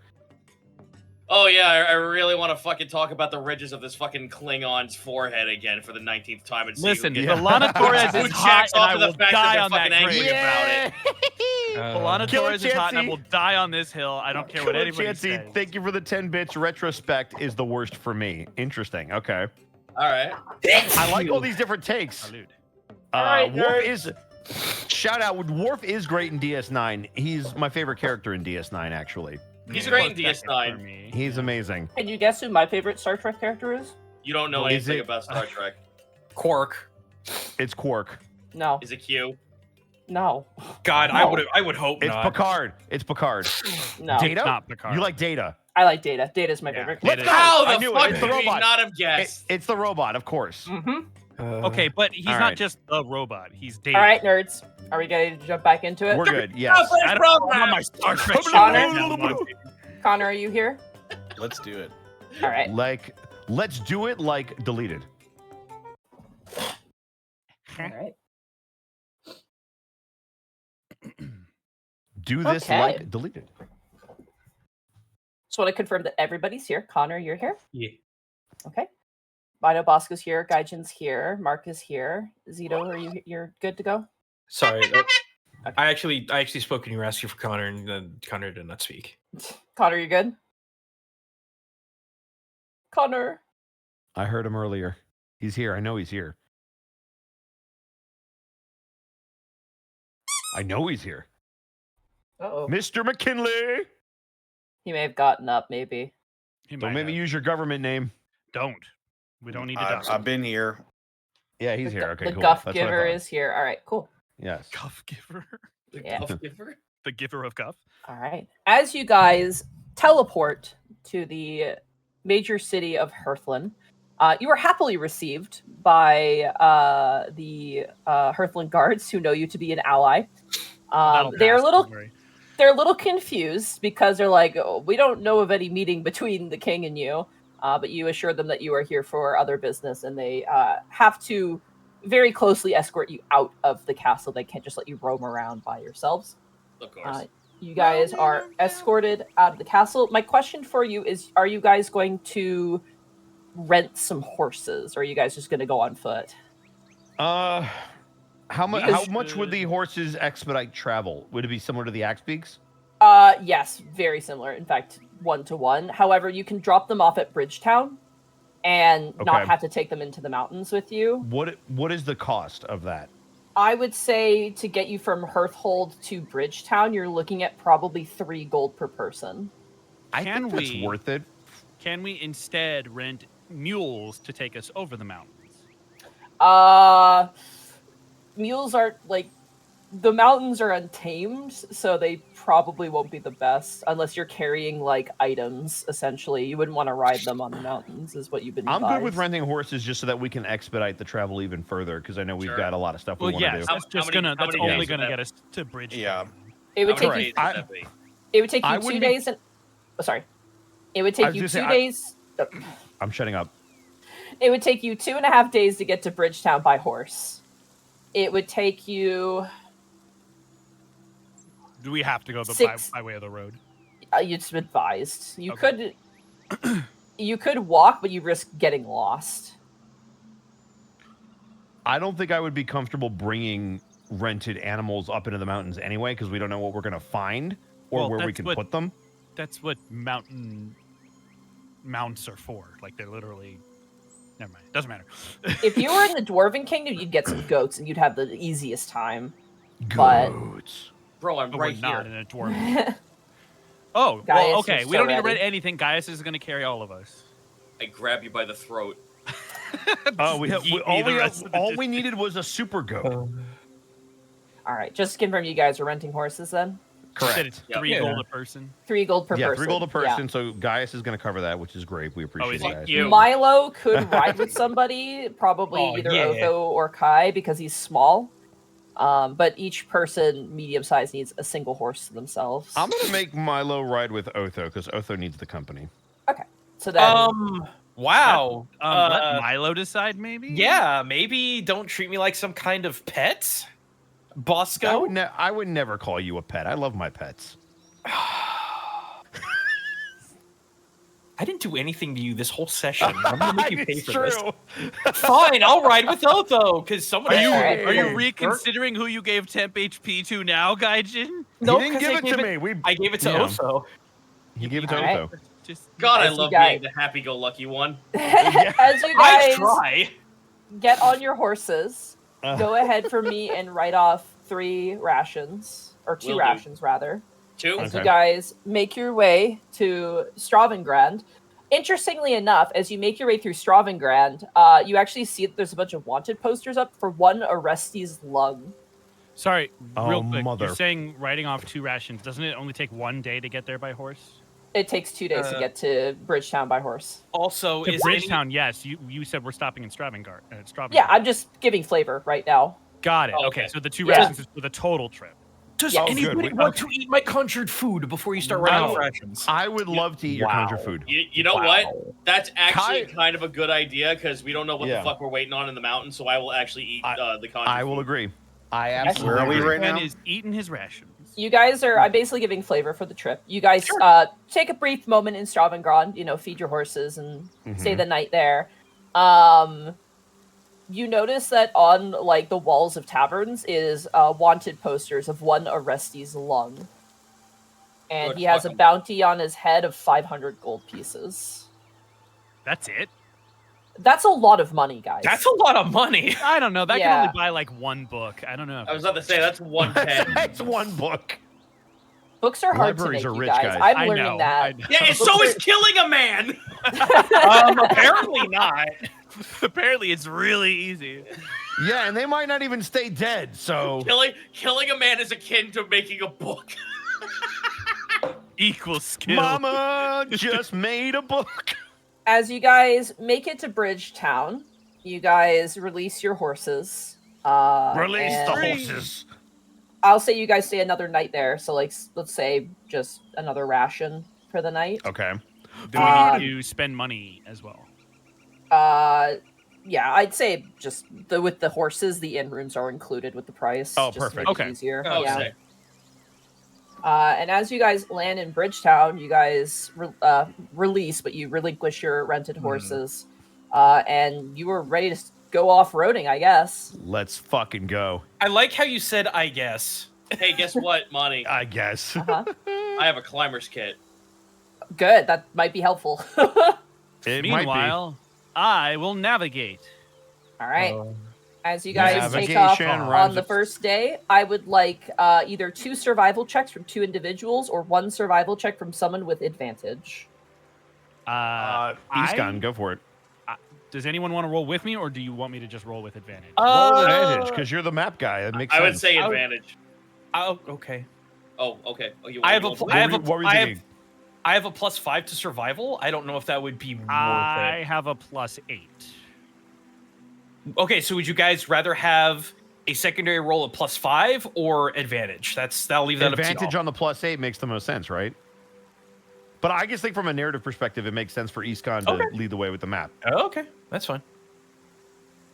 Oh yeah, I really want to fucking talk about the ridges of this fucking Klingon's forehead again for the 19th time and see Listen, who if gets- Alana Torres who is hot, jacks and off I to the will fact that die they're on that fucking angry grave. about it. Alana Killer Torres is hot, and I Chansey. will die on this hill. I don't care what Killer anybody Chansey, says. thank you for the 10 bits. Retrospect is the worst for me. Interesting. Okay. All right. I like all these different takes. Salute. Worf is shout out. Worf is great in DS9. He's my favorite character in DS9. Actually, He's Yeah, great in close second DS9. for me. he's amazing. Can you guess who my favorite Star Trek character is? You don't know Is anything it- about Star Trek. Quark. It's Quark. No, Is it Q? no, God, No. I would hope It's not. Picard. It's Picard. no. Data. Not Picard. You like Data? I like Data. Data's my Yeah. favorite. Let's Data. go. How I the knew fuck it. It's the did we robot. not have guessed? It's the robot, of course. Mm-hmm. Okay, but he's All not right. just the robot. He's Data. All right, nerds. Are we ready to jump back into it? We're good. Yes. I don't want my Star Trek shit right now, Monte. Connor, are you here? Let's do it. All right. Like, let's do it. Like deleted. All right. Do this Okay. like deleted. Just want to confirm that everybody's here. Connor, you're here? Yeah. Okay. I know Bosco's here, Gaijin's here, Mark is here. Zito, you're good to go? Sorry. I actually spoke when you were asking for Connor, and then Connor did not speak. Connor, you good? Connor. I heard him earlier. He's here. I know he's here. I know he's here. Uh-oh. Mr. McKinley! He may have gotten up, maybe. He Don't might make me have. use your government name. Don't. We don't need to I've, dox I've been here. Yeah, he's The here. gu- Okay, the cool. guff That's what I giver thought. is here. All right, cool. Yes. Guff giver. The Yeah. Guff giver? The giver of guff. All right. As you guys teleport to the major city of Hearthland, you are happily received by the Hearthland guards who know you to be an ally. That'll They're pass, a little don't worry. they're a little confused because they're like, oh, we don't know of any meeting between the king and you, but you assure them that you are here for other business, and they have to very closely escort you out of the castle. They can't just let you roam around by yourselves. Of course. You guys are escorted out of the castle. My question for you is, are you guys going to rent some horses, or are you guys just going to go on foot? How much would the horses expedite travel? Would it be similar to the Axe Peaks? Yes, very similar. In fact, 1-to-1. However, you can drop them off at Bridgetown and not Okay. have to take them into the mountains with you. What is the cost of that? I would say to get you from Hearthhold to Bridgetown, you're looking at probably 3 gold per person. I Can think that's we- worth it. Can we instead rent mules to take us over the mountains? Mules are the mountains are untamed, so they probably won't be the best unless you're carrying items. Essentially, you wouldn't want to ride them on the mountains, is what you've been. I'm good with advised. renting horses just so that we can expedite the travel even further, because I know we've Sure. got a lot of stuff we Well, want to yes, do. that's How just many- gonna. how That's many only days gonna would get that- us to Bridge. Yeah. It would How take many you. days would that be? It would take I you 2 wouldn't be- days and. Oh, sorry. It would I take was you gonna say, 2 I- days. I'm shutting up. It would take you 2.5 days to get to Bridgetown by horse. It would take you. Do we have to go Six- by way of the road? It's advised. You Okay. could. You could walk, but you risk getting lost. I don't think I would be comfortable bringing rented animals up into the mountains anyway, because we don't know what we're going to find or Well, where we that's can what- put them. That's what mounts are for. Like they're literally. Never mind. Doesn't matter. If you were in the Dwarven Kingdom, you'd get some goats, and you'd have the easiest time. But- Goats. Bro, I'm But right we're not here. in a dwarf. Oh, Gaius, well, okay. you're We so don't need to ready. rent anything. Gaius is going to carry all of us. I grab you by the throat. Oh, we have Yeet me all the we rest of the all we distance. needed was a super goat. All right, just to confirm, you guys are renting horses then? You said it's Yep. 3 Yeah. gold a person. 3 gold per yeah, person. 3 gold a Yeah. person. So Gaius is going to cover that, which is great. We appreciate is it, he? guys. You. Milo could ride with somebody, probably Oh, either yeah. Otho or Kai, because he's small. But each person, medium size, needs a single horse to themselves. I'm going to make Milo ride with Otho because Otho needs the company. So then, Wow. Let Milo decide, maybe? Yeah, maybe don't treat me like some kind of pet, Bosco. I would never call you a pet. I love my pets. I didn't do anything to you this whole session. I'm gonna make you pay It's for this. true. Fine, I'll ride with Otho because someone. Are you Alright. are you reconsidering who you gave temp HP to now, Gaijin? No, he didn't 'cause give I it gave to me. I gave it to Yeah. Otho. He gave it to Alright. Otho. Just God, I As you love guys- being the happy-go-lucky one. as you I guys try. get on your horses, Uh, go ahead for me and write off 3 rations, or 2 Will do. rations rather. 2? As Okay. you guys make your way to Stravengrand. Interestingly enough, as you make your way through Stravengrand, you actually see that there's a bunch of wanted posters up for one Orestes lung. Sorry, Oh, real quick. mother. You're saying writing off 2 rations. Doesn't it only take 1 day to get there by horse? It takes 2 days to get to Bridgetown by horse. Also, To is any, Bridgetown, yes. You said we're stopping in Stravengard. Yeah, I'm just giving flavor right now. Got it. Oh, Okay, okay. so the 2 Yeah. rations is for the total trip. does Yeah. Oh, good. anybody We- want to eat my conjured food before you start running No. off rations? I would love to eat your Wow. conjure food. You know what? That's actually Kai- kind of a good idea because we don't know what Yeah. the fuck we're waiting on in the mountain. So I will actually eat the conjured I will food. agree. I Where absolutely are we agree. right Man now? is eating his rations. You guys are. I'm basically giving flavor for the trip. You guys take a brief moment in Stravengrond. Feed your horses and stay the night there. You notice that on the walls of taverns is wanted posters of one Orestes lung, and Good he has a fucking- bounty on his head of 500 gold pieces. That's it. That's a lot of money, guys. That's a lot of money. I don't know. That can Yeah. only buy like one book. I don't know. I was about to say that's 110. That's one book. Books are hard Libraries to are make, rich, you guys. guys. I'm learning that. Yeah, and so is killing a man. Apparently not. Apparently, it's really easy. Yeah, and they might not even stay dead. So Killing a man is akin to making a book. Equal skill. Mama just made a book. As you guys make it to Bridgetown, you guys release your horses. Release the and horses. I'll say you guys stay another night there. So, let's say just another ration for the night. Okay. Do we need to spend money as well? Yeah, I'd say just with the horses, the inn rooms are included with the price. Oh, just to perfect. make it Okay. easier. Oh, yeah. sick. And as you guys land in Bridgetown, you guys release, but you relinquish your rented horses. And you were ready to go off-roading, I guess. Let's fucking go. I like how you said, I guess. Hey, guess what, Monty? I guess. Uh-huh. I have a climber's kit. Good, that might be helpful. It Meanwhile, I will navigate. All right. As you guys take off Navigation on rhymes the with- first day, I would like either 2 survival checks from 2 individuals or 1 survival check from someone with advantage. Eastcon, go for it. Does anyone want to roll with me, or do you want me to just roll with advantage? Roll with advantage, because you're the map guy. That makes I sense. would say I would- advantage. Oh, okay. Oh, okay. Oh, you I have a want pl- to- I have What were you I have- thinking? I have a +5 to survival. I don't know if that would be worth I it. have a +8. Okay, so would you guys rather have a secondary roll of +5 or advantage? That'll leave that Advantage up to on the +8 makes the most sense, right? But I just think from a narrative perspective, it makes sense for Eastcon to lead the way with the map. y'all. Oh, okay, that's fine.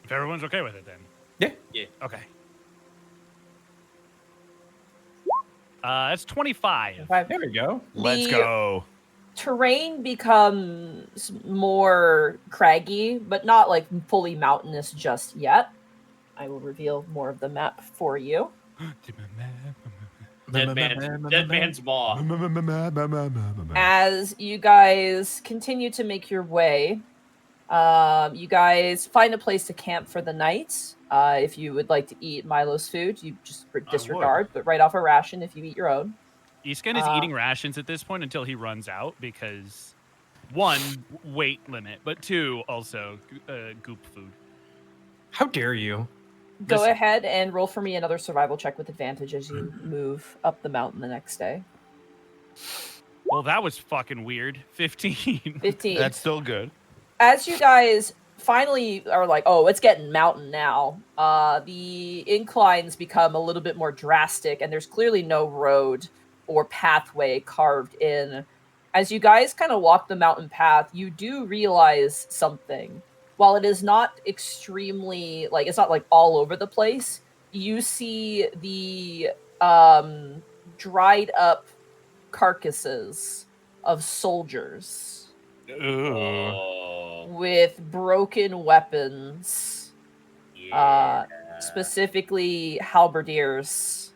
If everyone's okay with it, then. Yeah. Okay. That's 25. There we go. Let's The go. terrain becomes more craggy, but not fully mountainous just yet. I will reveal more of the map for you. Dead man's maw. As you guys continue to make your way, you guys find a place to camp for the night. If you would like to eat Milo's food, you just disregard, but right off a ration if you eat your own. Eastkin is eating rations at this point until he runs out because, 1, weight limit, but 2, also goop food. How dare you? Go Listen. ahead and roll for me another survival check with advantage as you move up the mountain the next day. Well, that was fucking weird. 15. 15. That's still good. As you guys finally are like, oh, it's getting mountain now, the inclines become a little bit more drastic, and there's clearly no road or pathway carved in. As you guys kind of walk the mountain path, you do realize something. While it is not extremely, it's not all over the place, you see the dried up carcasses of soldiers Oh, with broken weapons, yeah. specifically halberdiers,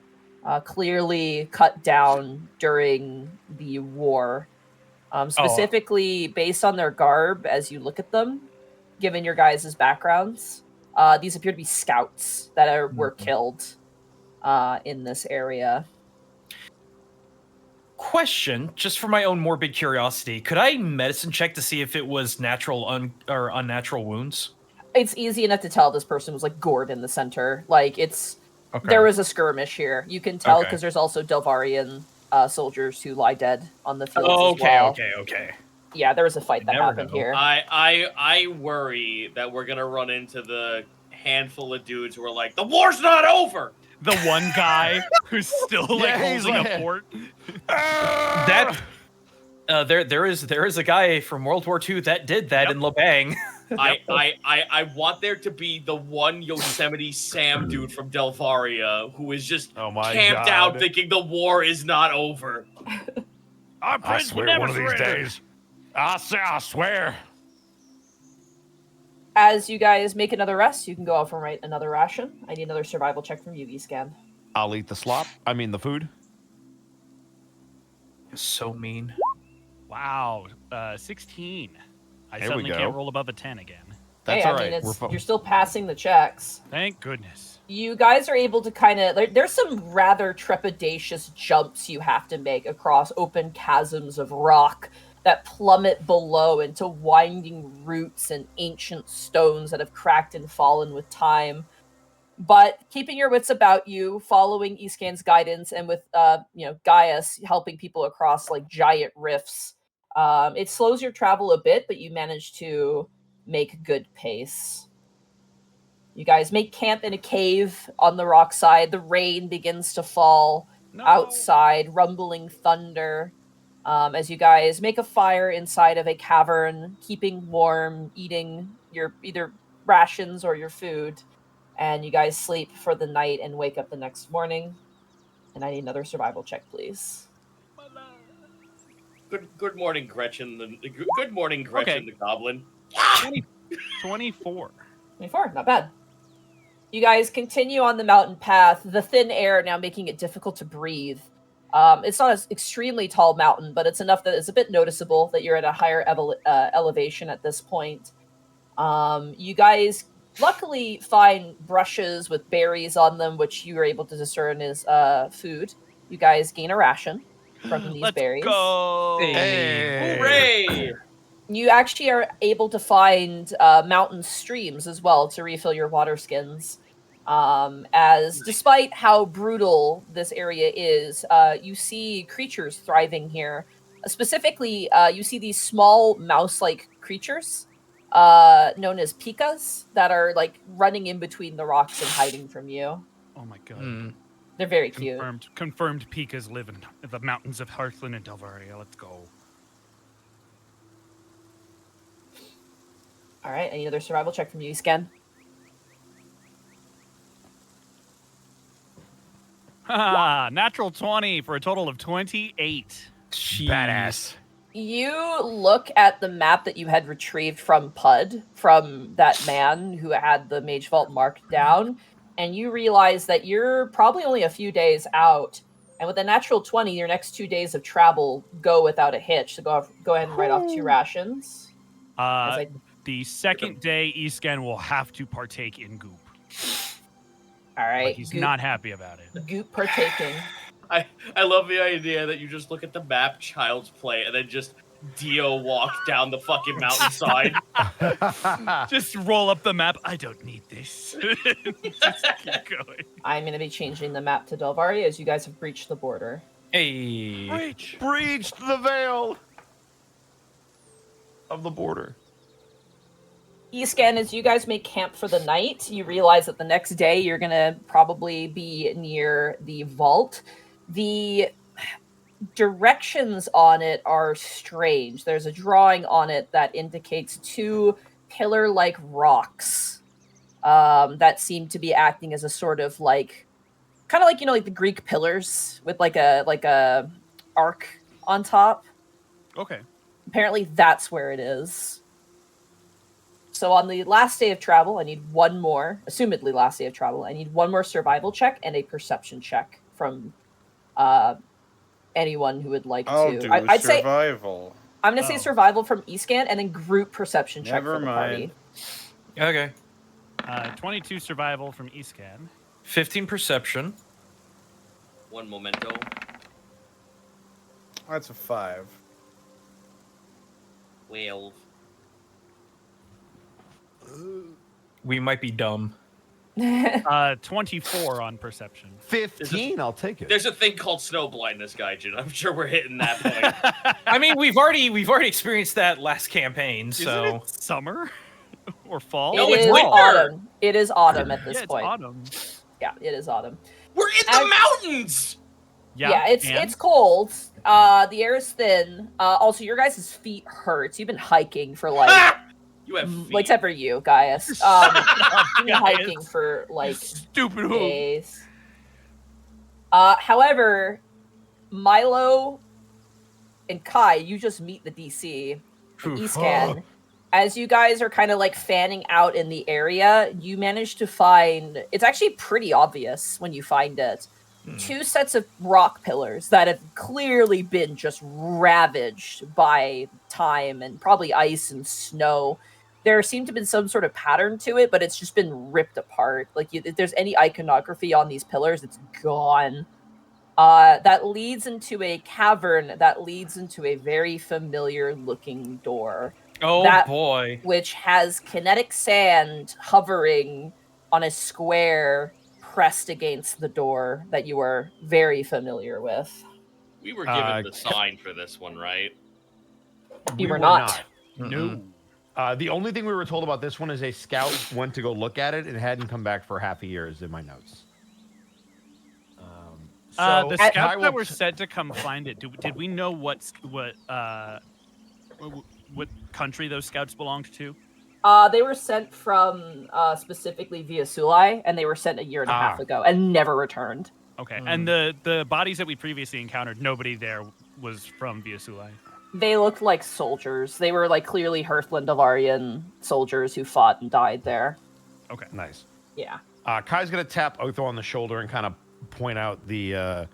clearly cut down during the war. Specifically, based on their garb, as you look at them, given your guys' backgrounds, these appear to be scouts that were killed in this area. Question, just for my own morbid curiosity, could I medicine check to see if it was natural or unnatural wounds? It's easy enough to tell this person was gored in the center. There was a skirmish here. You can tell Okay. because there's also Delvarian soldiers who lie dead on the fields Oh, as well. okay. Yeah, there was a fight that Never happened know. here. I worry that we're gonna run into the handful of dudes who are like, the war's not over. The one guy who's still Yeah, he's holding like- a fort. That There is a guy from World War II that did that in Labang. I want there to be the one Yosemite Sam dude from Delvaria who is just Oh my camped God. out thinking the war is not over. Our I friends will swear never one of these surrender. days. I swear. As you guys make another rest, you can go off and write another ration. I need another survival check from you, Scan. I'll eat the slop. I mean the food. So mean. Wow, 16. I There we suddenly go. can't roll above a 10 again. That's hey, all I right. mean, We're you're still passing the checks. Thank goodness. You guys are able to kind of... There's some rather trepidatious jumps you have to make across open chasms of rock that plummet below into winding roots and ancient stones that have cracked and fallen with time. But keeping your wits about you, following Escan's guidance, and with Gaius helping people across like giant rifts, it slows your travel a bit, but you manage to make good pace. You guys make camp in a cave on the rock side. The rain begins to fall outside, rumbling thunder. As you guys make a fire inside of a cavern, keeping warm, eating your either rations or your food. And you guys sleep for the night and wake up the next morning. And I need another survival check, please. Good morning, Gretchen. Good morning, Gretchen the Goblin. 24. 24, not bad. You guys continue on the mountain path, the thin air now making it difficult to breathe. It's not an extremely tall mountain, but it's enough that it's a bit noticeable that you're at a higher elevation at this point. You guys luckily find brushes with berries on them, which you are able to discern is food. You guys gain a ration from these berries. Go. Hey. Hooray! You actually are able to find mountain streams as well to refill your water skins. As despite how brutal this area is, you see creatures thriving here. Specifically, you see these small mouse-like creatures known as pikas that are like running in between the rocks and hiding from you. Oh my god. They're very cute. Confirmed Pikas live in the mountains of Hearthland and Delvaria. Let's go. All right, I need another survival check from you, Scan. Natural 20 for a total of 28. Badass. You look at the map that you had retrieved from Pud, from that man who had the Mage Vault marked down, and you realize that you're probably only a few days out. And with a natural 20, your next 2 days of travel go without a hitch. So go ahead and write off 2 rations. The second day, Escan will have to partake in goop. All right. But he's not happy about it. Goop partaking. I love the idea that you just look at the map, Child's Play, and then just Dio walk down the fucking mountainside. Just roll up the map. I don't need this. Just keep going. I'm going to be changing the map to Delvaria as you guys have breached the border. Hey. Breached the veil of the border. Escan, as you guys make camp for the night, you realize that the next day you're going to probably be near the vault. The directions on it are strange. There's a drawing on it that indicates 2 pillar-like rocks that seem to be acting as a sort of like, kind of like, like the Greek pillars with like a arc on top. Okay. Apparently that's where it is. So on the last day of travel, I need one more, assumedly last day of travel, I need one more survival check and a perception check from anyone who would like I'll to. do I'd say survival. I'm going to say survival from Escan and then group perception check Never for the party. Okay. 22 survival from Escan. 15 perception. 1 memento. That's a 5. 12. We might be dumb. 24 on perception. 15, I'll take it. There's a thing called snow blindness, Gaijin. I'm sure we're hitting that point. I mean, we've already experienced that last campaign, so Isn't it summer or fall? No, It it's is winter. autumn. It is autumn at this Yeah, it's point. autumn. Yeah, it is autumn. We're in the mountains! Yeah, it's and- it's cold. The air is thin. Also, your guys' feet hurt. You've been hiking for like, You have feet. except for you, Gaius. You've been Gaius. hiking for like Stupid hoof. days. However, Milo and Kai, you just meet the DC. And Escan. As you guys are kind of like fanning out in the area, you manage to find, it's actually pretty obvious when you find it, two sets of rock pillars that have clearly been just ravaged by time and probably ice and snow. There seemed to have been some sort of pattern to it, but it's just been ripped apart. Like, if there's any iconography on these pillars, it's gone. That leads into a cavern that leads into a very familiar looking door. Oh That- boy. Which has kinetic sand hovering on a square pressed against the door that you are very familiar with. We were given the sign for this one, right? You were not. No. The only thing we were told about this one is a scout went to go look at it and hadn't come back for half a year, is in my notes. The Kai scouts will that were sent to come find it. Did we know what country those scouts belonged to? They were sent from specifically via Sulai, and they were sent a year and a half ago and never returned. Okay, and the bodies that we previously encountered, nobody there was from Via Sulai. They looked like soldiers. They were like clearly Hearthland Alarian soldiers who fought and died there. Okay, nice. Yeah. Kai's gonna tap Otho on the shoulder and kind of point out the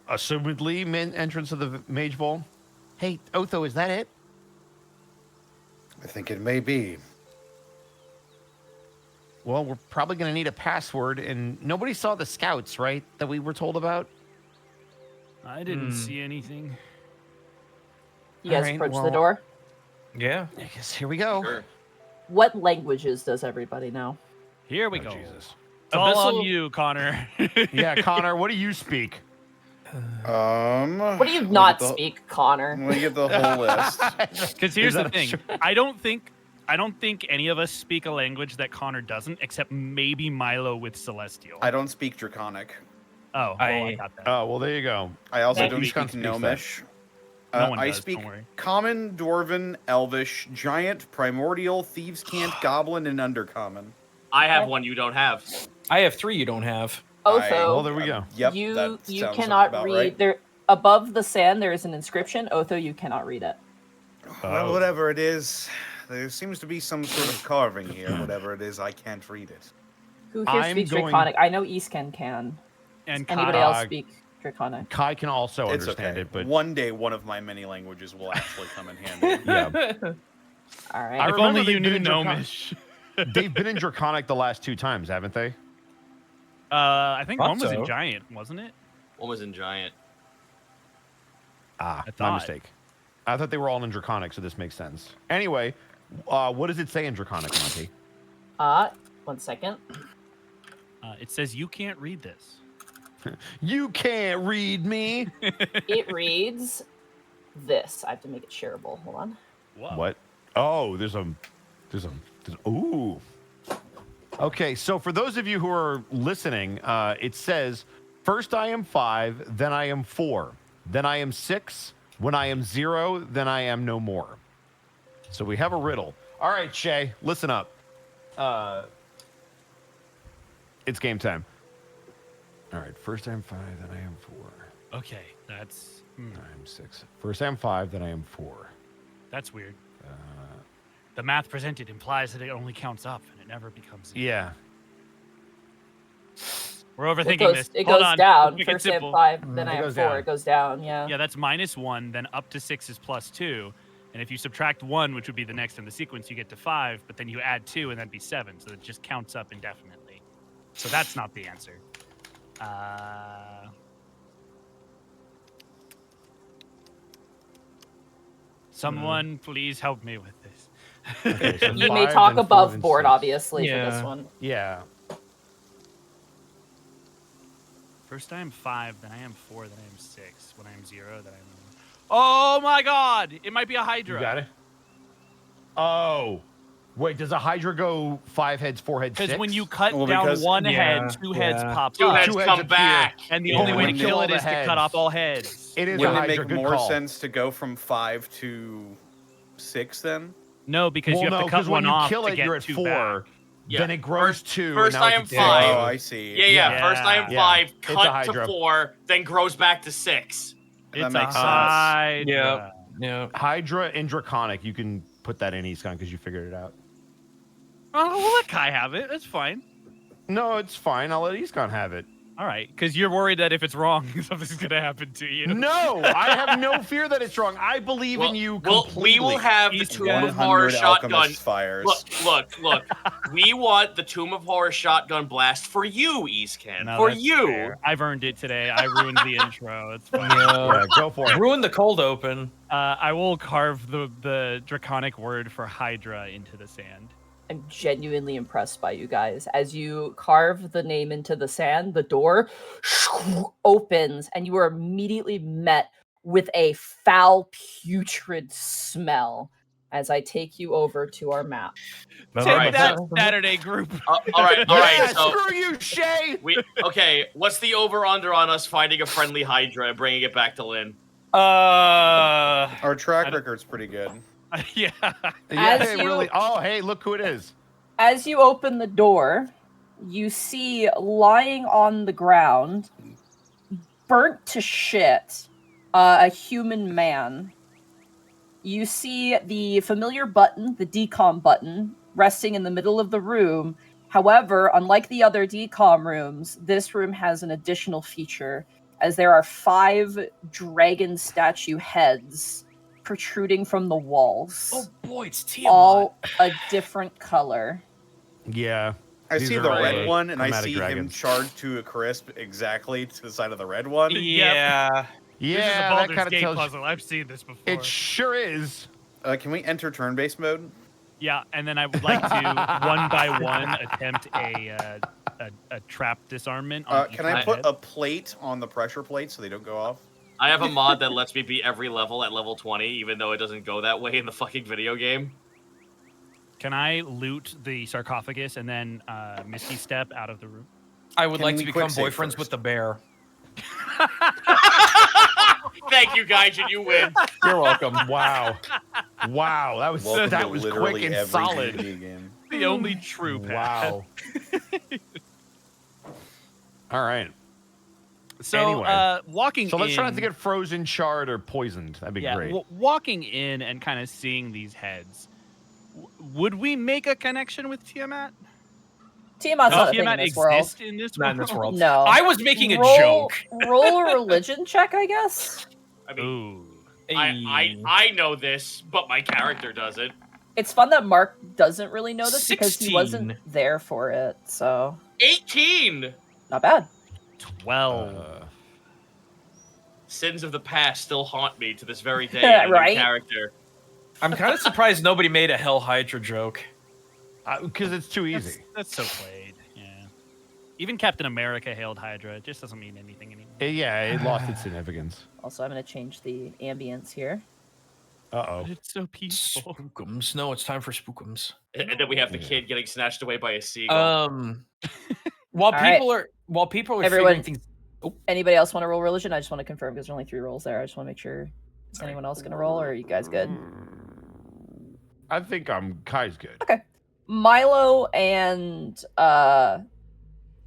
assumedly main entrance of the Mage Bowl. Hey, Otho, is that it? I think it may be. Well, we're probably gonna need a password, and nobody saw the scouts, right? That we were told about. I didn't see anything. You guys Alright, approach the well- door. Yeah. I guess here we go. Sure. What languages does everybody know? Here we Oh, go. Jesus. It's all on Abyssal- you, Connor. Yeah, Connor, what do you speak? What do you not speak, Connor? Let me get the whole list. Because here's Is the that a thing: I don't think any of us speak a language that Connor doesn't, except maybe Milo with Celestial. I don't speak Draconic. Oh, well, I got that. Oh, well, there you go. I also Thank don't you. speak Speaks that. Gnomish. No one I does, speak don't worry. Common, Dwarven, Elvish, Giant, Primordial, Thieves' Cant, Goblin, and Undercommon. I have one you don't have. I have 3 you don't have. Otho, Well, there we go. Yep, you that you sounds cannot about read right. there above the sand. There is an inscription. Otho, you cannot read it. Well, whatever it is, there seems to be some sort of carving here. Whatever it is, I can't read it. Who here I'm speaks going- Draconic? I know Eascan can. And Anybody Kai- else speak Draconic? Kai can also It's understand okay. it, but One day, one of my many languages will actually come in handy. yeah. All right. I if remember only they've you been knew in Draconic. Gnomish. They've been in Draconic the last 2 times, haven't they? I think Thought one was in so. Giant, wasn't it? One was in Giant. Ah, I my thought. mistake. I thought they were all in Draconic, so this makes sense. Anyway, what does it say in Draconic, Monte? 1 second. It says you can't read this. You can't read me. It reads this. I have to make it shareable. Hold on. Whoa. What? Oh, ooh. Okay, so for those of you who are listening, it says, first I am 5, then I am 4, then I am 6, when I am 0, then I am no more. So we have a riddle. All right, Shay, listen up. It's game time. All right, first I am 5, then I am 4, Okay, that's then I am 6. First I am 5, then I am 4. that's weird. The math presented implies that it only counts up and it never becomes. Zero. Yeah. We're overthinking It goes, this. it Hold goes on. down. Let's make it First I have simple. 5, then It I have goes 4. down. It goes down. Yeah. Yeah, that's -1, then up to 6 is +2. And if you subtract 1, which would be the next in the sequence, you get to 5, but then you add 2 and that'd be 7. So it just counts up indefinitely. So that's not the answer. Someone please help me with this. Okay, so You may 5, talk then 4, above then board, 6. obviously, for this Yeah. one. Yeah. First I am 5, then I am 4, then I am 6. When I am 0, then I am... Oh my god! It might be a Hydra. You got it? Oh. Wait, does a Hydra go 5 heads, 4 heads, 6? Because when you cut Well, down because- one yeah, head, 2 heads yeah. pop 2 up. heads 2 heads come appear. back. And the Yeah, only way when to you kill kill it all is the to cut heads. off all heads. It is a Wouldn't it Hydra. make Good more call. sense to go from 5 to 6 then? No, because Well, you have no, to cut because when one you off kill to it, get you're at 2 4. back. Yeah. Then it grows 2. First and now I it's am a 5. Oh, I see. Yeah. First I am Yeah. 5, It's a cut to Hydra. 4, then grows back to 6. That It's makes a sense. Hydra. Yeah. Hydra and Draconic, you can put that in Eastcon because you figured it out. Oh, we'll let Kai have it. That's fine. No, it's fine. I'll let Eastcon have it. All right, because you're worried that if it's wrong, something's gonna happen to you. No, I have no fear that it's wrong. I believe in you completely. we will have the He's Tomb of Horror 100 shotgun. alchemist fires. Look. We want the Tomb of Horror shotgun blast for you, Eastcan. No, For that's you. fair. I've earned it today. I ruined the intro. It's fine. Yeah, go for it. Ruin the cold open. I will carve the draconic word for Hydra into the sand. I'm genuinely impressed by you guys. As you carve the name into the sand, the door opens, and you are immediately met with a foul, putrid smell as I take you over to our map. Take right, that, so- Saturday group. All right. Yeah, So screw you, Shay. what's the over/under on us finding a friendly Hydra and bringing it back to Lynn? Our track record's pretty good. Yeah. Yeah, As hey, you- really. Oh, hey, look who it is. As you open the door, you see lying on the ground, burnt to shit, a human man. You see the familiar button, the decom button, resting in the middle of the room. However, unlike the other decom rooms, this room has an additional feature, as there are 5 dragon statue heads protruding from the walls, Oh boy, it's Tiamat. all a different color. Yeah. I These see are the all red one, and I chromatic see him dragons. charred to a crisp exactly to the side of the red one. Yeah. This is a Yeah, that Baldur's kind of Gate tells you. puzzle. I've seen this before. It sure is. Can we enter turn-based mode? Yeah, and then I would like to one by one attempt a trap disarmament. On Can each I put head. a plate on the pressure plate so they don't go off? I have a mod that lets me beat every level at level 20, even though it doesn't go that way in the fucking video game. Can I loot the sarcophagus and then Misty step out of the room? I would Can like we to become quick save boyfriends first? with the bear. Thank you, Gaijin, you win. You're welcome. Wow. Wow. That was Welcome that to was literally quick and every solid. D&D game. The only true path. Wow. All right. So, Anyway. walking So let's in, try not to get frozen, charred, or poisoned. That'd be yeah, great. walking in and kind of seeing these heads, would we make a connection with Tiamat? Tiamat's Does not a thing in Tiamat this world. exist in this Not world? in this world. No. I was making a roll, joke. Roll a religion check, I guess. I mean, Ooh. I know this, but my character doesn't. It's fun that Mark doesn't really know this because he 16. wasn't there for it, so 18! not bad. 12. Sins of the past still haunt me to this very day. Yeah, in a new right? Character. I'm kind of surprised nobody made a Hell Hydra joke. Because it's too easy. That's so played. Yeah. Even Captain America hailed Hydra. It just doesn't mean anything anymore. Yeah, it lost its significance. Also, I'm going to change the ambience here. Uh-oh. But it's so peaceful. Spookums. No, it's time for spookums. And then we have the kid getting snatched away by a seagull. While All right. people are Everyone- figuring things. Anybody else want to roll religion? I just want to confirm because there's only 3 rolls there. I just want to make sure. Is anyone else going to roll, or are you guys good? I think Kai's good. Okay. Milo and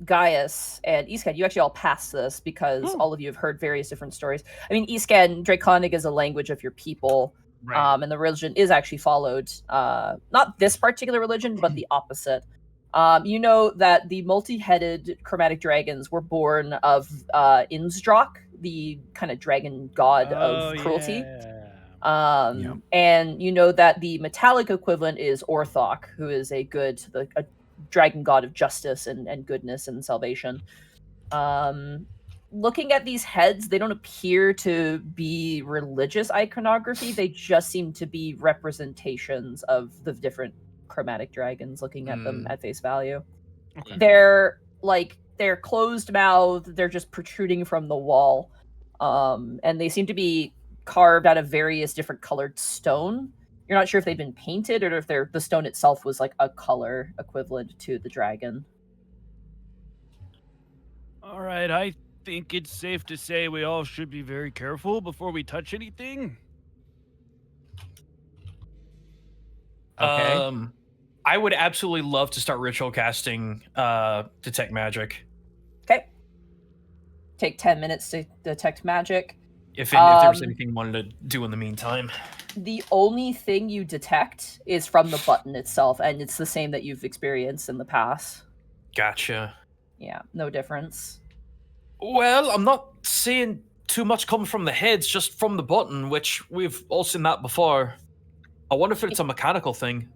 Gaius and Eastcan, you actually all passed this because all of you have heard various different stories. I mean, Eastcan, Draconic is a language of your people, Right. and the religion is actually followed. Not this particular religion, but the opposite. You know that the multi-headed chromatic dragons were born of Innsdrock, the kind of dragon god of cruelty. Yeah. And you know that the metallic equivalent is Orthok, who is a dragon god of justice and goodness and salvation. Looking at these heads, they don't appear to be religious iconography. They just seem to be representations of the different chromatic dragons, looking at them at face value. Okay. They're closed mouthed, they're just protruding from the wall. And they seem to be carved out of various different colored stone. You're not sure if they've been painted or if the stone itself was like a color equivalent to the dragon. All right, I think it's safe to say we all should be very careful before we touch anything. Okay. I would absolutely love to start ritual casting detect magic. Okay. Take 10 minutes to detect magic. If there was anything you wanted to do in the meantime. The only thing you detect is from the button itself, and it's the same that you've experienced in the past. Gotcha. Yeah, no difference. Well, I'm not seeing too much coming from the heads, just from the button, which we've all seen that before. I wonder if it's a mechanical thing.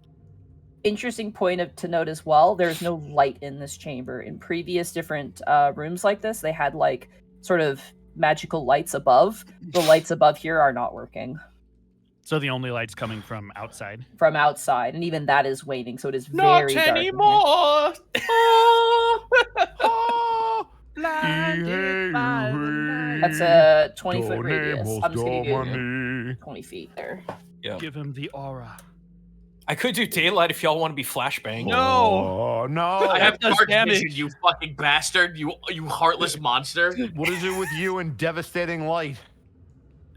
Interesting point to note as well, there's no light in this chamber. In previous different rooms like this, they had like sort of magical lights above. The lights above here are not working. So the only light's coming from outside. From outside, and even that is waning, so it is Not very dark in here. anymore! Blinded by the light. That's a 20-foot radius. I'm just gonna give you 20 feet there. Yeah. Give him the aura. I could do daylight if y'all want to be flashbang. No. Oh, no. I have does dark damage. vision, you fucking bastard. You heartless monster. What is it with you and devastating light?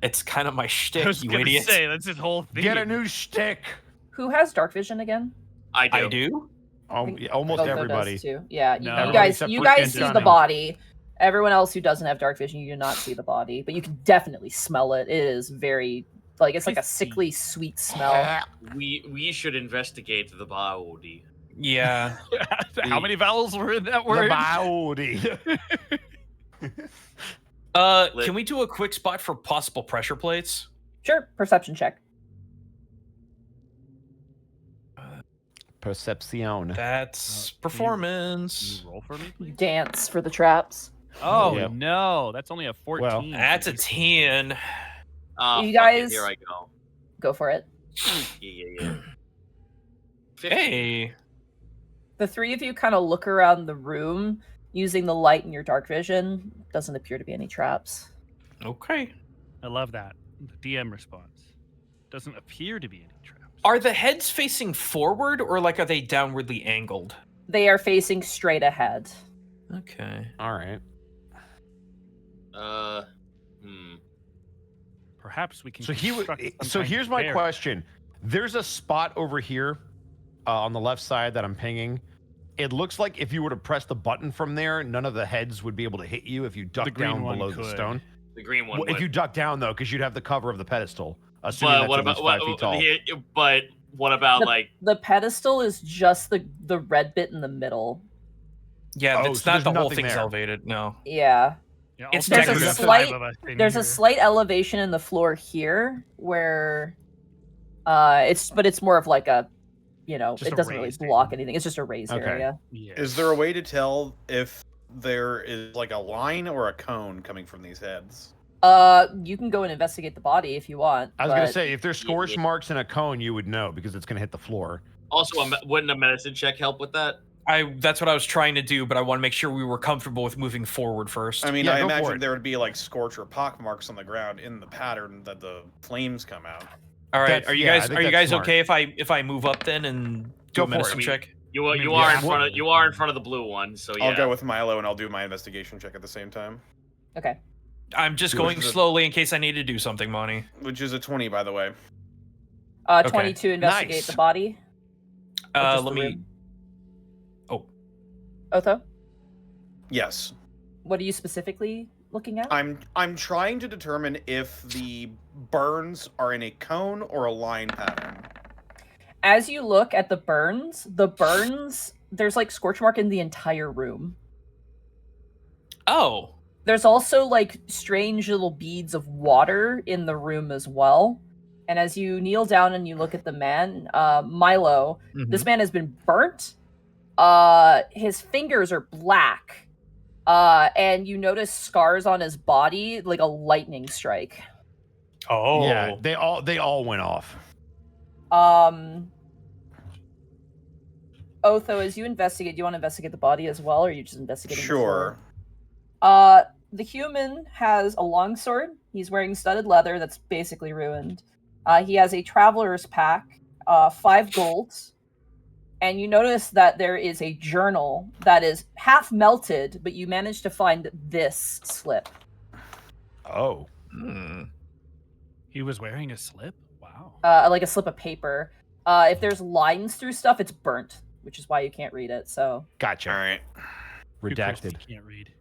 It's kind of my I shtick, was you gonna idiot. say that's his whole thing. Get a new shtick. Who has dark vision again? I do. I do? Yeah, almost Otho everybody. does too. Yeah, No. you Everybody guys, except you for guys see Johnny. the body. Everyone else who doesn't have dark vision, you do not see the body, but you can definitely smell it. It is very, like, it's like a sickly sweet smell. We should investigate the body. Yeah. How many vowels were in that The word? body. Can we do a quick spot for possible pressure plates? Sure, perception check. Percepcion. That's Can you performance. roll for me, please? Dance for the traps. Oh Yep. no, that's only a 14. Well, That's a 10. You Fuck it, guys- here I go. Go for it. Yeah. 15. Hey. The three of you kind of look around the room using the light in your dark vision. Doesn't appear to be any traps. Okay. I love that. The DM response. Doesn't appear to be any traps. Are the heads facing forward or like are they downwardly angled? They are facing straight ahead. Okay. All right. Perhaps we can. So he would. construct some So kind here's of my barrier. question. There's a spot over here on the left side that I'm pinging. It looks like if you were to press the button from there, none of the heads would be able to hit you if you duck green down one below the could. stone. The green one. Well, if would. you duck down though, because you'd have the cover of the pedestal, assuming But that's what at least about 5 feet tall. But what about like? The pedestal is just the red bit in the middle. Yeah, Oh, that's so not there's the whole nothing thing's there. elevated. No. Yeah. Yeah, It's also, decorative. there's There's a five of us in There's a here. slight elevation in the floor here where it's more of like a, Just it a doesn't really raised block area. anything. It's just a raised Okay. area. Yeah. Is there a way to tell if there is like a line or a cone coming from these heads? You can go and investigate the body if you want. I was gonna but- say if there's scorch marks in a cone, you would know because it's gonna hit the floor. Also, wouldn't a medicine check help with that? That's what I was trying to do, but I want to make sure we were comfortable with moving forward first. I mean, Yeah, I go for imagine it. there would be like scorch or pock marks on the ground in the pattern that the flames come out. All right, That's- are you yeah, I guys think are you that's guys smart. okay if I move up then and do Go a for it. medicine check? You mean, are yeah. in front of you are in front of the blue one, so yeah. I'll go with Milo and I'll do my investigation check at the same time, Okay. I'm just Do it going as a- slowly in case I need to do something, Monty. which is a 20, by the way. 22 investigate Nice. the body. Or just Let the me. room? Oh. Otho, Yes, what are you specifically looking at? I'm trying to determine if the burns are in a cone or a line pattern. As you look at the burns, there's like scorch mark in the entire room. Oh. There's also like strange little beads of water in the room as well. And as you kneel down and you look at the man, Milo, this man has been burnt. His fingers are black. And you notice scars on his body like a lightning strike. Oh. Yeah, they all went off. Otho, as you investigate, do you want to investigate the body as well, or are you just investigating the Sure. floor? The human has a longsword. He's wearing studded leather that's basically ruined. He has a traveler's pack, 5 golds, and you notice that there is a journal that is half melted, but you managed to find this slip. Oh. He was wearing a slip? Wow. Like a slip of paper. If there's lines through stuff, it's burnt, which is why you can't read it. So Gotcha. All right. Redacted. Can't read.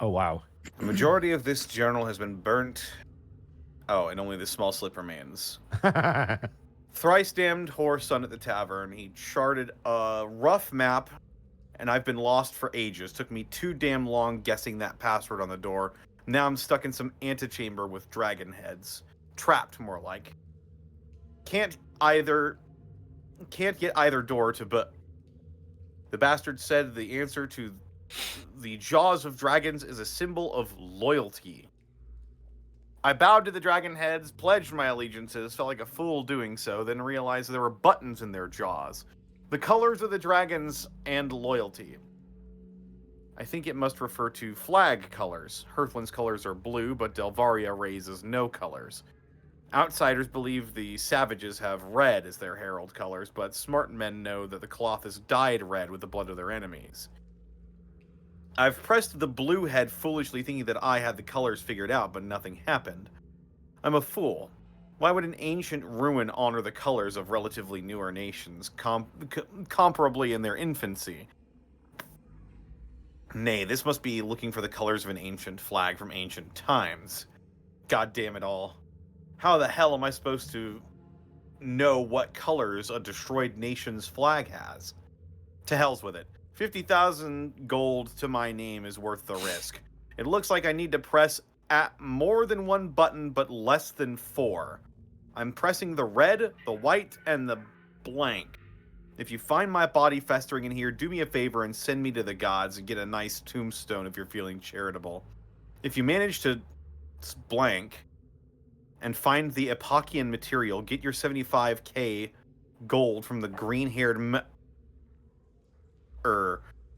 Oh, wow. The majority of this journal has been burnt. Oh, and only the small slip remains. Thrice damned whore son at the tavern. He charted a rough map, and I've been lost for ages. Took me too damn long guessing that password on the door. Now I'm stuck in some antechamber with dragon heads. Trapped, more like. Can't get either door to but. The bastard said the answer to the jaws of dragons is a symbol of loyalty. I bowed to the dragon heads, pledged my allegiances, felt like a fool doing so, then realized there were buttons in their jaws. The colors of the dragons and loyalty. I think it must refer to flag colors. Hearthland's colors are blue, but Delvaria raises no colors. Outsiders believe the savages have red as their herald colors, but smart men know that the cloth is dyed red with the blood of their enemies. I've pressed the blue head foolishly thinking that I had the colors figured out, but nothing happened. I'm a fool. Why would an ancient ruin honor the colors of relatively newer nations, comparably in their infancy? Nay, this must be looking for the colors of an ancient flag from ancient times. God damn it all. How the hell am I supposed to know what colors a destroyed nation's flag has? To hell's with it. 50,000 gold to my name is worth the risk. It looks like I need to press at more than one button, but less than 4. I'm pressing the red, the white, and the blank. If you find my body festering in here, do me a favor and send me to the gods and get a nice tombstone if you're feeling charitable. If you manage to blank and find the Epochian material, get your 75k gold from the green-haired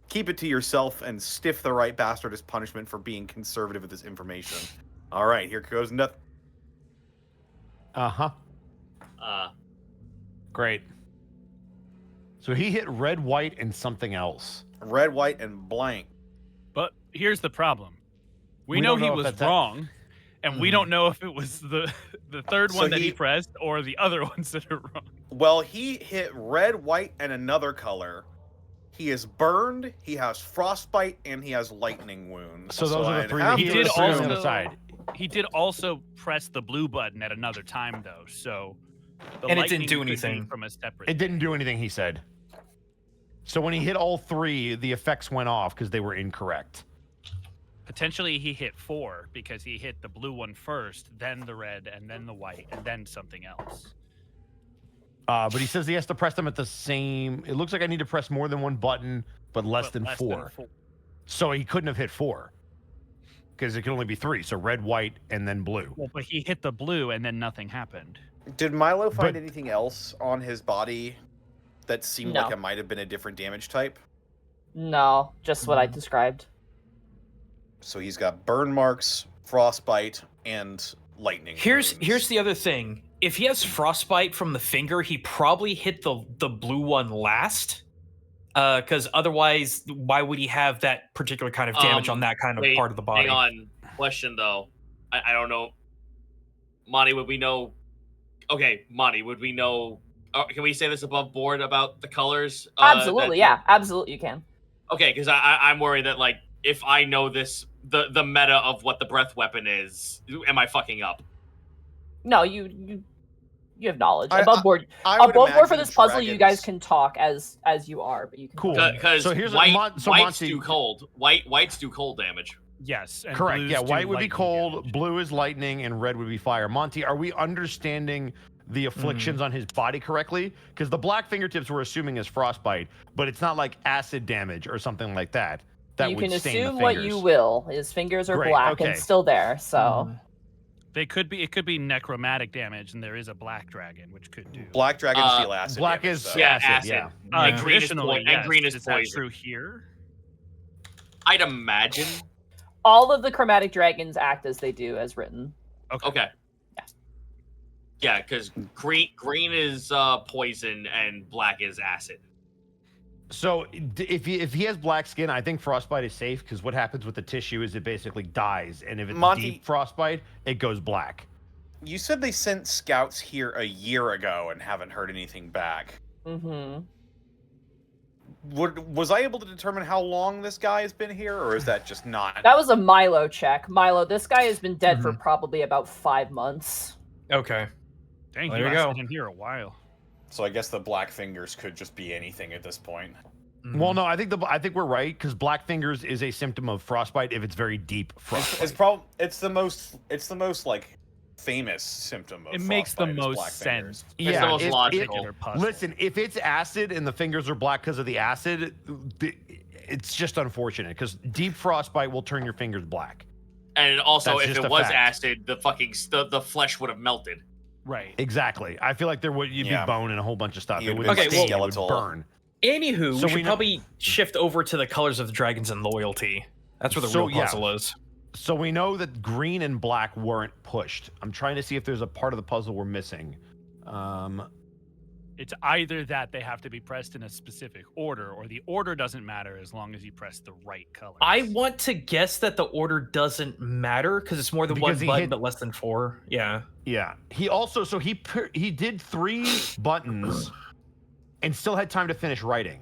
keep it to yourself and stiff the right bastard as punishment for being conservative with this information. All right, here goes nothing. Uh-huh. Great. So he hit red, white, and something else. Red, white, and blank. But here's the problem. We We know don't he know if was that's that- wrong, and we don't know if it was the third So one that he he- pressed or the other ones that are wrong. Well, he hit red, white, and another color. He is burned, he has frostbite, and he has lightning wounds. So those are the I'd three have that He to did assume on assume- the also- side. He did also press the blue button at another time, though. So, the And it didn't lightning do could be anything. from a separate. It didn't do anything, he said. So when he hit all 3, the effects went off because they were incorrect. Potentially, he hit 4 because he hit the blue one first, then the red, and then the white, and then something else. But he says he has to press them at the same... It looks like I need to press more than one button, but less than 4. So he couldn't have hit 4. Because it can only be 3. So red, white, and then blue. Well, but he hit the blue, and then nothing happened. Did Milo find But- anything else on his body that seemed No. like it might have been a different damage type? No, just what I described. So he's got burn marks, frostbite, and lightning. Here's wounds. the other thing. If he has frostbite from the finger, he probably hit the blue one last. Because otherwise, why would he have that particular kind of damage on that kind of Wait, part of the body? Hang on. Question though. I don't know. Monty, would we know? Okay, Monty, would we know? Can we say this above board about the colors? Absolutely, yeah, absolutely, you can. Okay, because I'm worried that like if I know this, the meta of what the breath weapon is, am I fucking up? No, you have knowledge. I- Above board, I would above board for imagine this puzzle, you guys dragons- can talk as you are, but you can. Cool. Because So here's white, so whites Monty- do cold. Whites do cold damage. Yes. And Correct. blues Yeah, do white would be lightning cold, damage. blue is lightning, and red would be fire. Monty, are we understanding the afflictions on his body correctly? Because the black fingertips we're assuming is frostbite, but it's not like acid damage or something like that. That You would can stain the assume what you fingers. will. His fingers are Great, black okay. and still there, so It could be necromantic damage, and there is a black dragon, which could do. Black dragons Uh, deal acid. Black damage, is though. Yeah, acid. acid. Yeah. And green is Traditionally, and green yes. is that poison. true here? I'd imagine. all of the chromatic dragons act as they do as written. Okay. Yeah, because green is poison and black is acid. So if he has black skin, I think frostbite is safe because what happens with the tissue is it basically dies, and if it's Monte- deep frostbite, it goes black. You said they sent scouts here a year ago and haven't heard anything back. Mm-hmm. Was I able to determine how long this guy has been here, or is that just not? That was a Milo check. Milo, this guy has been dead for probably about 5 months. Okay. Dang, Well, you there you go. lasted in here a while. So I guess the black fingers could just be anything at this point. Well, no, I think we're right because black fingers is a symptom of frostbite if it's very deep frostbite. It's the most like famous symptom of It makes the frostbite is most black fingers. sense. It's the most logical. Listen, if it's acid and the fingers are black because of the acid, it's just unfortunate because deep frostbite will turn your fingers black. And also, That's if just it a was fact. acid, the flesh would have melted. Right. Exactly. I feel like you'd be bone and a whole bunch of stuff. You'd It would be Okay, sting, it would skeletal. burn. Anywho, So we we should know- probably shift over to the colors of the dragons and loyalty. That's where the So, real yeah. puzzle is. So we know that green and black weren't pushed. I'm trying to see if there's a part of the puzzle we're missing. It's either that they have to be pressed in a specific order, or the order doesn't matter as long as you press the right color. I want to guess that the order doesn't matter because it's more than Because one he button, hit- but less than 4. Yeah. Yeah. He also he did 3 buttons and still had time to finish writing.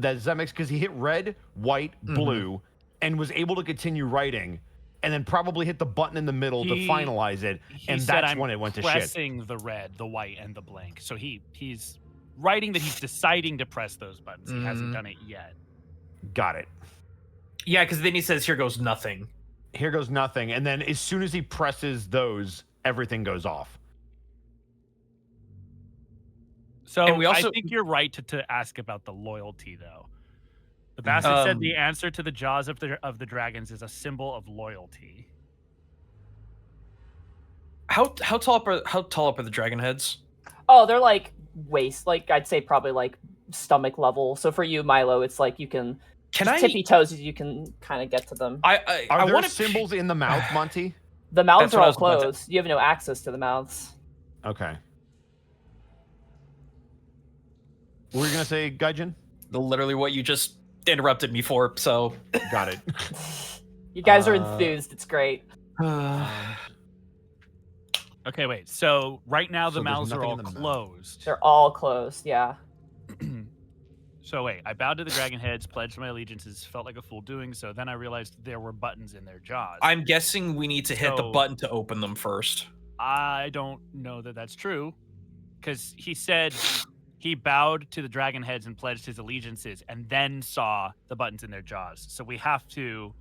Does that make sense? Because he hit red, white, blue, and was able to continue writing, and then probably hit the button in the middle to He- finalize it, He and said, that's I'm when it went to shit. pressing the red, the white, and the blank. So he's writing that he's deciding to press those buttons. He hasn't done it yet. Got it. Yeah, because then he says, here goes nothing. Here goes nothing, and then as soon as he presses those, everything goes off. So And we also- I think you're right to ask about the loyalty, though. The bastard said the answer to the jaws of the dragons is a symbol of loyalty. How tall up are the dragon heads? Oh, they're like waist, like I'd say probably like stomach level. So for you, Milo, it's like you can tippy toes, you can kind of get to them. Are I there want symbols in the mouth, Monty? The mouths That's are what I all was about to- closed. You have no access to the mouths. Okay. What were you gonna say, Gaijin? literally what you just interrupted me for. So Got it. You guys are enthused. It's great. Okay, wait. So right now So the there's mouths are nothing all in the mouth. closed. They're all closed. Yeah. So wait, I bowed to the dragon heads, pledged my allegiances, felt like a fool doing so. Then I realized there were buttons in their jaws. I'm guessing we need to hit the So- button to open them first. I don't know that that's true, because he said he bowed to the dragon heads and pledged his allegiances, and then saw the buttons in their jaws. So we have to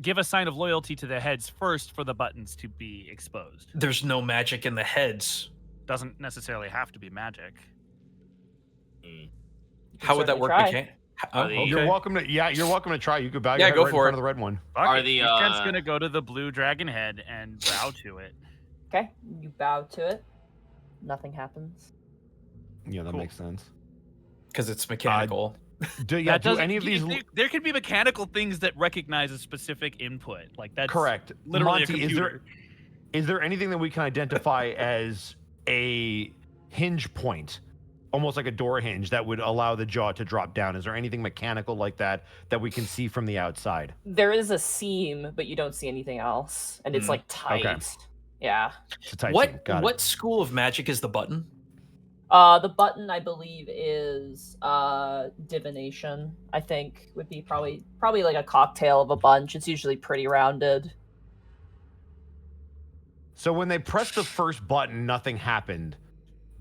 give a sign of loyalty to the heads first for the buttons to be exposed. There's no magic in the heads. Doesn't necessarily have to be magic. How would that certainly work? try. Are the- You're welcome to. Yeah, you're welcome to try. You could bow your Yeah, head go right in for front it. of the red one. Fuck Are it. the, Weekend's uh, gonna go to the blue dragon head and bow to it. Okay. You bow to it. Nothing happens. Yeah, that Cool. makes sense. Because it's mechanical. Do That do doesn't- any of these? There can be mechanical things that recognize a specific input. Like that's Correct. literally Monty, a computer. is there anything that we can identify as a hinge point, almost like a door hinge that would allow the jaw to drop down? Is there anything mechanical like that that we can see from the outside? There is a seam, but you don't see anything else, and it's like tight. Okay. Yeah. It's a tight seam. What Got it. what school of magic is the button? The button I believe is divination. I think would be probably like a cocktail of a bunch. It's usually pretty rounded. So when they pressed the first button, nothing happened,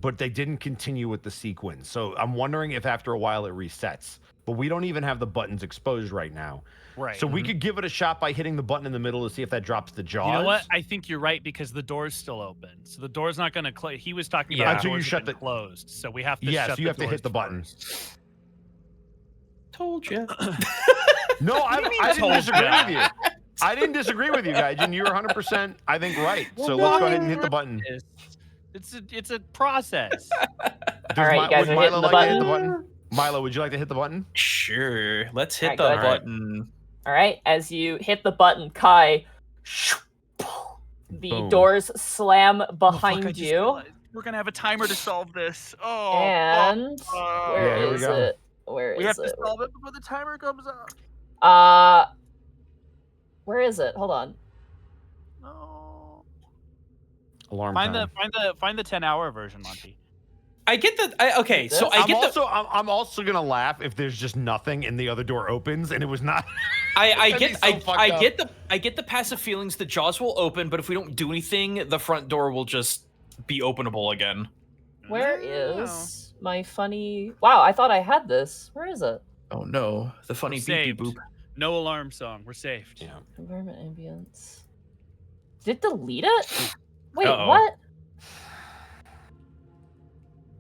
but they didn't continue with the sequence. So I'm wondering if after a while it resets. But we don't even have the buttons exposed right now. Right. So we could give it a shot by hitting the button in the middle to see if that drops the jaws. You know what? I think you're right because the door's still open. So the door's not going to close. He was talking Yeah. about Until you doors shut have been closed. So we have to Yes, shut you the have to hit doors the button. first. Told you. No, I do you mean didn't told disagree ya? with you. I didn't disagree with you, Gaijin. You're 100%, I think, right. So let's go ahead and hit the button. It's a process. All right, you guys would are hitting Milo the like to hit the button? button? Milo, would you like to hit the button? Sure. Let's hit Alright, the go ahead. button. All right. As you hit the button, Kai, The Boom. doors slam Oh, fuck, I behind just you. realized We're gonna have a timer to solve this. Oh, And fuck. where Yeah, here we is go. it? Where We is have to it? solve it before the timer comes up. Where is it? Hold on. No. Alarm Find time. the 10-hour version, Monty. I get the. Okay, so This? I get the. I'm also gonna laugh if there's just nothing and the other door opens and it was not. I That'd get be so fucked up. I get the passive feelings the jaws will open, but if we don't do anything, the front door will just be openable again. Where Oh. is my funny? Wow, I thought I had this. Where is it? Oh no, the funny We're beep beep saved. boop. No alarm song. We're saved. Yeah. Environment ambience. Did it delete it? Wait, Uh-oh. what?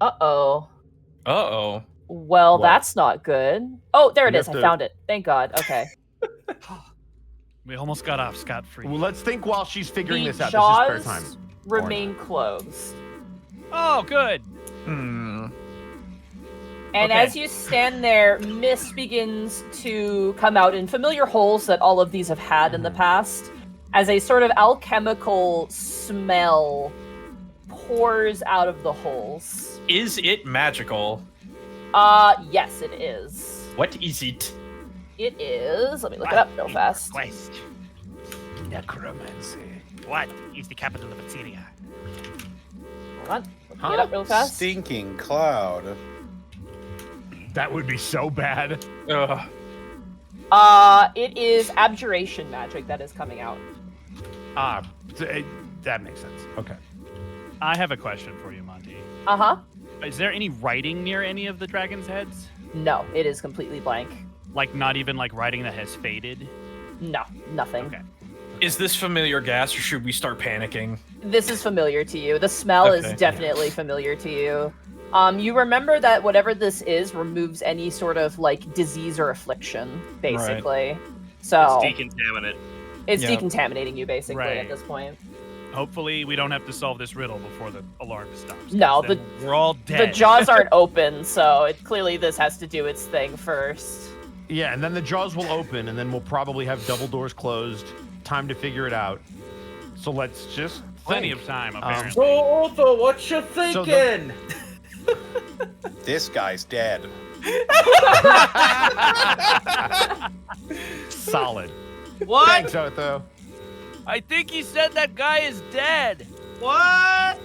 Uh-oh. Uh-oh. Well, What? that's not good. Oh, there it You is. have I to- found it. Thank God. Okay. We almost got off scot-free. Well, let's think while she's figuring The this out. jaws This is spare time. remain closed. Oh, good. Hmm. And Okay. as you stand there, mist begins to come out in familiar holes that all of these have had in the past, as a sort of alchemical smell pours out of the holes. Is it magical? Yes, it is. What is it? It is. Let me look it up real fast. Quest. Necromancy. What is the capital of Assyria? Hold on. Let me get up real fast. Stinking cloud. That would be so bad. Ugh. It is abjuration magic that is coming out. That makes sense. Okay. I have a question for you, Monty. Uh-huh. Is there any writing near any of the dragon's heads? No, it is completely blank. Like, not even like writing that has faded? No, nothing. Okay. Is this familiar gas, or should we start panicking? This is familiar to you. The smell is Okay. definitely familiar to you. You remember that whatever this is removes any sort of like disease or affliction, basically. So It's decontaminant. it's Yeah. decontaminating you basically Right. at this point. Hopefully, we don't have to solve this riddle before the alarm stops. 'cause No, then we're all dead. The jaws aren't open, so clearly this has to do its thing first. Yeah, and then the jaws will open, and then we'll probably have double doors closed. Time to figure it out. So let's just Plenty think. of time, apparently. So, Otho, what you So thinking? This guy's dead. Solid. What? Thanks, Otho. I think he said that guy is dead. What?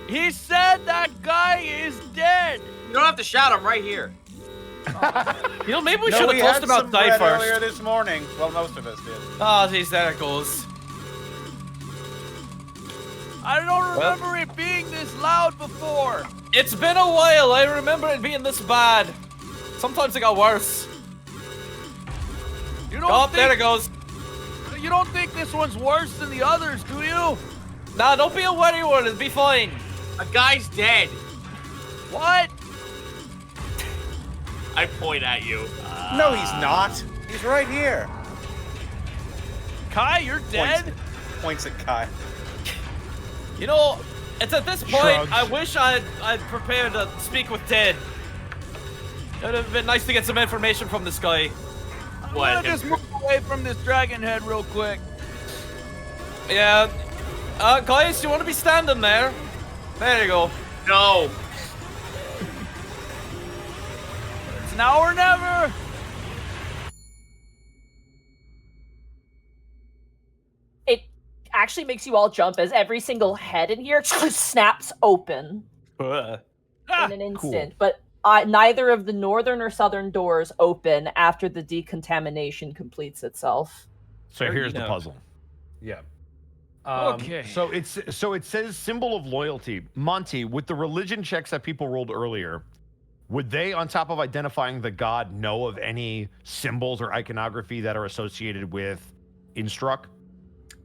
He said that guy is dead. You don't have to shout. I'm right here. You know, maybe we No, should we have had told about some die bread earlier first. this morning. Well, most of us did. Ah, geez, there it goes. I don't remember it being this loud before. It's been a while. I remember it being this bad. Sometimes it got worse. You don't Oh, think, there it goes. You don't think this one's worse than the others, do you? Nah, don't be a worry one. It'll be fine. A guy's dead. What? I point at you. No, he's not. He's right here. Kai, you're dead? Points at Kai. You know, it's at this point Shrugs. I wish I'd prepared to speak with Ted. It would have been nice to get some information from this guy. I'm What, gonna just him? move away from this dragon head real quick. Yeah. Guys, do you want to be standing there? There you go. No. It's now or never. It actually makes you all jump as every single head in here snaps open Ugh. Ah, in an instant. But neither of the northern or southern doors open after the decontamination completes itself. So Very here's the neat. puzzle. Yeah. Okay. So it says symbol of loyalty. Monty, with the religion checks that people rolled earlier, would they, on top of identifying the god, know of any symbols or iconography that are associated with Instruct?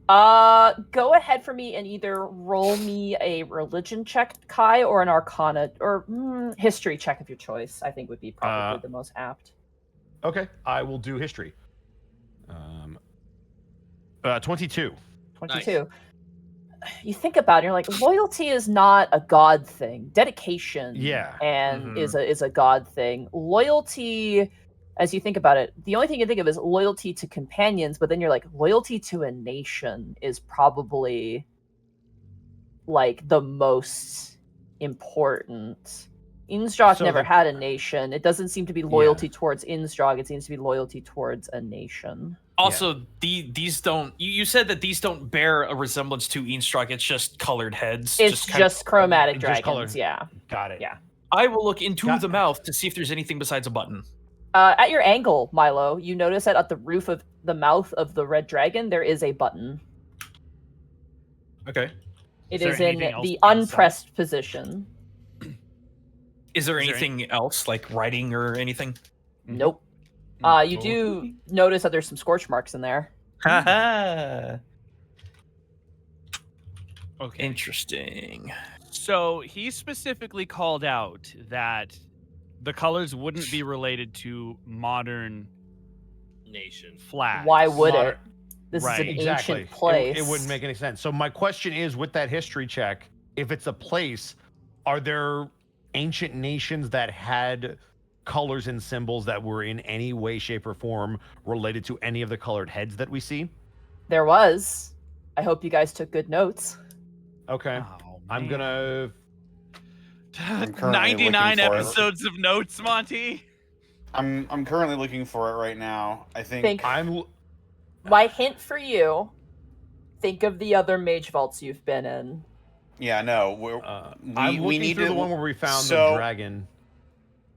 Go ahead for me and either roll me a religion check, Kai, or an arcana or history check of your choice. I think would be probably the most apt. Okay, I will do history. 22. 22. You think about it, you're like, loyalty is not a god thing. Dedication Yeah. and is a god thing. Loyalty as you think about it, the only thing you think of is loyalty to companions, but then you're like, loyalty to a nation is probably like the most important. Innsbruck So never the- had a nation. It doesn't seem to be loyalty towards Innsbruck. It seems to be loyalty towards a nation. Also, these don't. You said that these don't bear a resemblance to Innsbruck. It's just colored heads. It's kind just chromatic just dragons. colored. Yeah. Got it. Yeah. I will look into Got- the mouth to see if there's anything besides a button. At your angle, Milo, you notice that at the roof of the mouth of the red dragon, there is a button. Okay. It Is there is in anything else the inside? unpressed position. Is there Is there anything else like writing or anything? Nope. You do notice that there's some scorch marks in there. Haha. Okay. Interesting. So he specifically called out that the colors wouldn't be related to modern Nation. flags. Why would Modern- it? This Right. is an Exactly. ancient place. It wouldn't make any sense. So my question is, with that history check, if it's a place, are there ancient nations that had colors and symbols that were in any way, shape, or form related to any of the colored heads that we see? There was. I hope you guys took good notes. Okay. Oh, I'm man. gonna. I'm currently 99 looking for it. episodes of notes, Monty. I'm currently looking for it right now. I think I'm. My hint for you, think of the other mage vaults you've been in. yeah, no, we're, I'm we looking need through to the one where we found the so- dragon.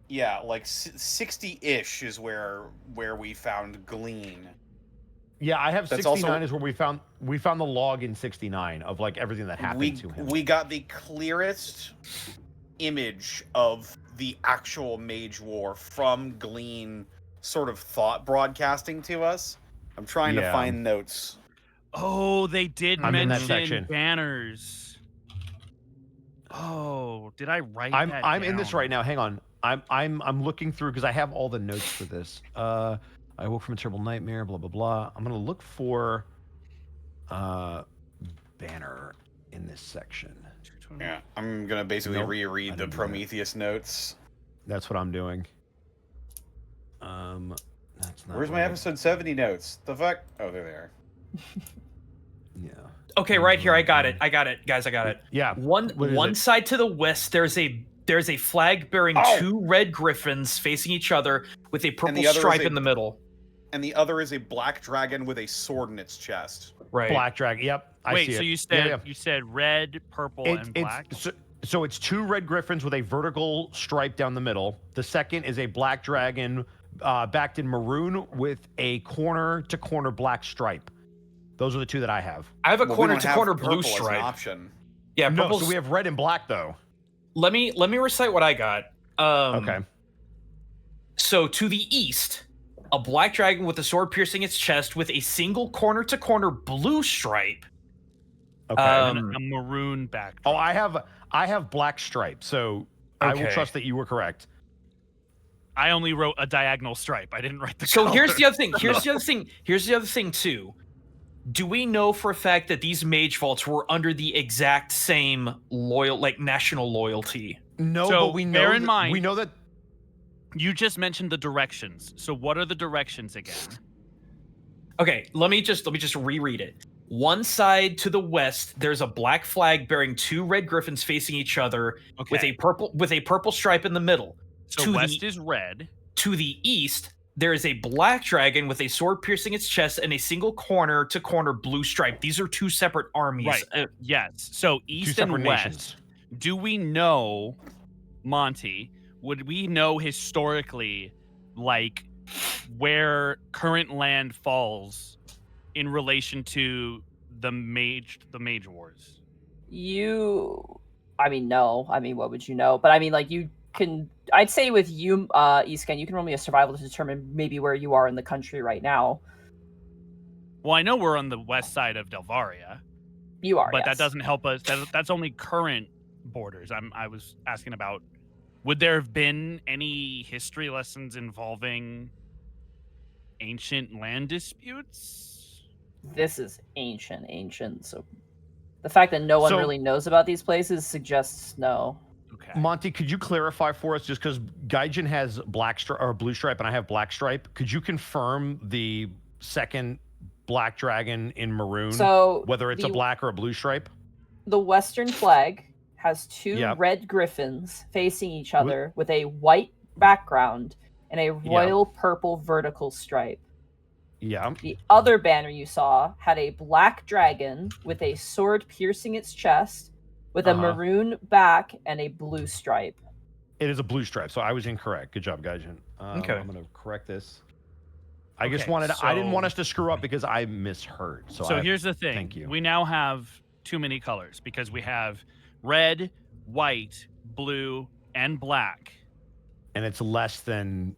yeah, like 60-ish is where we found Glean. Yeah, I have That's 69 also- is where we found the log in 69 of like everything that happened to him. We got the clearest image of the actual Mage War from Glean sort of thought broadcasting to us. I'm trying to Yeah. find notes. Oh, they did I'm in that mention section. banners. Oh, did I write I'm that I'm in this down? right now. Hang on. I'm looking through because I have all the notes for this. I woke from a terrible nightmare. Blah blah blah. I'm gonna look for banner in this section. Yeah, I'm gonna basically Nope, I reread the didn't do that. Prometheus notes. That's what I'm doing. That's not. Where's my right. episode 70 notes? The fuck? Oh, there they are. Yeah. Okay, right here. I got it. Guys, I got it. Yeah. One What is one it? side to the west, there's a flag bearing Oh! 2 red griffins facing each other with a purple the other is stripe a- in the middle. And the other is a black dragon with a sword in its chest. Right. Black dragon. Yep. I Wait, see so it. you Yeah, said yeah. you said red, purple, and black? So it's 2 red griffins with a vertical stripe down the middle. The second is a black dragon backed in maroon with a corner to corner black stripe. Those are the 2 that I have. I have a Well, we corner don't to have corner purple blue as an stripe. option. Yeah, No, purple's... so we have red and black though. Let me recite what I got. Okay. So to the east, a black dragon with a sword piercing its chest with a single corner to corner blue stripe. Okay. And a maroon backdrop. Oh, I have black stripe. So I will Okay. trust that you were correct. I only wrote a diagonal stripe. I didn't write the So color. here's the other thing. Here's the other thing too. Do we know for a fact that these mage vaults were under the exact same national loyalty? No, So, but we know bear in that, mind- we know that You just mentioned the directions. So what are the directions again? Okay, let me just reread it. One side to the west, there's a black flag bearing 2 red griffins facing each other Okay. with a purple stripe in the middle. So to west the- is red. To the east, there is a black dragon with a sword piercing its chest and a single corner to corner blue stripe. These are 2 separate armies. Right. Yes. So 2 east separate and west. nations. Do we know, Monty, would we know historically, like, where current land falls in relation to the mage wars? I mean, no. I mean, what would you know? But I mean, like, you can. I'd say with you, Isken, you can roll me a survival to determine maybe where you are in the country right now. Well, I know we're on the west side of Delvaria, You are, but yes. that doesn't help us. That's only current borders. I was asking about, would there have been any history lessons involving ancient land disputes? This is ancient. So the fact that no one So- really knows about these places suggests no. Okay. Monty, could you clarify for us, just because Gaijin has black or blue stripe and I have black stripe, could you confirm the second black dragon in maroon, So whether it's a the- black or a blue stripe? The Western flag has two Yep. red griffins facing each other with a white background and a royal purple vertical stripe. Yeah. The other banner you saw had a black dragon with a sword piercing its chest with a maroon back and a blue stripe. It is a blue stripe, so I was incorrect. Good job, Gaijin. Okay. I'm going to correct this. I just Okay, wanted I didn't want so- us to screw up because I misheard. So here's the thing. thank you. We now have too many colors because we have red, white, blue, and black. And it's less than.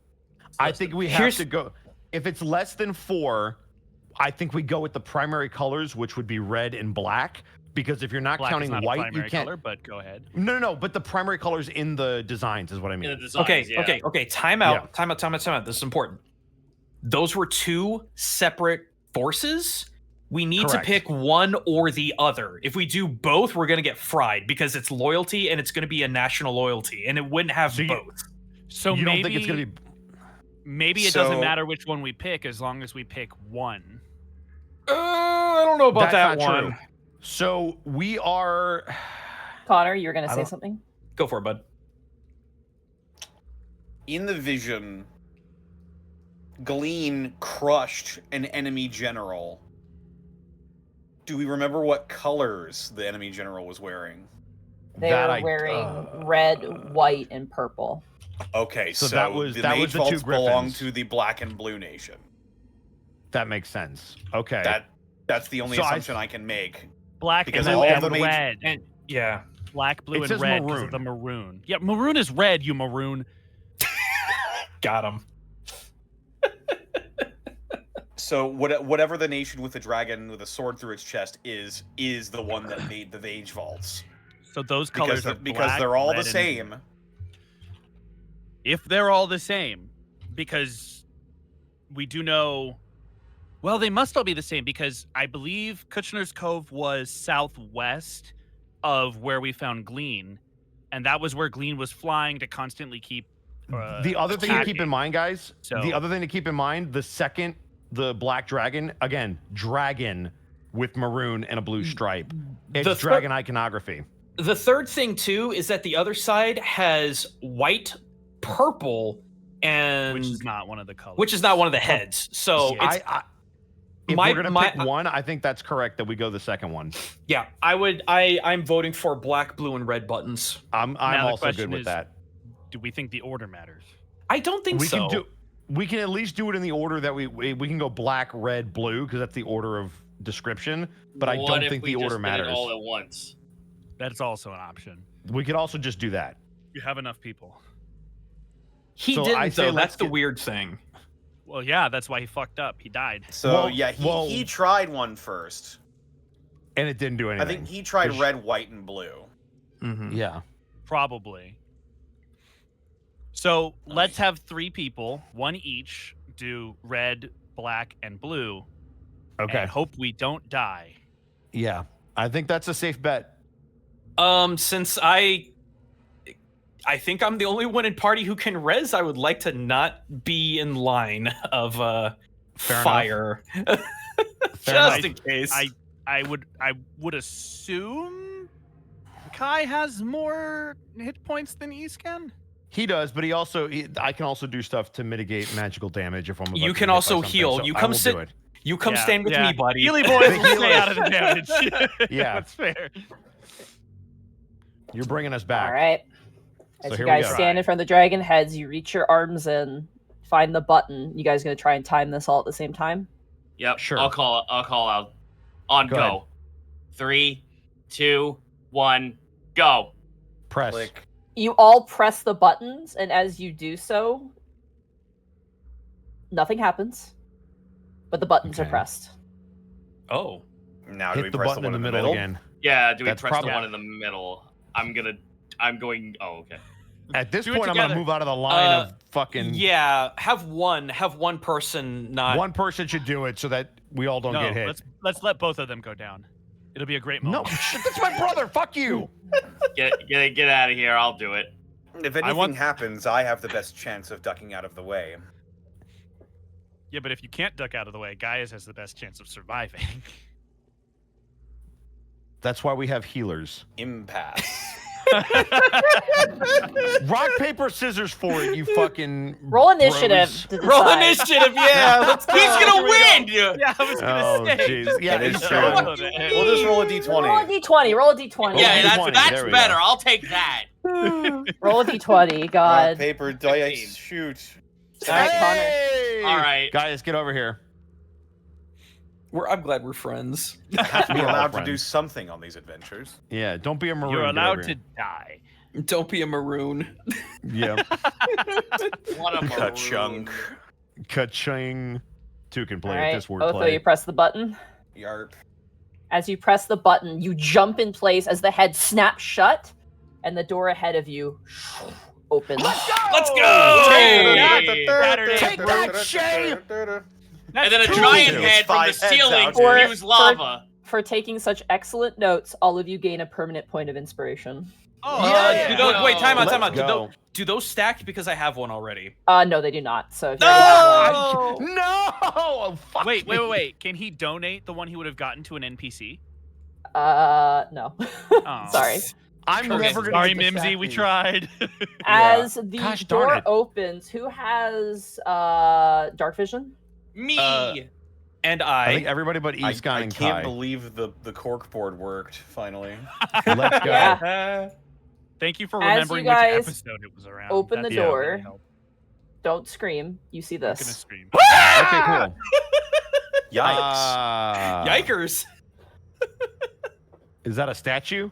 I think we have Here's- to go. If it's less than 4, I think we go with the primary colors, which would be red and black. Because if you're not Black counting is not a white, you primary can't. color, but go ahead. No. But the primary colors in the designs is what I mean. In the designs, Okay, yeah. okay. Time out. Yeah. Time out. This is important. Those were 2 separate forces. We need Correct. to pick one or the other. If we do both, we're going to get fried because it's loyalty and it's going to be a national loyalty, and it wouldn't have So you- both. So you maybe don't think it's gonna be? maybe it doesn't matter which one we pick as long as we pick one. I don't know about That's that not one. true. So we are. Connor, you were going to I say don't- something? Go for it, bud. In the vision, Glean crushed an enemy general. Do we remember what colors the enemy general was wearing? They That were I- wearing red, white, and purple. Okay, So so, that was- the that was Mage the two Vaults belong Griffins. to the Black and Blue Nation. That makes sense. Okay. That's the only So assumption I can make. Black, Because blue, all and the mage- red. And yeah, Black, blue, It and says red because maroon. of the maroon. Yeah, maroon is red, you maroon. got him. So whatever the nation with the dragon with a sword through its chest is the one that made the Mage Vaults. So those Because colors they're, are because black, they're all red, the and- same. If they're all the same, because we do know. Well, they must all be the same because I believe Kushner's Cove was southwest of where we found Glean, and that was where Glean was flying to constantly keep. The other thing to keep in attacking. mind, guys. So- The other thing to keep in mind: the black dragon, again, dragon with maroon and a blue stripe. It's The dragon iconography. The third thing too is that the other side has white, purple, and which is not one of the colors. which is not one of the heads. So Yeah. it's, If my- we're gonna my- pick one, I think that's correct that we go the second one. yeah, I'm voting for black, blue, and red buttons. I'm Now the also question good with is, that. Do we think the order matters? I don't think We so. can at least do it in the order that we can go black, red, blue because that's the order of description. But I What don't if think we the just order did matters. it all at once? That's also an option. We could also just do that. You have enough people. He So I didn't say though. let's That's the get- weird thing. Well, yeah, that's why he fucked up. He died. So Well- yeah, well- he tried one first. And it didn't do anything. I think he tried Which- red, white, and blue. Mm-hmm. Yeah. Probably. So let's have 3 people, one each, do red, black, and blue. Okay. And hope we don't die. Yeah. I think that's a safe bet. Since I think I'm the only one in party who can res, I would like to not be in line of Fair enough. fire. Fair Just in case. I would assume Kai has more hit points than Iskan. He does, but I can also do stuff to mitigate magical damage if I'm about You to can get hit by also something, heal. so You I come will sit- do it. you come Yeah, stand with yeah. me, buddy. Healy boys will The stay out of the healers. damage. Yeah. That's fair. You're bringing us back. All right. As So you here we guys go. stand in front of the dragon heads, you reach your arms in, find the button. You guys gonna try and time this all at the same time? Yep. Sure. I'll call out. On Go go. ahead. 3, 2, 1, go. Press. Click. You all press the buttons, and as you do so, nothing happens. But the buttons are Okay. pressed. Oh. Now do we Hit the press button the in one the middle again. Yeah, do we That's press probably- the one in the middle? I'm going. Oh, okay. At this Do it point, I'm going to together. move out of the line of fucking. Yeah, have one person not. One person should do it so that we all don't No, get hit. let's let both of them go down. It'll be a great No, moment. shit, that's my brother. Fuck you. Get out of here. I'll do it. If anything happens, I have the best chance of ducking out of the way. Yeah, but if you can't duck out of the way, Gaius has the best chance of surviving. That's why we have healers. Impasse. Rock, paper, scissors for it, you fucking Roll initiative. bros. To Roll decide. initiative, yeah. Let's He's gonna win. Yeah, I was Oh, gonna say. jeez. Yeah, That is it's true. true. We'll just roll a d20. Roll a d20. Roll a d20. Yeah, Roll that's, a d20, that's there we better. go. I'll take that. Roll a d20. Rock, God. paper, 15. dice, shoot. All right, Connor. Hey! All right. Guys, get over here. I'm glad we're friends. Be We're all allowed to do friends. something on these adventures. Yeah, don't be a maroon. You're get allowed over to here. die. Don't be a maroon. Yeah. What a Ka-chunk. maroon. Ka-ching. Two can play All at right. this Otho, you wordplay. press the button. Yarp. As you press the button, you jump in place as the head snaps shut, and the door ahead of you opens. Let's go! Hey! Saturday Take that, Shay! And then a That's giant cool. head from the 5 heads ceiling out, dude. spews lava. For taking such excellent notes, all of you gain a permanent point of inspiration. Oh, Yeah. Do those, wait, time out, time Let's out. go. Do those stack? Because I have one already. No, they do not. So if No! No! Oh, fuck Wait, me. wait. Can he donate the one he would have gotten to an NPC? no. Oh. Sorry. I'm Okay. never gonna Sorry, get the Mimsy, we statue. tried. As the Gosh darn door it. opens, who has dark vision? Me. And I think everybody but I Escon and can't Kai. believe the cork board worked, finally. Let's go. Yeah. Thank you for As you remembering guys which episode it was around. open the That's door. really helpful. Don't scream. You see I'm gonna this. scream. Okay, cool. Yikes. Yikers. Is that a statue?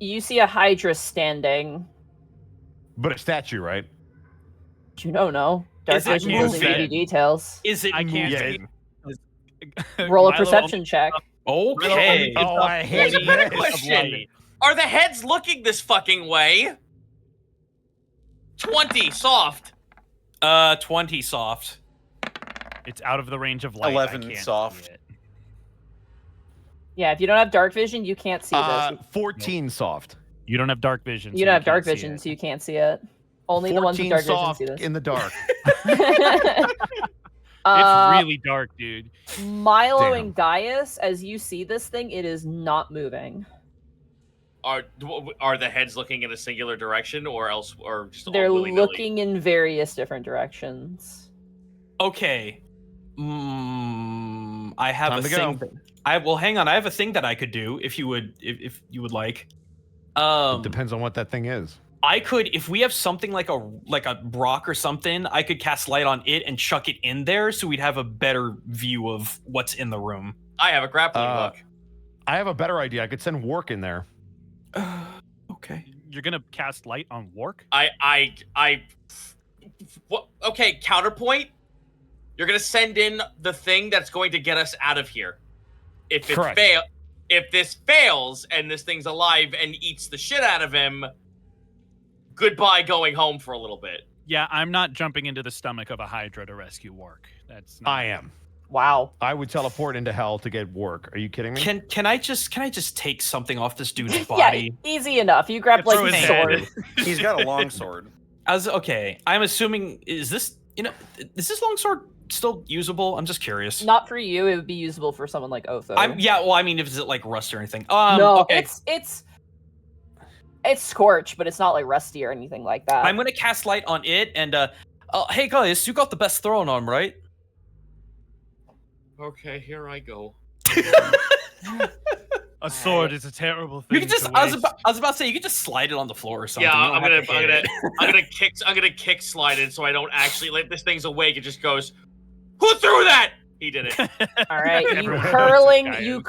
You see a Hydra standing. But a statue, right? You don't know. Dark Is it vision doesn't give you moving? details. Is it I can't moving? see. Roll a Milo perception check. Okay. Oh, I hate Here's a better this. question. Are the heads looking this fucking way? 20, soft. 20 soft. It's out of the range of light. 11 I can't soft. see it. Yeah, if you don't have dark vision, you can't see this. 14 soft. You don't have dark vision. You so don't have can't dark see vision, it. so you can't see it. Only the ones with 14 dark vision soft see this. in the dark. It's really dark, dude. Milo Damn. and Gaius, as you see this thing, it is not moving. Are the heads looking in a singular direction or else or just They're all willy-nilly? looking in various different directions. Okay. I have Time a to thing. go. Well, hang on. I have a thing that I could do if you would, if you would like. It depends on what that thing is. I could, if we have something like a rock or something, I could cast light on it and chuck it in there, so we'd have a better view of what's in the room. I have a grappling hook. I have a better idea. I could send Wark in there. Okay. You're gonna cast light on Wark? What? Okay, counterpoint. You're gonna send in the thing that's going to get us out of here. If it Correct. if this fails and this thing's alive and eats the shit out of him, goodbye going home for a little bit. Yeah, I'm not jumping into the stomach of a Hydra to rescue Wark. That's not. I am. Wow. I would teleport into hell to get Wark. Are you kidding me? Can I just take something off this dude's Yeah, body? easy enough. You grab like Throw a his sword. head. He's got a long sword. Okay. I'm assuming, is this longsword still usable? I'm just curious. Not for you. It would be usable for someone like Otho. Well, I mean, if it's like rust or anything. no, Okay. it's scorched, but it's not like rusty or anything like that. I'm gonna cast light on it, and hey guys, you got the best throwing arm, right? Okay, here I go. A sword is a terrible thing. You can just. to I was waste. about to say you could just slide it on the floor or something. Yeah, You don't have to hit it. I'm gonna kick slide it so I don't actually like this thing's awake. It just goes, who threw that? He did it. All right, you Everyone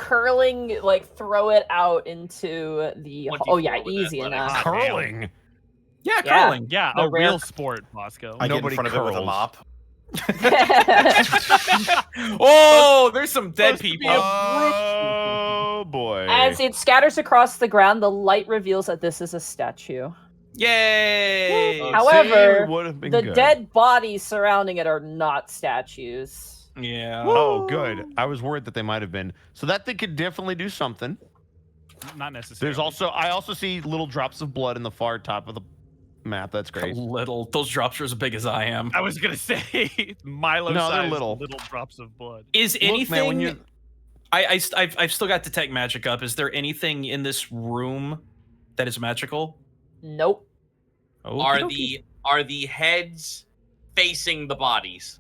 curling, like throw it out into the. 24 Oh yeah, with easy athletics. enough. Curling. Yeah, Yeah. curling. Yeah, The a rare- real sport, Bosco. I get in Nobody front of it with a curls. mop. Oh, there's some dead Supposed to be people. Oh boy. As it scatters across the ground, the light reveals that this is a statue. Yay! Oh, However, See, would've been The good. dead bodies surrounding it are not statues. Yeah. Oh, good. I was worried that they might have been. So that thing could definitely do something. not necessarily. There's also I also see little drops of blood in the far top of the map. That's great. Little. Those drops are as big as I am. I was gonna say Milo No, they're sized little. drops of blood. Is Look, anything? man, when you I've still got detect magic up. Is there anything in this room that is magical? Nope. Are the heads facing the bodies?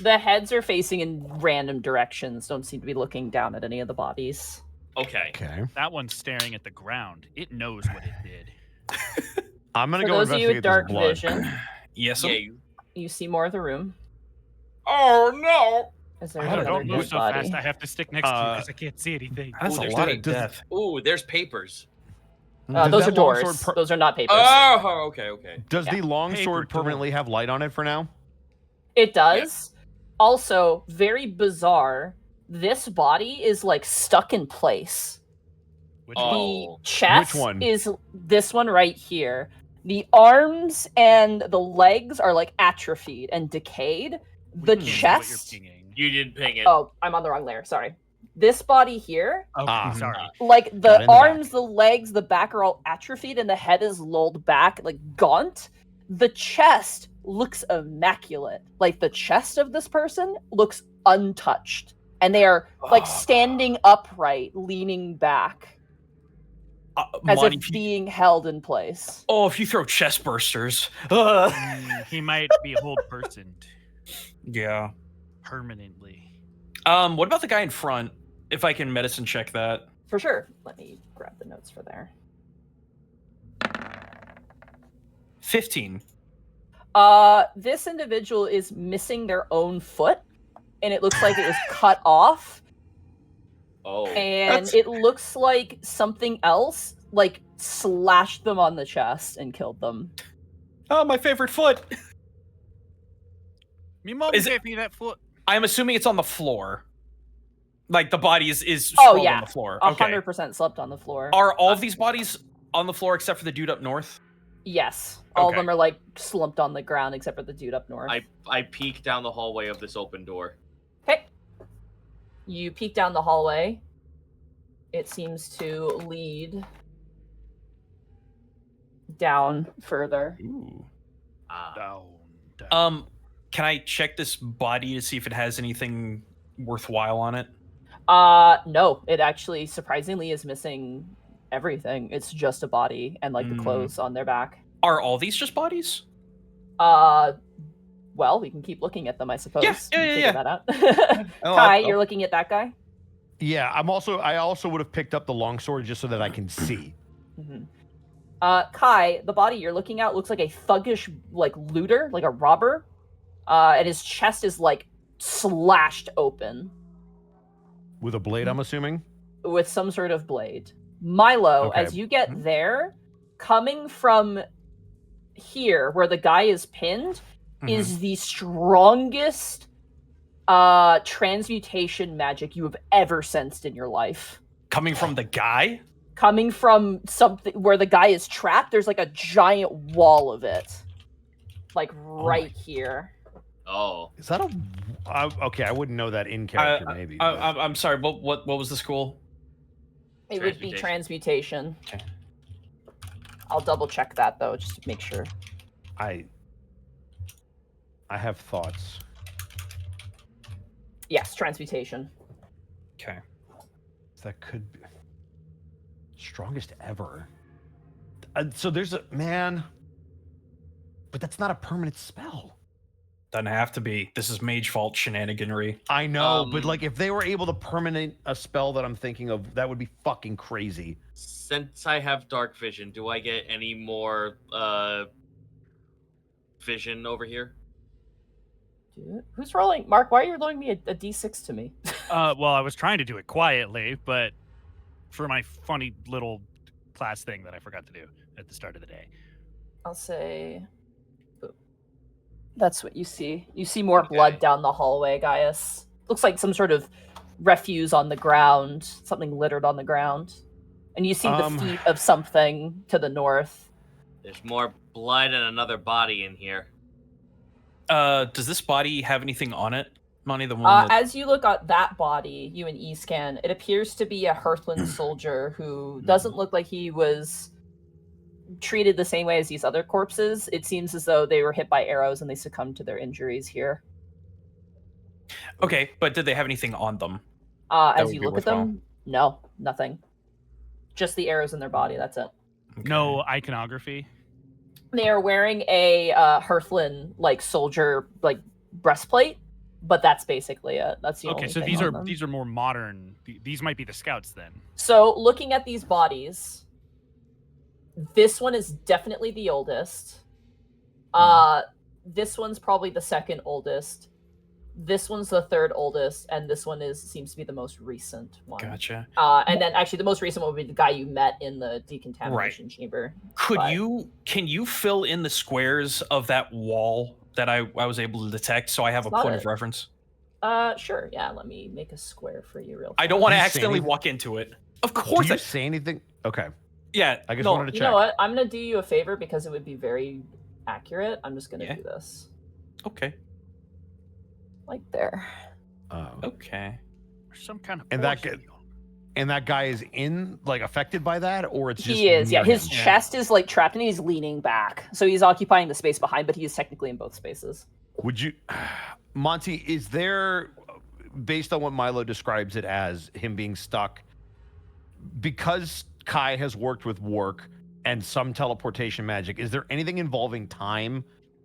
The heads are facing in random directions. Don't seem to be looking down at any of the bodies. Okay. okay? That one's staring at the ground. It knows what it did. I'm gonna For go those of you investigate with dark this blood. vision, Yes. Yeah, you see more of the room. Oh no! Is there I another Don't move dead so body? fast. I have to stick next to you because I can't see anything. That's Ooh, a there's lot the- of death. Ooh, there's papers. Does Those are that longsword doors. per- Those are not papers. Oh, okay. Does the Yeah. longsword Paper permanently have light on it for now? It does. Also, very bizarre. This body is like stuck in place. Which Oh. The chest Which one? is this one right here. The arms and the legs are like atrophied and decayed. The one? chest. You didn't ping it. Oh, I'm on the wrong layer. Sorry. This body here, Okay, Ah. sorry. like Got the it in the arms, back. the legs, the back are all atrophied, and the head is lulled back, like gaunt. The chest looks immaculate. Like the chest of this person looks untouched, and they are like standing upright, leaning back, as Monty, if being held in place. oh, if you throw chest bursters. He might be hold personed Yeah. permanently. What about the guy in front? If I can medicine check that. For sure. Let me grab the notes for there. 15. This individual is missing their own foot, and it looks like it was cut off, Oh. and it looks like something else, like, slashed them on the chest and killed them. Oh, my favorite foot. Me mom Is it- gave me that foot. I'm assuming it's on the floor. Like the body is Oh, sprawled yeah. on the floor. Okay. 100% slept on the floor. Are all of these bodies on the floor except for the dude up north? Yes. All of Okay. them are, like, slumped on the ground except for the dude up north. I peek down the hallway of this open door. Okay. You peek down the hallway. It seems to lead down further. Ooh. Ah. Down. Can I check this body to see if it has anything worthwhile on it? No, it actually surprisingly is missing everything. It's just a body and like the clothes on their back. Are all these just bodies? Well, we can keep looking at them, I suppose. Yeah, and figure yeah. that out. Oh, Kai, I'll- you're looking at that guy? Yeah, I also would have picked up the longsword just so that I can see. Mm-hmm. Kai, the body you're looking at looks like a thuggish, like, looter, like a robber. And his chest is, like, slashed open With a blade, I'm assuming. with some sort of blade. Milo, Okay. as you get there, coming from here, where the guy is pinned, is the strongest transmutation magic you have ever sensed in your life. Coming from the guy? Coming from something where the guy is trapped, there's like a giant wall of it. Like right here. Oh. Is that a? Okay, I wouldn't know that in character, maybe. but- I'm sorry. What was the school? It would be transmutation. Okay. I'll double check that though, just to make sure. I have thoughts. Yes, transmutation. Okay. That could be strongest ever. So there's a man, but that's not a permanent spell. Doesn't have to be. This is Mage Fault shenaniganry. I know, but like if they were able to permanent a spell that I'm thinking of, that would be fucking crazy. Since I have dark vision, do I get any more vision over here? Who's rolling? Mark, why are you rolling me a d6 to me? Well, I was trying to do it quietly, but for my funny little class thing that I forgot to do at the start of the day. I'll say... That's what you see. You see more blood down the hallway, Gaius. Looks like some sort of refuse on the ground, something littered on the ground. And you see the feet of something to the north. There's more blood and another body in here. Does this body have anything on it? Monty, the one that... As you look at that body, you and E-scan, it appears to be a Hearthland soldier who doesn't look like he was treated the same way as these other corpses. It seems as though they were hit by arrows and they succumbed to their injuries here. Okay, but did they have anything on them? As would you be look at them, no, nothing. Just the arrows in their body, that's it. No iconography. They are wearing a Hearthland like soldier like breastplate, but that's basically it. That's the Okay, only so thing on them. these are more modern. These might be the scouts then. So looking at these bodies, this one is definitely the oldest. This one's probably the second oldest. This one's the third oldest, and this one seems to be the most recent one. Gotcha. And then actually the most recent one would be the guy you met in the decontamination chamber. Can you fill in the squares of that wall that I was able to detect so I have a Not point it. of reference? Sure, yeah, let me make a square for you real quick. I don't want to Did you say accidentally anything? walk into it. Of Do course. you say anything? Okay. Yeah. I just no, wanted to You check. know what? I'm gonna do you a favor because it would be very accurate. I'm just gonna do this. Okay. Like there. Okay. Some kind of And that force guy- field. And that guy is like affected by that, or it's just He is, yeah. near His him? chest is like trapped and he's leaning back. So he's occupying the space behind, but he is technically in both spaces. Would you, Monty? Is there, based on what Milo describes it as, him being stuck, because Kai has worked with Wark and some teleportation magic? Is there anything involving time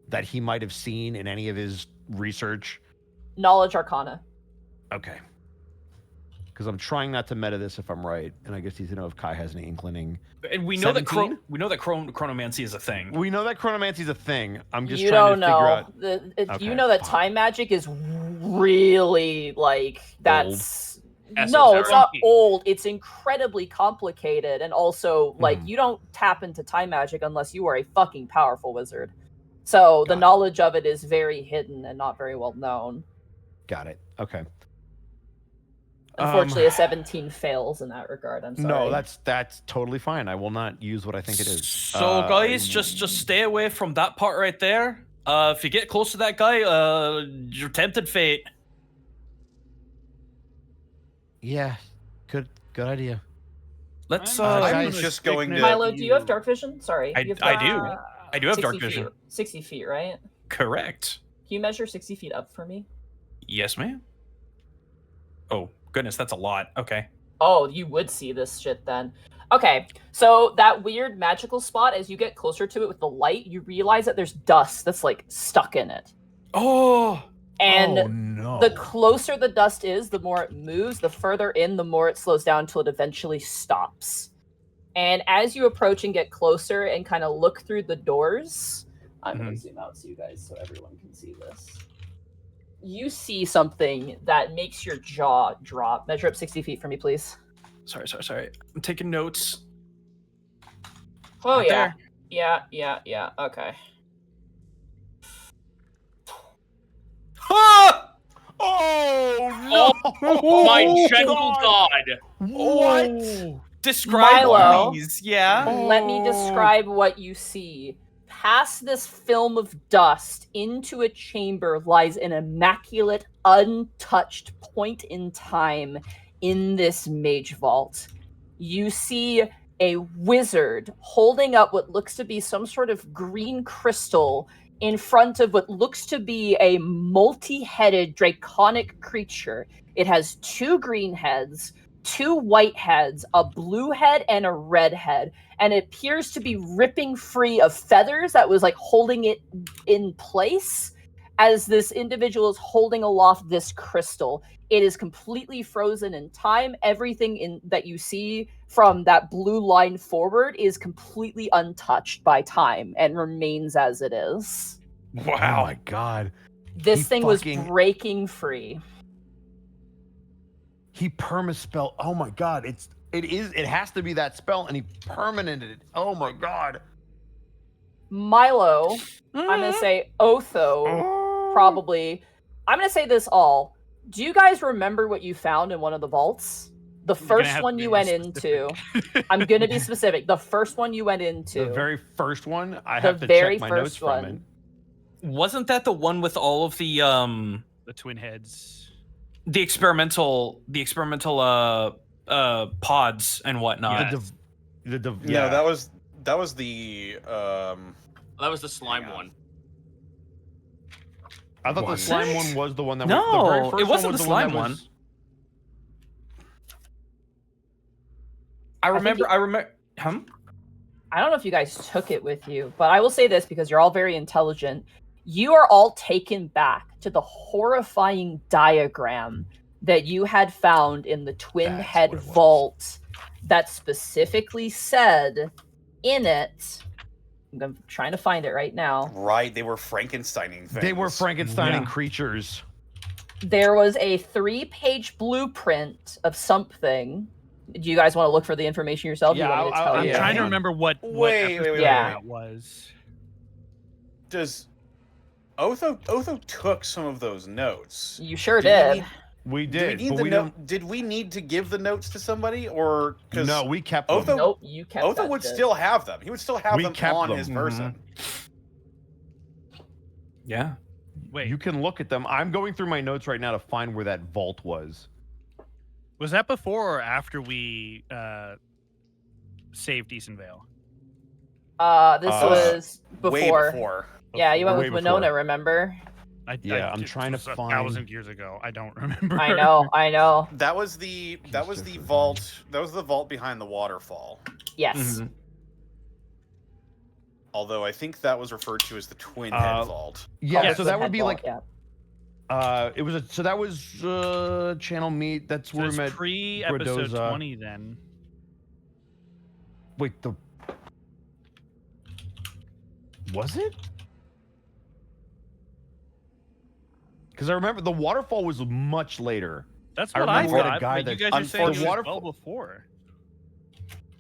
that he might have seen in any of his research? Knowledge Arcana. Okay. Because I'm trying not to meta this if I'm right, and I guess he's to know if Kai has any inclining. And we know that 17? chronomancy is a thing. We know that chronomancy is a thing. I'm just You trying don't to figure know. out. You Okay, know that fuck. time magic is really like that's no, it's Esoteric. not old. It's incredibly complicated, and also like Mhm. you don't tap into time magic unless you are a fucking powerful wizard. So the Got it. knowledge of it is very hidden and not very well known. Got it. Okay. Unfortunately, a 17 fails in that regard. I'm sorry. No, that's totally fine. I will not use what I think it is. So guys, just stay away from that part right there. If you get close to that guy, you're tempted fate. Yeah, good idea. Let's guys, I'm gonna just stick going next to. Milo, do you have dark vision? Sorry. I you have do. dark- I do have 60 dark feet. vision. 60 feet, right? Correct. Can you measure 60 feet up for me? Yes, ma'am. Oh goodness, that's a lot. Okay. Oh, you would see this shit then. Okay, so that weird magical spot, as you get closer to it with the light, you realize that there's dust that's like stuck in it. Oh. And oh no. the closer the dust is, the more it moves. The further in, the more it slows down until it eventually stops. And as you approach and get closer and kind of look through the doors, I'm going to zoom out so you guys, so everyone can see this. You see something that makes your jaw drop. Measure up 60 feet for me, please. Sorry. I'm taking notes. Oh, Right yeah. there. Yeah. Okay. Ah! Oh Oh my gentle god! What? Describe, Milo. please. Yeah. Let me describe what you see. Past this film of dust into a chamber lies an immaculate, untouched point in time in this mage vault. You see a wizard holding up what looks to be some sort of green crystal in front of what looks to be a multi-headed draconic creature. It has 2 green heads, 2 white heads, a blue head, and a red head. And it appears to be ripping free of feathers that was like holding it in place as this individual is holding aloft this crystal. It is completely frozen in time. Everything that you see from that blue line forward is completely untouched by time and remains as it is. Oh my god. This He thing was fucking- breaking free. He permaspell. Oh my god. It has to be that spell, and he permanented it. Oh my god. Milo, I'm gonna say Otho, probably. I'm gonna say this all. Do you guys remember what you found in one of the vaults? The gonna first have one to be you more went into. I'm gonna be specific. The first one you went into. The very first one, I The have to very check my first notes from one. it. Wasn't that the one with all of the the twin heads. The experimental pods and whatnot. Yes. Yeah. No, that was the That was the slime one. I thought the Was slime it? one was the one that No, was, the very it first wasn't was the the one slime that one. was- I remember. I don't know if you guys took it with you, but I will say this because you're all very intelligent. You are all taken back to the horrifying diagram that you had found in the Twin That's Head what it was. vault that specifically said in it, I'm trying to find it right now. right. They were Frankensteining things. They were Frankenstein Yeah. creatures. There was a 3-page blueprint of something. Do you guys want to look for the information yourself? Yeah, you want me to I'll- tell I'm you? trying to Yeah. remember what Wait, episode Yeah. that was. Does Otho took some of those notes? You sure Did we did. need- We Did we did, need but the we note? Did we need to give the notes to somebody, or don't. No, we kept them. Otho- Nope, you kept Otho that would shit. still have them. He would still have We them kept on them. his person. Yeah. Wait, You can look at them. I'm going through my notes right now to find where that vault was. was that before or after we saved Easton Vale? This Uh, was before. Way before. Yeah, you went Way with before. Winona, remember? Yeah, I'm this trying to was find- 1,000 years ago. I don't remember. I know. That was the vault. That was the vault behind the waterfall. Yes. Mhm. Although I think that was referred to as the Twin Uh, Head Vault. Yeah, Yes. so that would be like Yeah. it was so that was channel meet. That's So where we it's met. pre-episode Gradoza. 20 then. Wait, was it? Because I remember the waterfall was much later. That's I what I remember we had a thought. guy But you that- guys are saying it was Unfortunately- well before.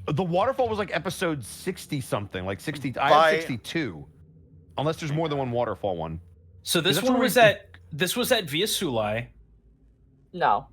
The waterfall was like episode 60 something, like 60. I By- have 62, unless there's more than one waterfall one. So this That's one where was we- at. This was at Via Sulai. No.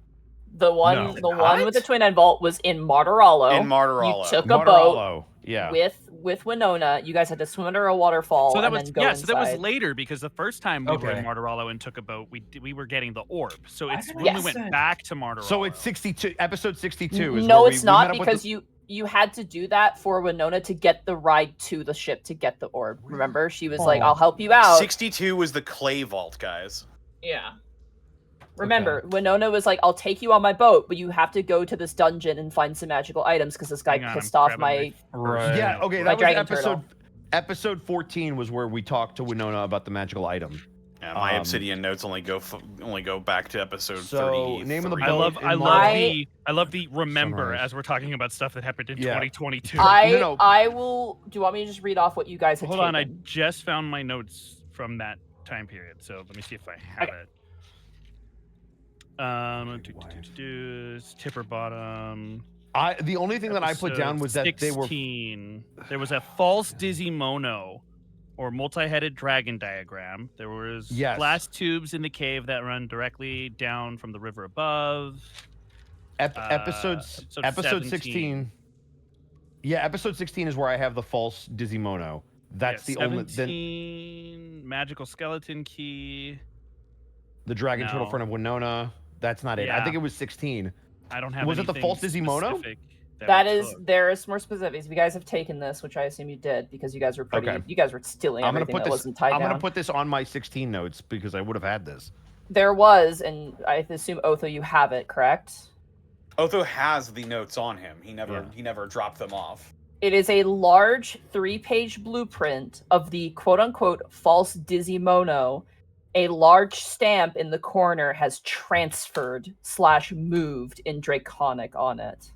The one No. the one with the Twin Head Vault was in Martorallo. In Martorallo. You took a boat Martorallo, yeah. with Winona. You guys had to swim under a waterfall So that and was then go so that was inside. later because the first time we were in Okay. Martorallo and took a boat, we were getting the orb. So it's when Yes. we went back to Martorallo. So it's 62, episode 62. Is No, where it's we not met up with because the- you had to do that for Winona to get the ride to the ship to get the orb. Remember? She was like, Oh. I'll help you out. 62 was the Clay Vault, guys. Yeah. Remember, Winona was like, I'll take you on my boat, but you have to go to this dungeon and find some magical items because this guy Hang on, pissed I'm off grabbing my... Right. Yeah, okay, My that was dragon episode. turtle. Episode 14 was where we talked to Winona about the magical item. Yeah, my Um, Obsidian notes only go back to episode So, 30. name of the I boat love in I love the remember Sunrise. as we're talking about stuff that happened in Yeah. 2022. No. I will... Do you want me to just read off what you guys had Hold on, I taken? just found my notes from that time period. So let me see if I have Okay. it. Tipper bottom. The only thing that I put down was that they were 16. There was a false dizzy mono or multi-headed dragon diagram. There was Yes. glass tubes in the cave that run directly down from the river above. episode 17. 16. Yeah, episode 16 is where I have the false dizzy mono. That's Yeah, the only 17 magical skeleton key. the dragon turtle No. front of Winona. That's not it. I Yeah. think it was 16. I don't have. Was it the anything false dizzy mono? specific That we is, took. there's more specifics. If you guys have taken this, which I assume you did, because you guys were pretty, Okay. you guys were stealing I'm gonna everything put that this. wasn't tied I'm down. gonna put this on my 16 notes because I would have had this. There was, and I assume Otho, you have it, correct? Otho has the notes on him. He never dropped them off. It is a large 3-page blueprint of the quote-unquote false dizzy mono. A large stamp in the corner has transferred / moved in Draconic on it.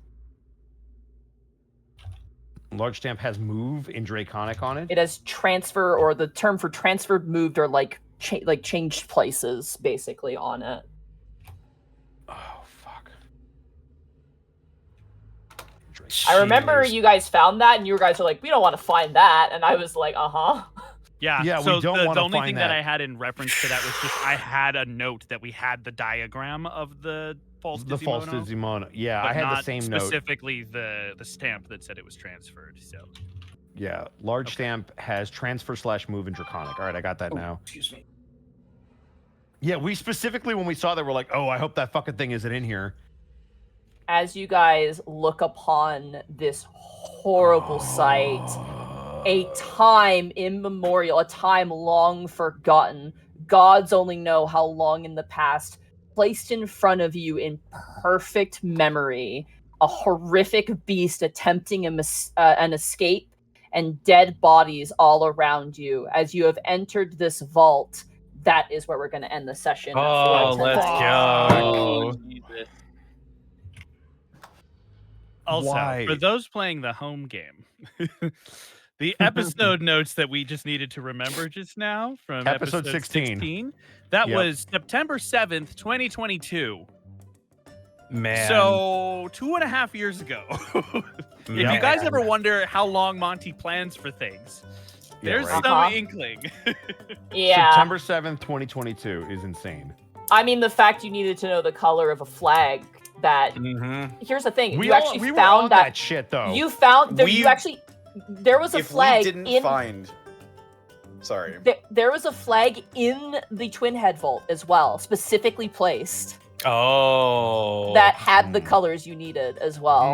Large stamp has move in Draconic on it. It has transfer, or the term for transferred, moved, or like changed places, basically, on it. Oh fuck. I remember Jeez. you guys found that, and you guys were like, "We don't want to find that," and I was like, "Uh-huh." Yeah, Yeah, we so don't the wanna only find thing that that. I had in reference to that was just I had a note that we had the diagram of the false The false Dizimono, dizzy mono. Yeah, but I had the not same note. specifically the stamp that said it was transferred. So Yeah, large stamp has transfer / move in Draconic. All right, I got that now. Excuse me. Yeah, we specifically, when we saw that, we're like, oh, I hope that fucking thing isn't in here. As you guys look upon this horrible sight, a time immemorial, a time long forgotten, gods only know how long in the past, placed in front of you in perfect memory, a horrific beast attempting an escape, and dead bodies all around you. As you have entered this vault, that is where we're going to end the session. Oh, for let's tonight. go. Jesus. Also, Why? for those playing the home game, the episode notes that we just needed to remember just now from Episode 16. That Yep. was September 7th, 2022. Man. So 2.5 years ago. If you guys ever wonder how long Monte plans for things, there's right. some Uh-huh. inkling. Yeah. September 7th, 2022 is insane. I mean, the fact you needed to know the color of a flag. That here's the thing. We you actually were found on that shit, though. you found there, you We- actually there was a If flag we didn't in find, sorry, there was a flag in the Twin Head Vault as well, specifically placed Oh. that had the colors you needed as well.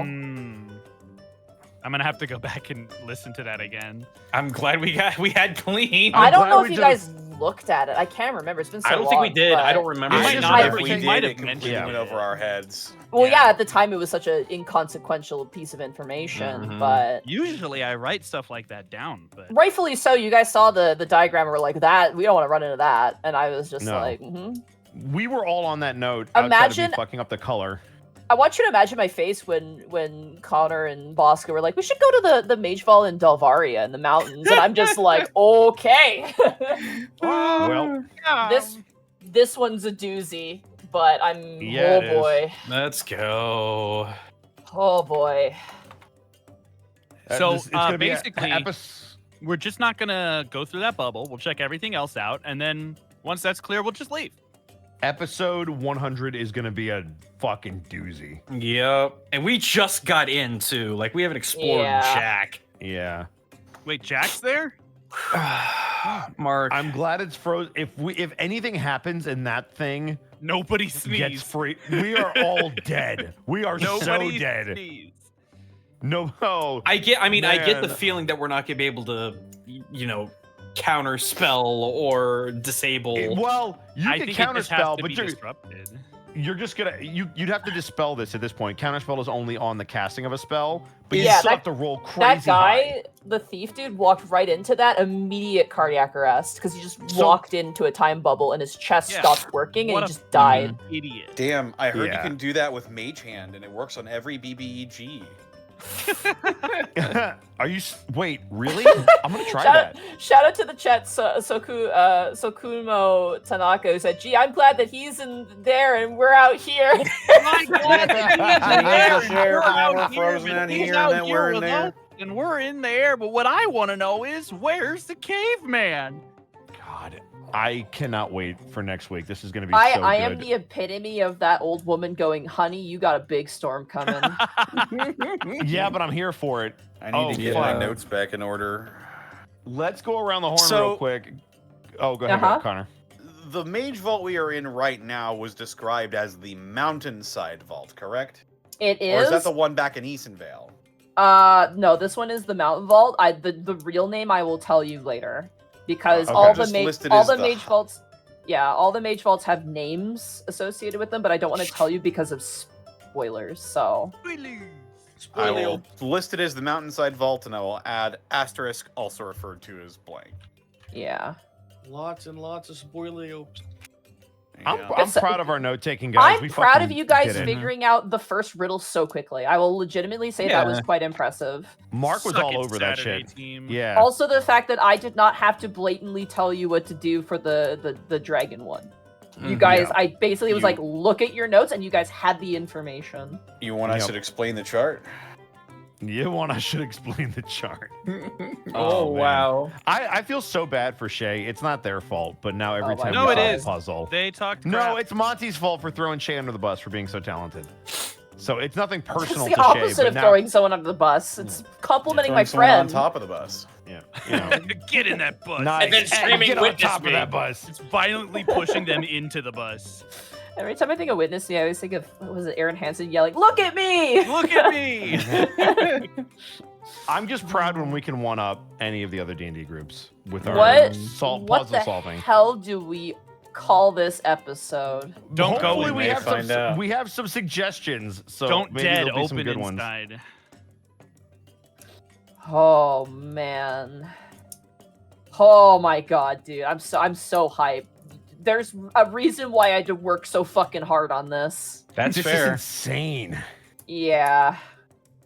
I'm gonna have to go back and listen to that again. I'm glad we had clean. I don't glad know we if you just- guys looked at it. I can't remember. It's been so I don't think we long, did. I but- don't remember. I seeing might it. not if have we think- did, might it have completely mentioned went it. over our heads. Well, Yeah. yeah, at the time it was such an inconsequential piece of information, but Usually I write stuff like that down, but rightfully so. You guys saw the diagram and were like, that we don't want to run into that, and I was just No. like, We were all on that note. outside of Imagine- me fucking up the color. I want you to imagine my face when Connor and Bosco were like, we should go to the Mage Vault in Delvaria in the mountains, and I'm just like, okay. Well, This one's a doozy, but I'm Yeah, it is. oh boy. Let's go. Oh boy. So, it's gonna be a basically- we're just not gonna go through that bubble. We'll check everything else out, and then once that's clear, we'll just leave. episode 100 is going to be a fucking doozy. Yep. And we just got in too. Like we haven't explored Yeah. Jack. Yeah. Wait, Jack's there? Mark. I'm glad it's frozen. If anything happens and that thing Nobody gets sneezed. free, we are all dead. We are so Nobody dead. sneezed. No. I get the Man. feeling that we're not gonna be able to, counter spell or disable. Well, you I can think it just has counterspell, to but be you're disrupted. just gonna you'd have to dispel this at this point. Counterspell is only on the casting of a spell, but you Yeah, still that- have to roll crazy That guy, high. the thief dude, walked right into that immediate cardiac arrest because he just So- walked into a time bubble and his chest Yeah. stopped working and What he a just died. Idiot. Damn, I heard Yeah. you can do that with Mage Hand, and it works on every BBEG. Are you? Wait, really? I'm gonna try Shout that. out, shout out to the chat, Sokumo Tanaka, who said, "Gee, I'm glad that he's in there and we're out here." My God, Yeah, sure, we're now out we're here, frozen but in he's here, out and then here we're in with there. us, and we're in there. But what I want to know is, where's the caveman? God, I cannot wait for next week. This is gonna be I so good. am the epitome of that old woman going, "Honey, you got a big storm coming." Yeah, but I'm here for it. I need Oh, to get my fuck. notes back in order. Let's go around the horn So- real quick. Oh, go ahead, Uh-huh. Connor. The Mage Vault we are in right now was described as the Mountainside Vault, correct? It Or is that is. the one back in Easonvale? No, this one is the Mountain Vault. The real name I will tell you later because Okay. all the Just listed all as the the- Mage Vaults, yeah, all the Mage Vaults have names associated with them, but I don't want to tell you because of spoilers. So I will list it as the Mountainside Vault, and I will add asterisk, also referred to as blank. yeah, Lots and lots of spoilers. I'm It's- proud of our note taking, guys. I'm We proud of fucking you guys did it. figuring out the first riddle so quickly. I will legitimately say that was quite impressive. Mark was Suck all it, over that Saturday shit. Team. Yeah. Also, the fact that I did not have to blatantly tell you what to do for the dragon one. You guys, Yeah. I basically was You- like, look at your notes, and you guys had the information. You want I Yep. should explain the chart? You want I should explain the chart. Oh, man. wow. I feel so bad for Shay. It's not their fault, but now every Oh my time No, we it solve is. a puzzle. They talked. No, crap. it's Monty's fault for throwing Shay under the bus for being so talented. So it's nothing It's personal the to Shay, opposite but of now throwing someone under the bus. It's complimenting my Throwing someone on friend. top of the bus. Yeah. You know, Get in that bus. nice. And then screaming, get on "Witness top me." of that bus. It's violently pushing them into the bus. Every time I think of Witness Me, I always think of, what was it, Aaron Hansen yelling, "Look at me!" Look at me. I'm just proud when we can one up any of the other D&D groups with our What? puzzle What solving. the hell do we call this episode? Don't go Hopefully in we there. have Find out. we have some suggestions. So Don't maybe dead there'll be some open good ones. inside. Oh man. Oh my god, dude. I'm so hyped. There's a reason why I had to work so fucking hard on this. That's This is fair. insane. Yeah.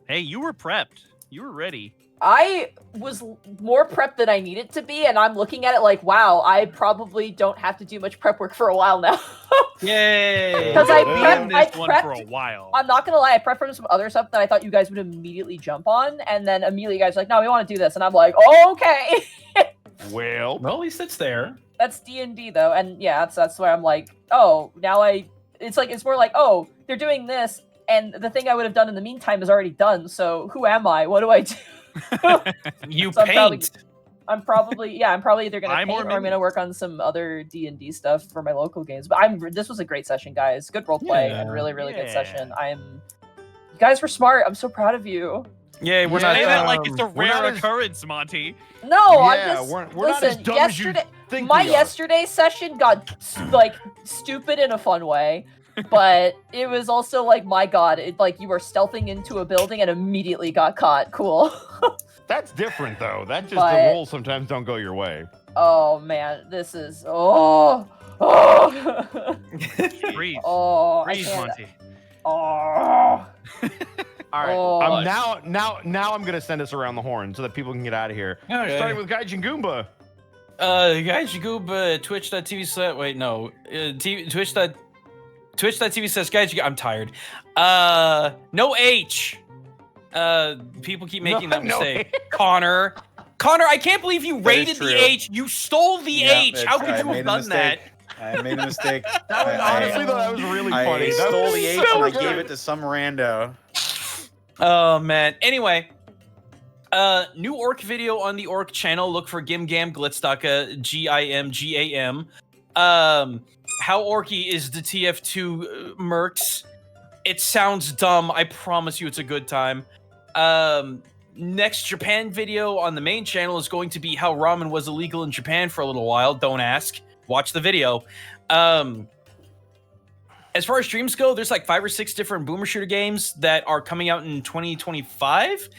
Hey, you were prepped. You were ready. I was more prepped than I needed to be, and I'm looking at it like, wow, I probably don't have to do much prep work for a while now. Yay! Because I We've prepped- been this I one for a prepped- while. I'm not gonna lie, I prepped for some other stuff that I thought you guys would immediately jump on, and then immediately you guys were like, no, we want to do this, and I'm like, oh, okay. Well, Well, at least it's there. That's D&D though, and yeah, that's why I'm like, oh, now it's more like, oh, they're doing this, and the thing I would have done in the meantime is already done. So who am I? What do I do? You So paint. I'm probably either gonna Buy more paint or I'm gonna work on some other D&D stuff for my local games. But this was a great session, guys. Good role play and Yeah. really good Yeah. session. You guys were smart. I'm so proud of you. Yay, we're not. Say that like it's a we're not rare as- occurrence, Monty. No, I'm yeah, just we're not as listen, dumb as you yesterday think my we are. yesterday session got like stupid in a fun way, but it was also like, my god, it like you were stealthing into a building and immediately got caught. Cool. That's different though. That just But- the rules sometimes don't go your way. Oh man, this is oh Breathe. oh I Breathe, can't. Monty. Oh. All right. Oh. Now I'm gonna send us around the horn so that people can get out of here. Okay. Starting with Gaijin Goomba. Guys, you go twitch.tv/ wait, no. Twitch.tv says, guys, I'm tired. No H. People keep making No- that no mistake. Connor, I can't believe you That is rated the true. H. You stole the Yeah, H. How could I you made have a done that? mistake. I made a mistake. Honestly, though, that was really funny. I That stole was the H so and I good. gave it to some rando. Oh man. Anyway, new orc video on the orc channel. Look for Gimgam Glitzdaka GIMGAM. How orky is the TF2 mercs? It sounds dumb. I promise you, it's a good time. Next Japan video on the main channel is going to be how ramen was illegal in Japan for a little while. Don't ask. Watch the video. As far as streams go, there's like 5 or 6 different boomer shooter games that are coming out in 2025.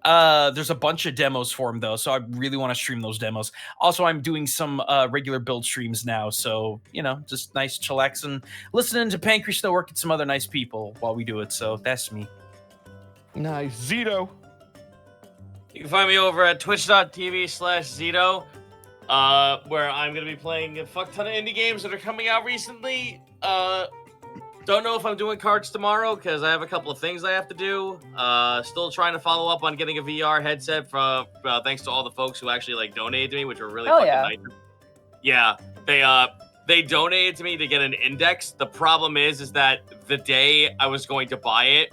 There's a bunch of demos for them though, so I really want to stream those demos. Also, I'm doing some regular build streams now, so just nice chillaxing, listening to Pancreas Snow work with some other nice people while we do it. So that's me. Nice. Zito. You can find me over at twitch.tv/Zito, where I'm going to be playing a fuck ton of indie games that are coming out recently. Don't know if I'm doing cards tomorrow because I have a couple of things I have to do. Still trying to follow up on getting a VR headset from thanks to all the folks who actually like donated to me, which were really Hell fucking yeah. nice. Yeah, they donated to me to get an index. The problem is that the day I was going to buy it,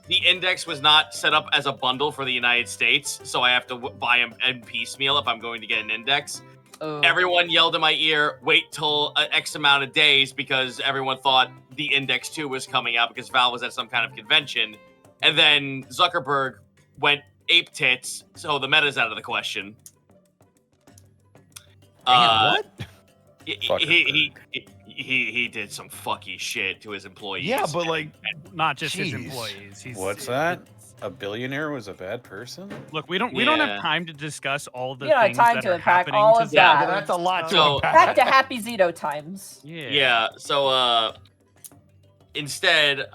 the index was not set up as a bundle for the United States, so I have to buy them in piecemeal if I'm going to get an index. Oh. Everyone yelled in my ear, wait till X amount of days, because everyone thought the Index 2 was coming out because Valve was at some kind of convention. And then Zuckerberg went ape tits, so the meta's out of the question. What? He did some fucky shit to his employees. Yeah, but like, Not just his Jeez. employees. What's that? A billionaire was a bad person? Look, we don't Yeah. have time to discuss all the You don't have things time that to are unpack happening all to of Zito. that. yeah, that's a lot to So- unpack. Back to Happy Zito times. Yeah, so instead,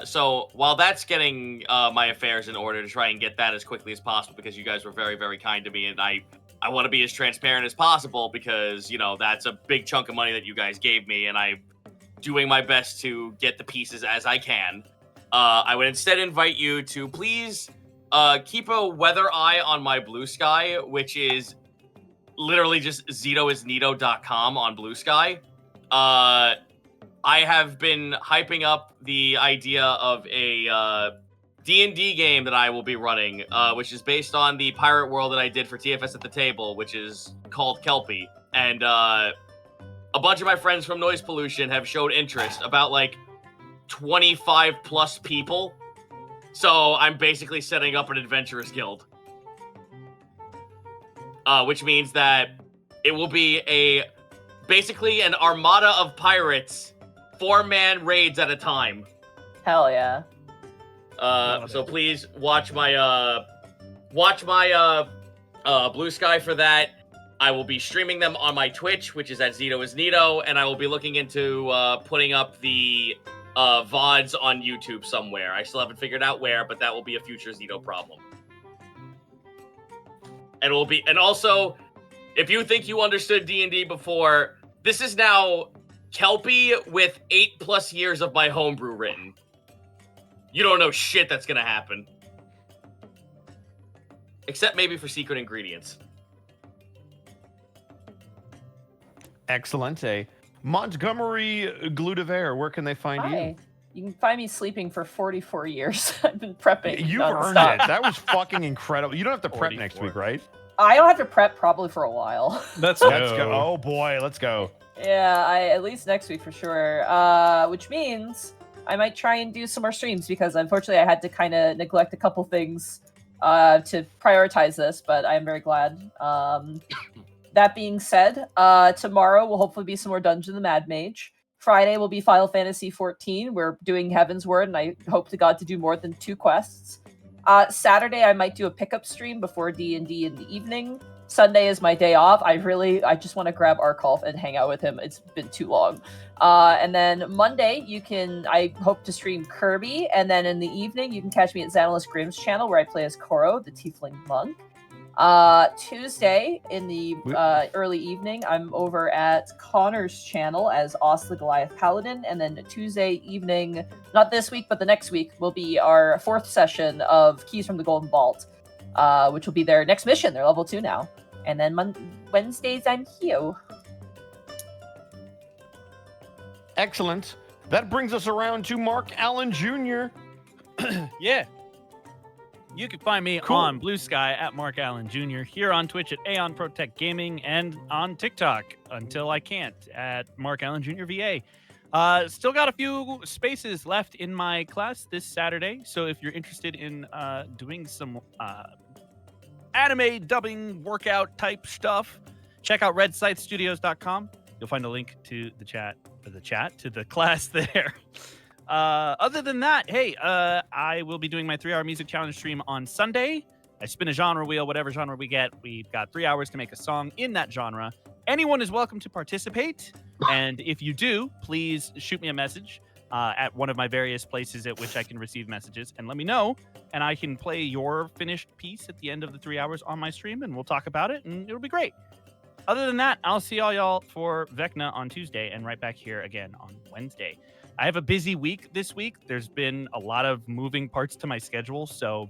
so while that's getting my affairs in order to try and get that as quickly as possible, because you guys were very, very kind to me, and I want to be as transparent as possible because that's a big chunk of money that you guys gave me, and I'm doing my best to get the pieces as I can. I would instead invite you to please keep a weather eye on my Blue Sky, which is literally just zitoisneato.com on Blue Sky. I have been hyping up the idea of a D&D game that I will be running, which is based on the pirate world that I did for TFS at the Table, which is called Kelpie. And a bunch of my friends from Noise Pollution have showed interest, about like 25 plus people. So I'm basically setting up an adventurers guild. Which means that it will be basically an armada of pirates, 4-man raids at a time. Hell yeah. So please watch my Blue Sky for that. I will be streaming them on my Twitch, which is at Zito is Nito, and I will be looking into putting up the VODs on YouTube somewhere. I still haven't figured out where, but that will be a future Zito problem. And also, if you think you understood D&D before, this is now Kelpie with 8+ years of my homebrew written. You don't know shit that's gonna happen. Except maybe for secret ingredients. Excellent. Montgomery Gludiver, where can they find you? Hi. You can find me sleeping for 44 years. I've been prepping. You've earned nonstop. it. That was fucking incredible. You don't have to prep next 44. week, right? I don't have to prep probably for a while. Let's Let's go. Oh boy, let's go. Yeah, at least next week for sure. Which means I might try and do some more streams because unfortunately I had to kind of neglect a couple things to prioritize this, but I'm very glad. That being said, tomorrow will hopefully be some more Dungeon of the Mad Mage. Friday will be Final Fantasy 14. We're doing Heaven's Word, and I hope to God to do more than 2 quests. Saturday, I might do a pickup stream before D&D in the evening. Sunday is my day off. I just want to grab Arkolf and hang out with him. It's been too long. And then Monday, I hope to stream Kirby. And then in the evening, you can catch me at Xanalis Grimm's channel where I play as Koro, the Tiefling monk. Tuesday in the early evening, I'm over at Connor's channel as Os the Goliath Paladin. And then Tuesday evening, not this week, but the next week, will be our 4th session of Keys from the Golden Vault, which will be their next mission. They're level 2 now. And then Wednesdays, I'm here. Excellent. That brings us around to Mark Allen Jr. Yeah. You can find me on Blue Sky at Mark Allen Jr., here on Twitch at Aeon Protect Gaming, and on TikTok until I can't at Mark Allen Jr. VA. Still got a few spaces left in my class this Saturday, so if you're interested in doing some anime dubbing workout type stuff, check out redsightstudios.com. You'll find a link to the class there. Other than that, hey, I will be doing my 3-hour music challenge stream on Sunday. I spin a genre wheel, whatever genre we get. We've got 3 hours to make a song in that genre. Anyone is welcome to participate. And if you do, please shoot me a message at one of my various places at which I can receive messages and let me know. And I can play your finished piece at the end of the 3 hours on my stream, and we'll talk about it, and it'll be great. Other than that, I'll see all y'all for Vecna on Tuesday and right back here again on Wednesday. I have a busy week this week. There's been a lot of moving parts to my schedule. So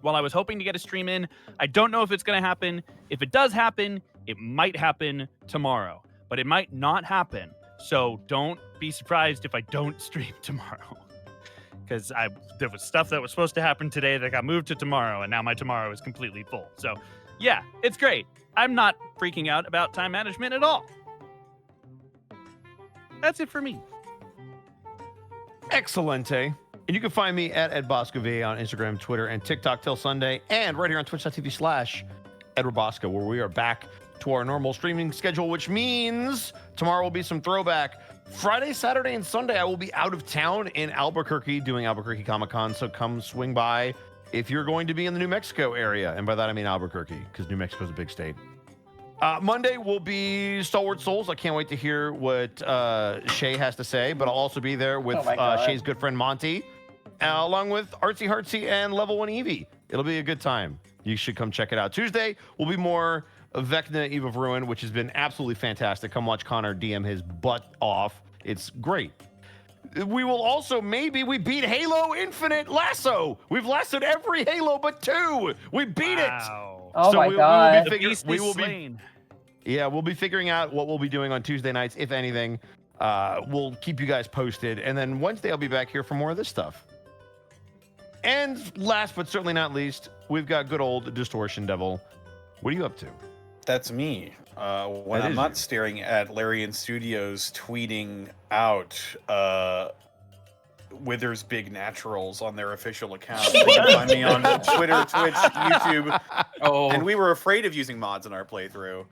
while I was hoping to get a stream in, I don't know if it's going to happen. If it does happen, it might happen tomorrow, but it might not happen. So don't be surprised if I don't stream tomorrow. Because there was stuff that was supposed to happen today that got moved to tomorrow, and now my tomorrow is completely full. So yeah, it's great. I'm not freaking out about time management at all. That's it for me. Excellent. And you can find me at Ed Bosco VA on Instagram, Twitter, and TikTok till Sunday, and right here on twitch.tv/Edward Bosco, where we are back to our normal streaming schedule, which means tomorrow will be some throwback. Friday, Saturday, and Sunday, I will be out of town in Albuquerque doing Albuquerque Comic Con, so come swing by if you're going to be in the New Mexico area. And by that, I mean Albuquerque, because New Mexico is a big state. Monday will be Stalwart Souls. I can't wait to hear what Shay has to say, but I'll also be there with Shay's good friend Monte, along with Artsy Hartsy and Level 1 Eevee. It'll be a good time. You should come check it out. Tuesday will be more Vecna Eve of Ruin, which has been absolutely fantastic. Come watch Connor DM his butt off. It's great. We will also we beat Halo Infinite Lasso. We've lassoed every Halo but 2. We beat it. Oh so my God. We'll be figuring out what we'll be doing on Tuesday nights, if anything. We'll keep you guys posted. And then Wednesday, I'll be back here for more of this stuff. And last but certainly not least, we've got good old Distortion Devil. What are you up to? That's me. When That I'm is not you. staring at Larian Studios tweeting out Wither's Big Naturals on their official account. You can find me on Twitter, Twitch, YouTube, Oh, and we were afraid of using mods in our playthrough.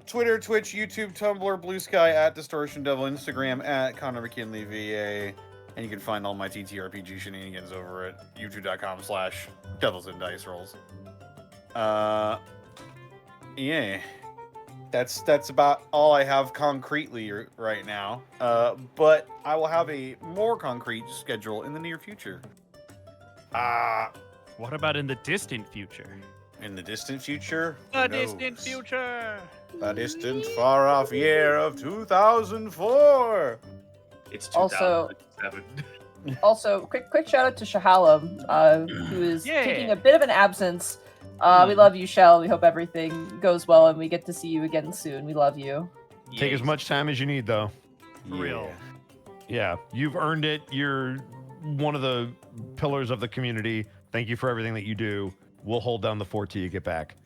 Twitter, Twitch, YouTube, Tumblr, Blue Sky at Distortion Devil, Instagram at Connor McKinley VA, and you can find all my TTRPG shenanigans over at youtube.com/Devils and Dice Rolls. Yeah, that's about all I have concretely right now. But I will have a more concrete schedule in the near future. What about in the distant future? In the distant future, The who distant knows? future. The distant, far-off year of 2004. It's Also- 2007. Also, quick shout out to Shahalam, who is Yeah. taking a bit of an absence. We love you, Shell. We hope everything goes well and we get to see you again soon. We love you. Take as much time as you need, though. For real. Yeah, you've earned it. You're one of the pillars of the community. Thank you for everything that you do. We'll hold down the fort till you get back.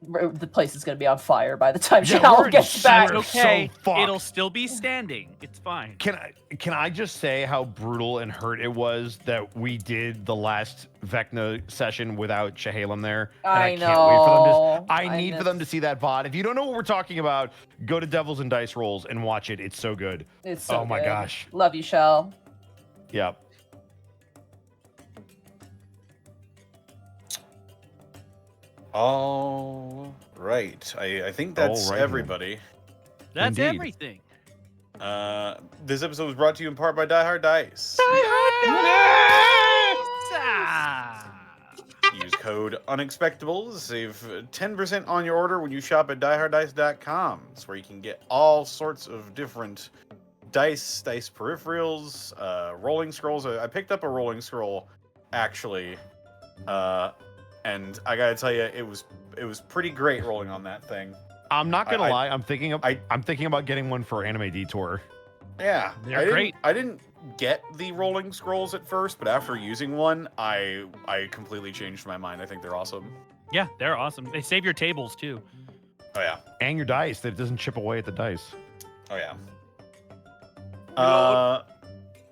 The place is going to be on fire by the time Yeah, Shahalam we're gets in back. We're Okay, so fucked. it'll still be standing. It's fine. Can I just say how brutal and hurt it was that we did the last Vecna session without Shahalam there? And I can't wait for them know. to. I need for them to see that VOD. If you don't know what we're talking about, go to Devils and Dice Rolls and watch it. It's so good. It's so Oh my good. gosh. Love you, Shell. Yep. All right. I think that's All right, everybody. That's Indeed. everything. This episode was brought to you in part by Die Hard Dice. Ah. Use code Unexpectables. Save 10% on your order when you shop at dieharddice.com. It's where you can get all sorts of different dice peripherals, rolling scrolls. I picked up a rolling scroll, actually, and I gotta tell you, it was pretty great rolling on that thing. I'm not gonna I- lie. I'm thinking about getting one for Anime Detour. Yeah, They're great. I didn't get the rolling scrolls at first, but after using one, I completely changed my mind. I think they're awesome. Yeah, they're awesome. They save your tables too. Oh yeah, And your dice, that it doesn't chip away at the dice. oh yeah. Lord.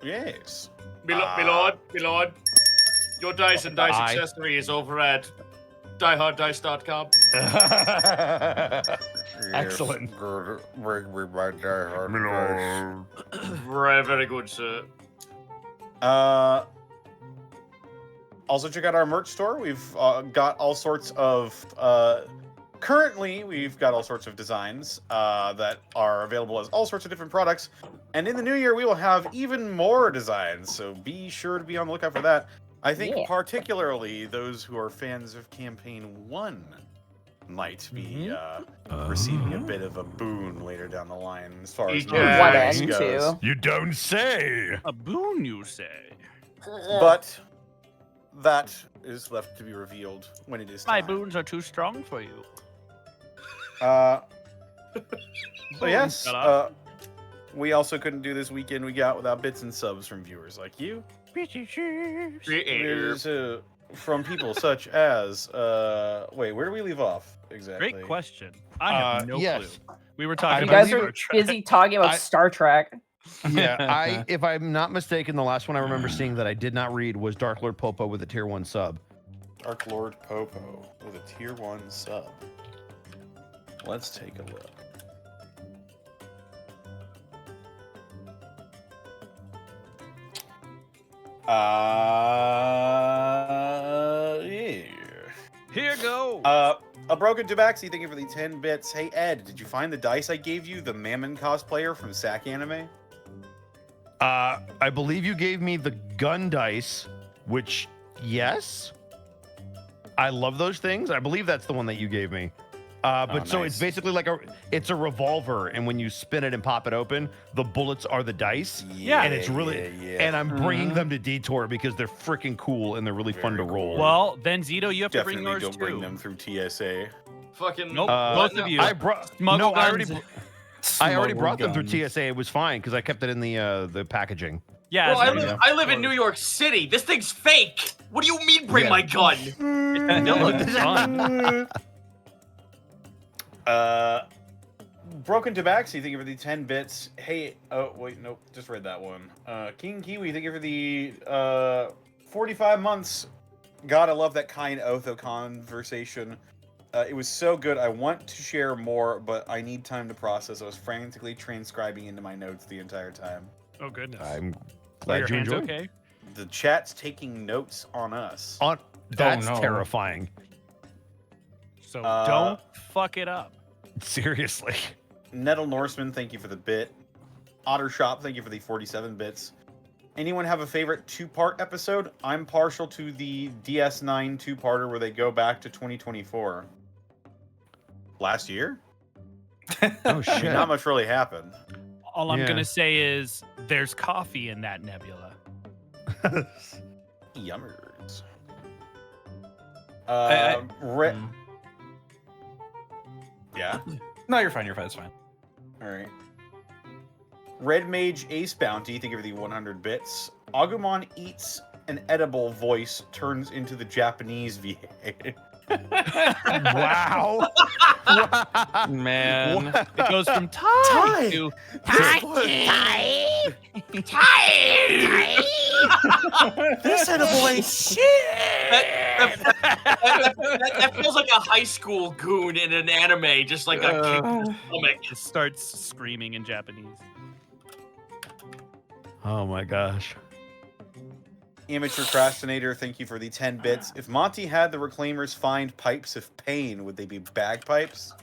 Yes. My lord, your dice and dice I- accessory is over at dieharddice.com. Excellent. Bring me my Die Hard dice. Very, very good, sir. Also, check out our merch store. We've got all sorts of. Currently, we've got all sorts of designs that are available as all sorts of different products. And in the new year, we will have even more designs. So be sure to be on the lookout for that. I think Yeah. particularly those who are fans of Campaign 1 might be receiving a bit of a boon later down the line as far as Yeah. What merchandise end goes. to? You don't say. A boon, you say? But that is left to be revealed when it is My time. boons are too strong for you. So yes, shut up. we also couldn't do this weekend we got without bits and subs from viewers like you. There's, from people such as wait, where do we leave off exactly? Great question. I have no yes. clue. We were talking You I about guys believe are Star Trek. busy talking about I- Star Trek. Yeah, if I'm not mistaken, the last one I remember seeing that I did not read was Dark Lord Popo with a tier 1 sub. Dark Lord Popo with a tier 1 sub. Let's take a look. Yeah. Here go. A broken Tabaxi, thank you for the 10 bits. Hey Ed, did you find the dice I gave you, the Mammon cosplayer from Sack Anime? I believe you gave me the gun dice, which, yes. I love those things. I believe that's the one that you gave me. But so it's nice. basically like it's a revolver, and when you spin it and pop it open, the bullets are the dice. Yeah. And it's really, yeah. and I'm bringing them to Detour because they're freaking cool and they're really fun to Very roll. cool. Well, then Zito, you have to bring Definitely yours don't too. bring them through TSA. Fucking Nope, Uh, both of you. I brought Smuggle no, I already, guns. I already Smuggle brought them through guns. TSA. It was fine because I kept it in the packaging. Yeah, Bro, it's there I live in New York City. This thing's fake. What do you mean, bring Yeah. my gun? It still looks fun. Broken Tabaxi, thank you for the 10 bits. Hey, oh wait, nope, just read that one. King Kiwi, thank you for the 45 months. God, I love that kind Otho conversation. It was so good. I want to share more, but I need time to process. I was frantically transcribing into my notes the entire time. Oh goodness. I'm Are glad your you hands enjoyed. okay? The chat's taking notes on us. That's no. terrifying. So Uh, don't fuck it up. Seriously. Nettle Norseman, thank you for the bit. Otter Shop, thank you for the 47 bits. Anyone have a favorite two-part episode? I'm partial to the DS9 two-parter where they go back to 2024. Last year? Oh I mean, shit. not much really happened. All I'm Yeah. gonna say is there's coffee in that nebula. Yummers. I- Red. Mm. Yeah. No, you're fine. You're fine. It's fine. All right. Red Mage Ace Bounty, thank you for the 100 bits. Agumon eats an edible voice turns into the Japanese VA. Wow. Man. It goes from Thai to This edible ain't shit. That feels like a high school goon in an anime, just like a kick in the stomach. it starts screaming in Japanese. Oh my gosh. Amateur Procrastinator, thank you for the 10 bits. If Monty had the Reclaimers find pipes of pain, would they be bagpipes?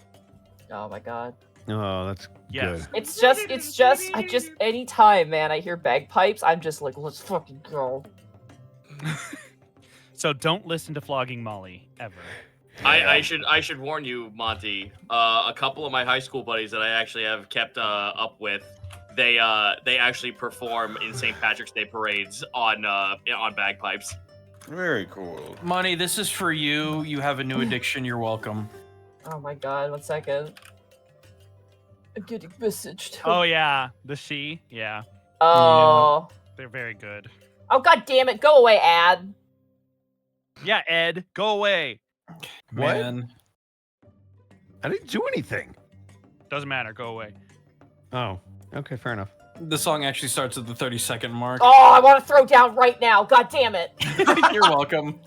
Oh my god. Oh, that's Yes. good. I just anytime, man, I hear bagpipes, I'm just like, let's fucking go. So don't listen to Flogging Molly ever. I should warn you, Monty. A couple of my high school buddies that I actually have kept up with, they actually perform in St. Patrick's Day parades on bagpipes. Very cool. Money, this is for you. You have a new addiction. You're welcome. Oh my god, 1 second. I'm getting messaged. Oh yeah, the she. Yeah, Oh. they're very good. Oh god damn it, go away, ad. Yeah, Ed, go away. What? Man. I didn't do anything. Doesn't matter. Go away. Oh, okay, fair enough. The song actually starts at the 30-second mark. Oh, I want to throw down right now. God damn it. You're welcome.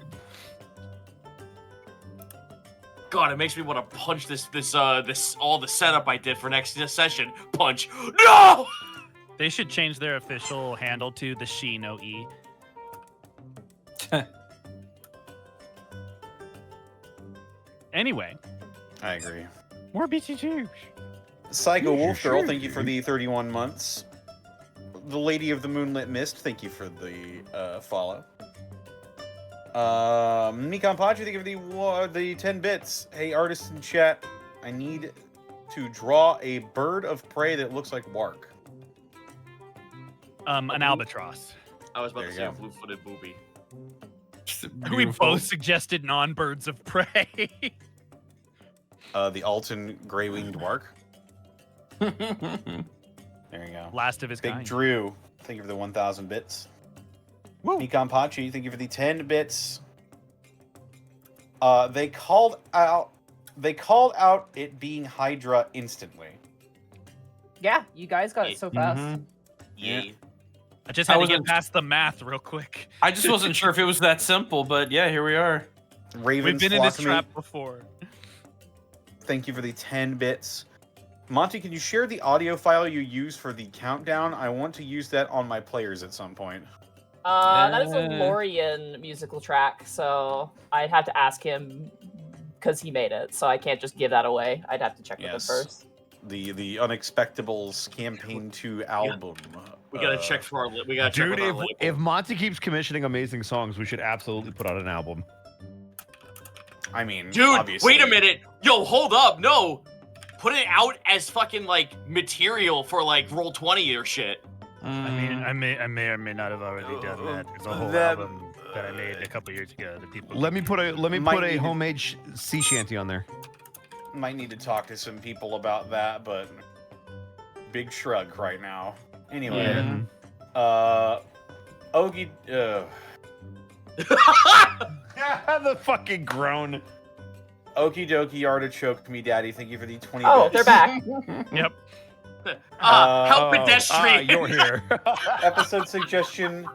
God, it makes me want to punch this all the setup I did for next session. Punch. No! They should change their official handle to the she no e. Anyway, I agree. more BTG. Psycho Wolf Girl, thank you for the 31 months. The Lady of the Moonlit Mist, thank you for the follow. Nikon Pachi, thank you for the 10 bits. Hey, artists in chat, I need to draw a bird of prey that looks like Wark. An albatross. I was about There to you say a go. blue-footed booby. We both suggested non-birds of prey. The Alton Grey-Winged Wark. There you go. Last of his Big kind. Drew, thank you for the 1,000 bits. Woo. Nikon Pachi, thank you for the 10 bits. They called out it being Hydra instantly. Yeah, you guys got it so fast. Mhm. Yeah. I just I had to get wasn't- past the math real quick. I just wasn't sure if it was that simple, but yeah, here we are. Raven We've been in this Slothamy, trap before. thank you for the 10 bits. Monty, can you share the audio file you use for the countdown? I want to use that on my players at some point. That is a Yeah. Lorian musical track, so I'd have to ask him because he made it, so I can't just give that away. I'd have to check with him Yes. first. The Unexpectables Campaign 2 album. We gotta check for our. We gotta check Dude, with our if, label. if Monty keeps commissioning amazing songs, we should absolutely put out an album. I mean, Dude, obviously. wait a minute. Yo, hold up. No. Put it out as fucking like material for like Roll20 or shit. I mean, I may or may not have already done that. There's a whole That- album that I made a couple years ago that people. Let me put a Might need to- homemade sea shanty on there. Might need to talk to some people about that, but big shrug right now. Anyway, Yeah. Okie. The fucking groan. Okie dokie artichoke me daddy. Thank you for the 20 Oh, bits. they're back. Yep. Help Oh, pedestrian. you're here. Episode suggestion: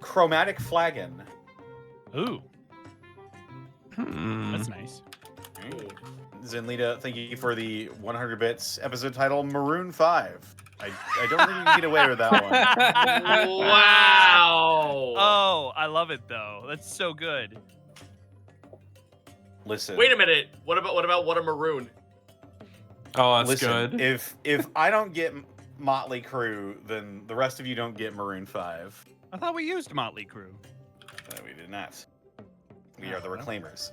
chromatic flagon. Ooh, Hmm. that's nice. Zenlita, thank you for the 100 bits. Episode title: Maroon 5. I don't think you can get away with that one. Wow. Oh, I love it though. That's so good. Listen. Wait a minute. What about what a maroon? Oh, that's Listen, good. If I don't get Motley Crue, then the rest of you don't get Maroon 5. I thought we used Motley Crue. We did not. We are the Reclaimers.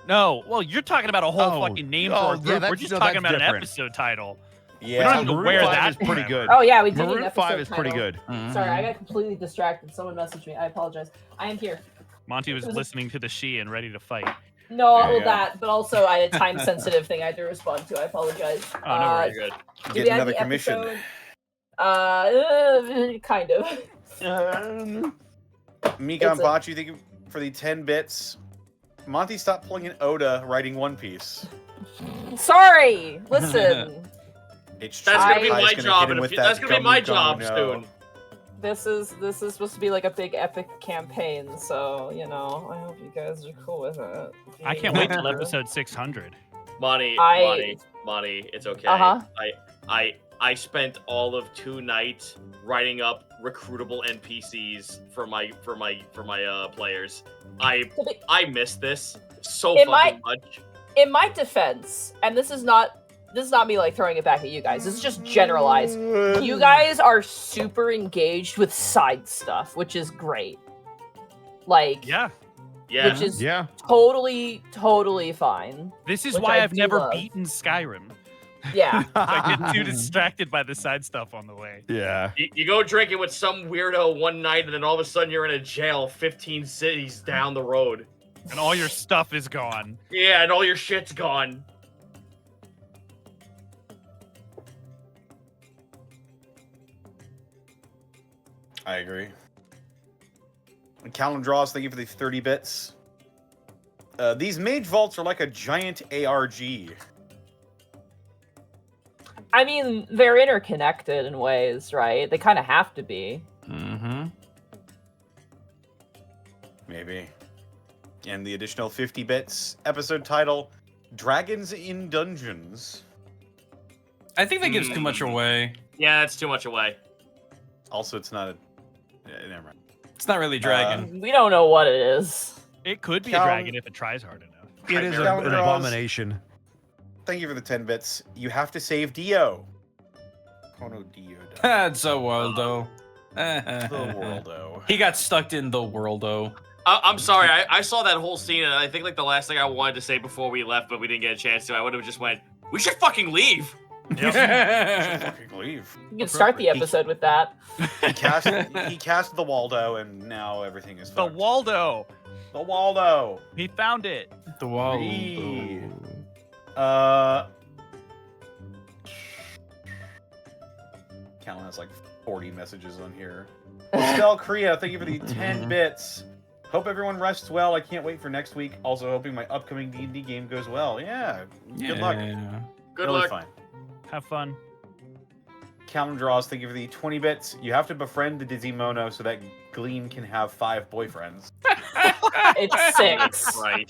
No, well, you're talking about a whole Oh, fucking name oh, for a yeah, group. that's- We're just no, talking that's about an different. episode title. Yeah. We don't have to Maroon wear 5 that is pretty good. Oh yeah, we did an Maroon episode 5 is pretty title. good. Sorry, I got completely distracted. Someone messaged me. I apologize. I am here. Monty was listening to the she and ready to fight. No, There you well, go. that, but also I had a time-sensitive thing I had to respond to. I apologize. Oh, no worries. Very good. Did Get we add another the commission. episode? Kind of. Mika It's and Bachi, thank you for the 10 bits. Monty, stop pulling an Oda writing One Piece. Sorry. Listen, It's That's gonna be I- my Kai's gonna job. hit him In a with few, that that's gonna be my Gummy job Domino. soon. this is supposed to be like a big epic campaign, so you know, I hope you guys are cool with it. I can't wait till episode 600. Monty, I- Monty, it's okay. Uh-huh. I spent all of 2 nights writing up recruitable NPCs for my players. I miss this so It fucking much. In my defense, and this is not me like throwing it back at you guys. This is just generalized. You guys are super engaged with side stuff, which is great. Like, Yeah, Yeah. which is Yeah. totally fine. this is Which why I I've do never love. beaten Skyrim. Yeah. I get too distracted by the side stuff on the way. Yeah. You go drinking with some weirdo one night, and then all of a sudden you're in a jail 15 cities down the road. And all your stuff is gone. Yeah, and all your shit's gone. I agree. And Callum Draws, thank you for the 30 bits. These mage vaults are like a giant ARG. I mean, they're interconnected in ways, right? They kind of have to be. Mm-hmm. Maybe. And the additional 50 bits. Episode title: Dragons in Dungeons. I think that gives too much away. Yeah, that's too much away. Also, it's not a. Never mind. It's not really dragon. We don't know what it is. It could be a Cal- dragon if it tries hard enough. It is Chimera an Draws. abomination. Thank you for the 10 bits. You have to save Dio. Kono Dio. That's a worldo. The worldo. He got stuck in the worldo. I'm sorry, I saw that whole scene, and I think like the last thing I wanted to say before we left, but we didn't get a chance to, I would have just went, we should fucking leave. Fucking leave. You can start the episode with that. He cast the Waldo, and now everything is The fucked. Waldo. The Waldo. He found it. The Three. worldo. Callan has like 40 messages on here. Estelle Korea, thank you for the 10 bits. Hope everyone rests well. I can't wait for next week. Also hoping my upcoming D&D game goes well. Yeah, good luck. Good really luck. fine. Have fun. Callan Draws, thank you for the 20 bits. You have to befriend the Dizzy Mono so that Glean can have 5 boyfriends. It's 6. Right.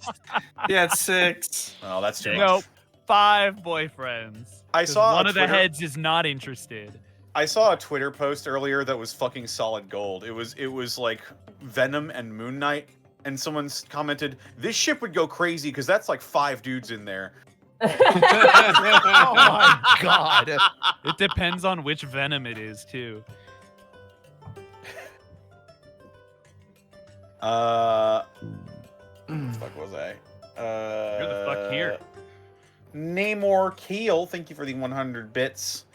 Yeah, it's 6. Oh, that's too much. Nope. 5 boyfriends. I 'Cause saw one a of the Twitter- heads is not interested. I saw a Twitter post earlier that was fucking solid gold. It was like Venom and Moon Knight, and someone commented, "This ship would go crazy because that's like 5 dudes in there." Oh my god. It depends on which venom it is too. What the fuck was I? You're the fuck here. Namor Keel, thank you for the 100 bits.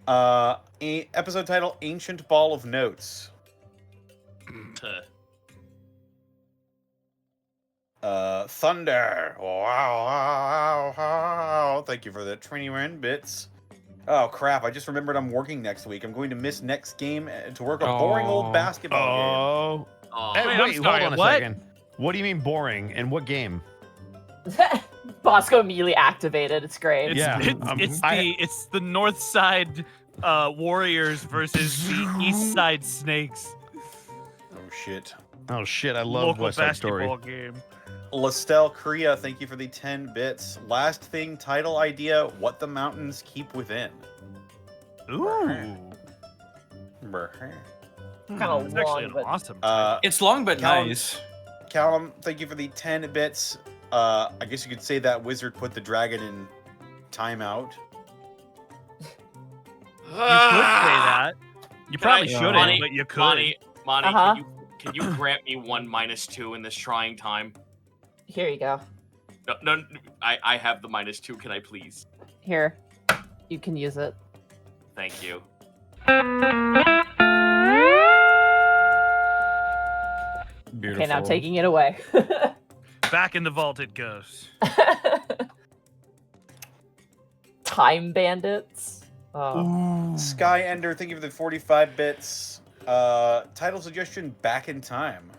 Episode title, Ancient Ball of Notes. Thunder. Wow, wow, wow, wow. Thank you for the 21 bits. Oh crap! I just remembered I'm working next week. I'm going to miss next game to work a boring old basketball game. Oh, Hey, Wait, I'm wait, sorry, hold on a what? second. What do you mean boring? And what game? Bosco immediately activated. It's great. It's, Yeah, it's the North Side Warriors versus the East Side Snakes. Oh shit! Oh shit, I love Local West Side Story. basketball game. Lastel Korea, thank you for the 10 bits. Last thing, title idea: What the Mountains Keep Within. Ooh. Kind of It's actually long, an but awesome. It's long but Callum- nice. Callum, thank you for the 10 bits. I guess you could say that wizard put the dragon in timeout. You could say that. You probably I- shouldn't, Monty, but you could. Monty, Uh-huh. can you grant me 1 -2 in this trying time? here you go. No, I have the -2. Can I please? Here, you can use it. Thank you. Beautiful. Okay, now I'm taking it away. Back in the vault it goes. Time bandits. Oh. Sky Ender, thank you for the 45 bits. Title suggestion: Back in Time.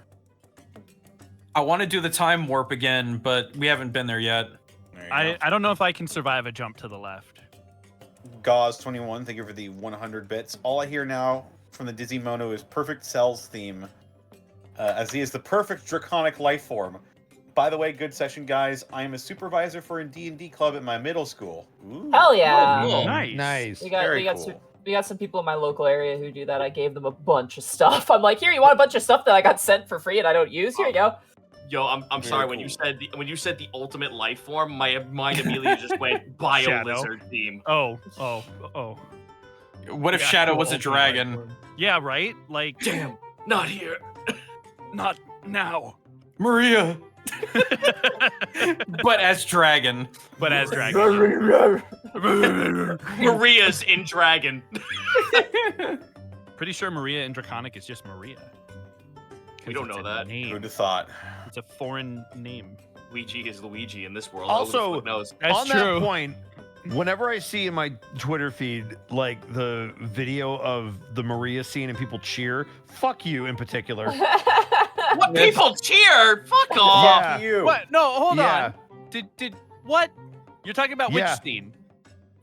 I want to do the time warp again, but we haven't been there yet. There you go. I don't know if I can survive a jump to the left. Gauze21, thank you for the 100 bits. All I hear now from the Dizzy Mono is Perfect Cell's theme, as he is the perfect draconic life form. By the way, good session, guys. I am a supervisor for a D&D club at my middle school. Ooh. Hell yeah! cool. Nice. Nice. We got Very we got cool. we got some people in my local area who do that. I gave them a bunch of stuff. I'm like, here, you want a bunch of stuff that I got sent for free and I don't use? Here you go. Yo, I'm Very sorry when you cool. said the ultimate life form, my mind immediately just went bio Shadow. lizard theme. Oh. What if The Shadow actual was a ultimate dragon? life form. Yeah, right? Like, Damn, not here. not now. Maria! But as dragon. But as dragon. Maria's in dragon. Pretty sure Maria in Draconic is just Maria. We don't know that. Name. Who'd have thought? It's a foreign name. Luigi is Luigi in this world. Also, Who knows? That's on true. that point, whenever I see in my Twitter feed like the video of the Maria scene and people cheer, fuck you in particular. What people cheer? Fuck off. Yeah. You. What? No, hold Yeah. on. Did what? You're talking about Yeah. which scene?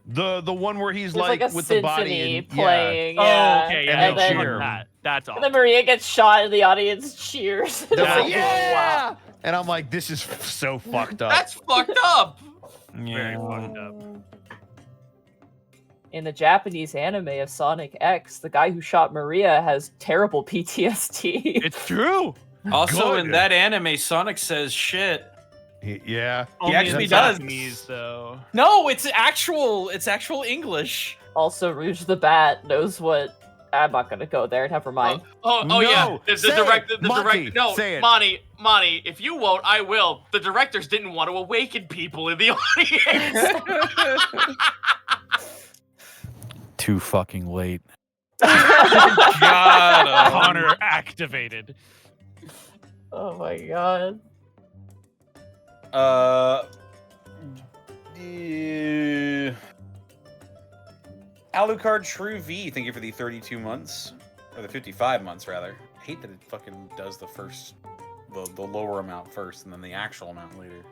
The one where he's There's like a with the body symphony and, playing. Oh, Yeah. okay, And yeah. And they then, cheer. That's all. and then Maria gets shot and the audience cheers. They're That's like, yeah! And I'm like, this is so fucked up. That's fucked up. Very Yeah. fucked up. In the Japanese anime of Sonic X, the guy who shot Maria has terrible PTSD. It's true. Also, Good. in that anime, Sonic says shit. Yeah. Only actually in does. Japanese, though. No, it's actual English. Also, Rouge the Bat knows what. I'm not gonna go there. Never mind. Oh No, yeah. The say director. it. The Monte, director. No, say it. Monty. If you won't, I will. The directors didn't want to awaken people in the audience. Too fucking late. God. Connor activated. Oh my god. Alucard Shrew V, thank you for the 32 months. Or the 55 months, rather. I hate that it fucking does the lower amount first and then the actual amount later.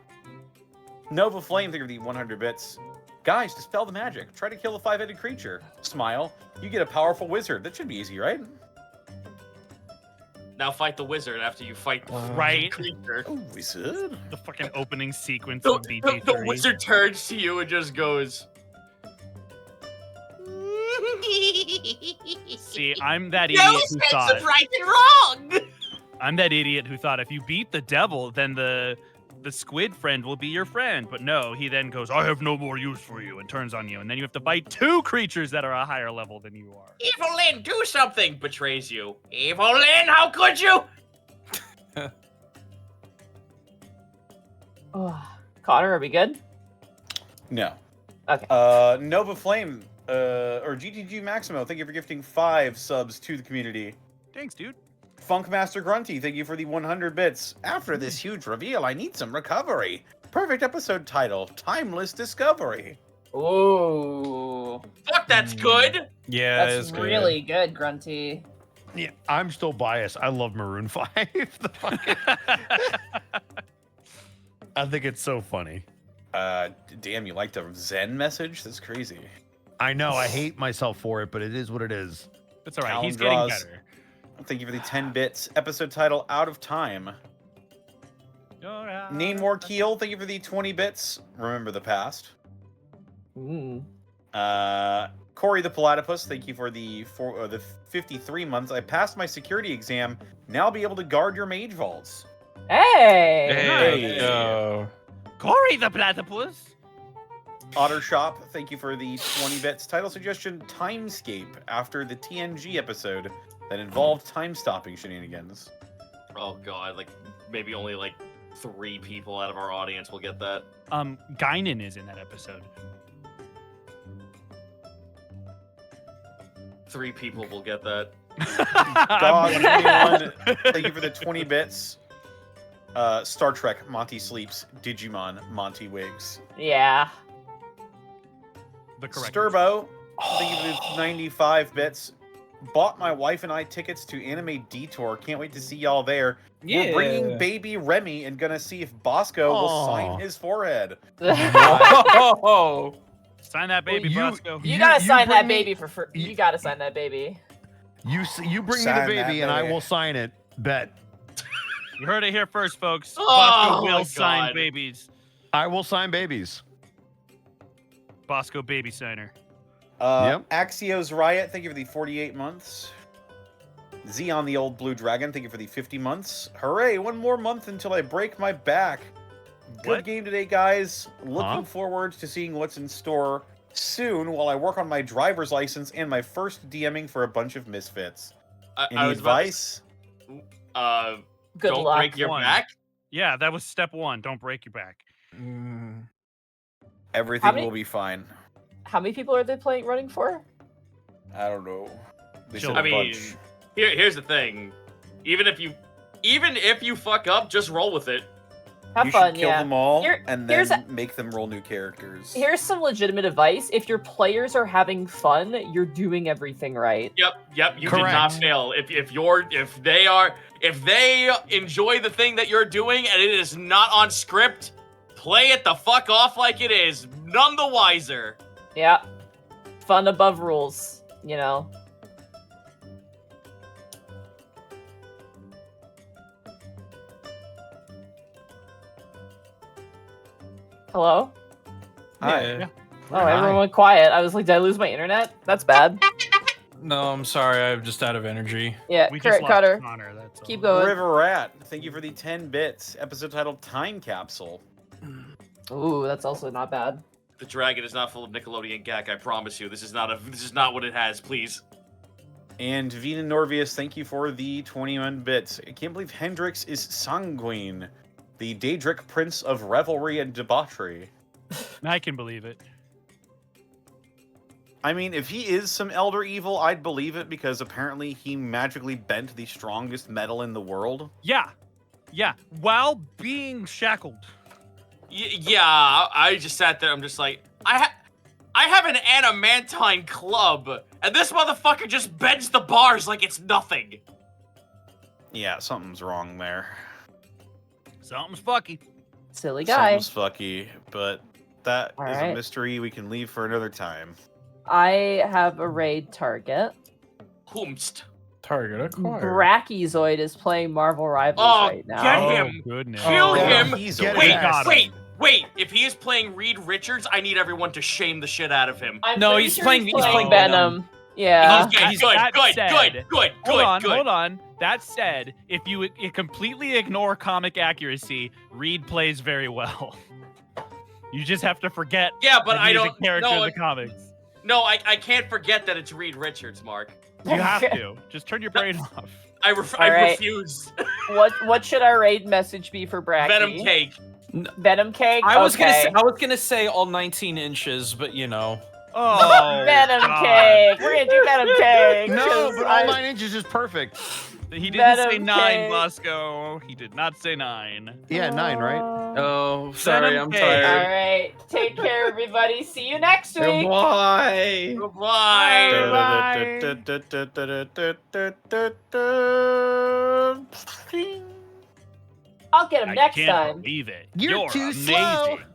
Nova Flame, thank you for the 100 bits. Guys, dispel the magic. Try to kill a 5-headed creature. Smile. You get a powerful wizard. That should be easy, right? Now fight the wizard after you fight the Right. creature. Oh, wizard. The fucking opening sequence The, of BG3. the wizard turns to you and just goes. See, I'm that No idiot who sense thought. of right and wrong. I'm that idiot who thought if you beat the devil, then the squid friend will be your friend. But no, he then goes, I have no more use for you, and turns on you. And then you have to fight 2 creatures that are a higher level than you are. Evil Lyn, do something. Betrays you. Evil Lyn, how could you? Oh. Connor, are we good? No. Okay. Nova Flame, or GTG Maximo, thank you for gifting 5 subs to the community. Thanks, dude. Funkmaster Grunty, thank you for the 100 bits. After this huge reveal, I need some recovery. Perfect episode title, Timeless Discovery. Ooh. Ooh, Fuck, that's good. Yeah, that's really good, Grunty. Yeah, I'm still biased. I love Maroon 5. The fucking- I think it's so funny. Damn, you liked a Zen message? That's crazy. I know. I hate myself for it, but it is what it is. That's all right. Callan He's getting draws. better. Thank you for the 10 bits. Episode title, Out of Time. Name more Keel. Thank you for the 20 bits. Remember the past. Corey the Platypus, thank you for the 53 months. I passed my security exam. Now I'll be able to guard your mage vaults. Hey! Hey. Corey the Platypus. Otter Shop, thank you for the 20 bits. Title suggestion, Timescape, after the TNG episode that involved time-stopping shenanigans. Oh god, like maybe only like 3 people out of our audience will get that. Guinan is in that episode. 3 people will get that. Dog21, thank you for the 20 bits. Star Trek, Monty sleeps. Digimon, Monty wigs. Yeah. The correct. Sturbo, thank you for the 95 bits. Bought my wife and I tickets to Anime Detour. Can't wait to see y'all there. Yeah. We're bringing baby Remy and gonna see if Bosco will Aw. sign his forehead. Oh, Sign that baby, Well, Bosco. You gotta sign that bring me- baby for you gotta sign that baby. You bring me Sign the that baby, and I baby. will sign it. Bet. You heard it here first, folks. Oh, Bosco my will sign God. babies. I will sign babies. Bosco baby signer. Yep. Axios Riot, thank you for the 48 months. Xeon the Old Blue Dragon, thank you for the 50 months. Hooray, 1 more month until I break my back. Good What? game today, guys. Looking Huh? forward to seeing what's in store soon while I work on my driver's license and my first DMing for a bunch of misfits. I Any was about to- advice? Good don't luck. break your One. back. Yeah, that was step 1. Don't break your back. Everything many- will be fine. How many people are they running for? I don't know. They Sure. said a I mean, bunch. here's the thing. Even if you fuck up, just roll with it. Have you fun, should kill yeah. them all Here- and here's then make them roll new characters. Here's some legitimate advice. If your players are having fun, you're doing everything right. Yep, you did not Correct. fail. If they enjoy the thing that you're doing and it is not on script, play it the fuck off like it is. None the wiser. Yeah. Fun above rules, you know. Hello? Hi. Yeah. Oh, everyone went quiet. I was like, did I lose my internet? That's bad. No, I'm sorry. I'm just out of energy. Yeah, We just lost Cutter. Connor. That's all. Keep going. River Rat, thank you for the 10 bits. Episode titled Time Capsule. Ooh, that's also not bad. The dragon is not full of Nickelodeon gack, I promise you. This is not what it has, please. And Vina Norvius, thank you for the 21 bits. I can't believe Hendrix is Sanguine, the Daedric Prince of Revelry and Debauchery. I can believe it. I mean, if he is some Elder Evil, I'd believe it because apparently he magically bent the strongest metal in the world. Yeah. Yeah. While being shackled. Yeah, I just sat there. I'm just like, I have an adamantine club, and this motherfucker just bends the bars like it's nothing. Yeah, something's wrong there. Something's fucky. Silly guy. Something's fucky, but that is a Alright. mystery we can leave for another time. I have a raid target. Whomst. Target acquired. Brachiozoid is playing Marvel Rivals Oh, right now. get Oh, him. goodness. Kill yeah, him. he's Get a Wait, his ass. wait. If he is playing Reed Richards, I need everyone to shame the shit out of him. I'm No, pretty he's sure playing- he's he's playing playing Venom. Yeah. Okay, That- good, that good, said- good. Hold on. That said, if you completely ignore comic accuracy, Reed plays very well. You just have to forget Yeah, but that I he is don't. a character No, in the comics. no, I can't forget that it's Reed Richards, Mark. You have to. Just turn your brain off. I Alright. refuse. What should our raid message be for Brachie? Venom cake. Venom cake. I was okay. gonna say all 19 inches, but you know. Oh, Venom God. cake. We're gonna do Venom cake. No, 'cause but all 9 inches is perfect. He didn't say Venom 9, cake. Bosco. He did not say 9. Yeah, 9, right? Oh, sorry, I'm Cake. All tired. right. Take care, everybody. See you next week. Bye. Goodbye. I'll get him I next can't time. believe it. You're too slow. amazing.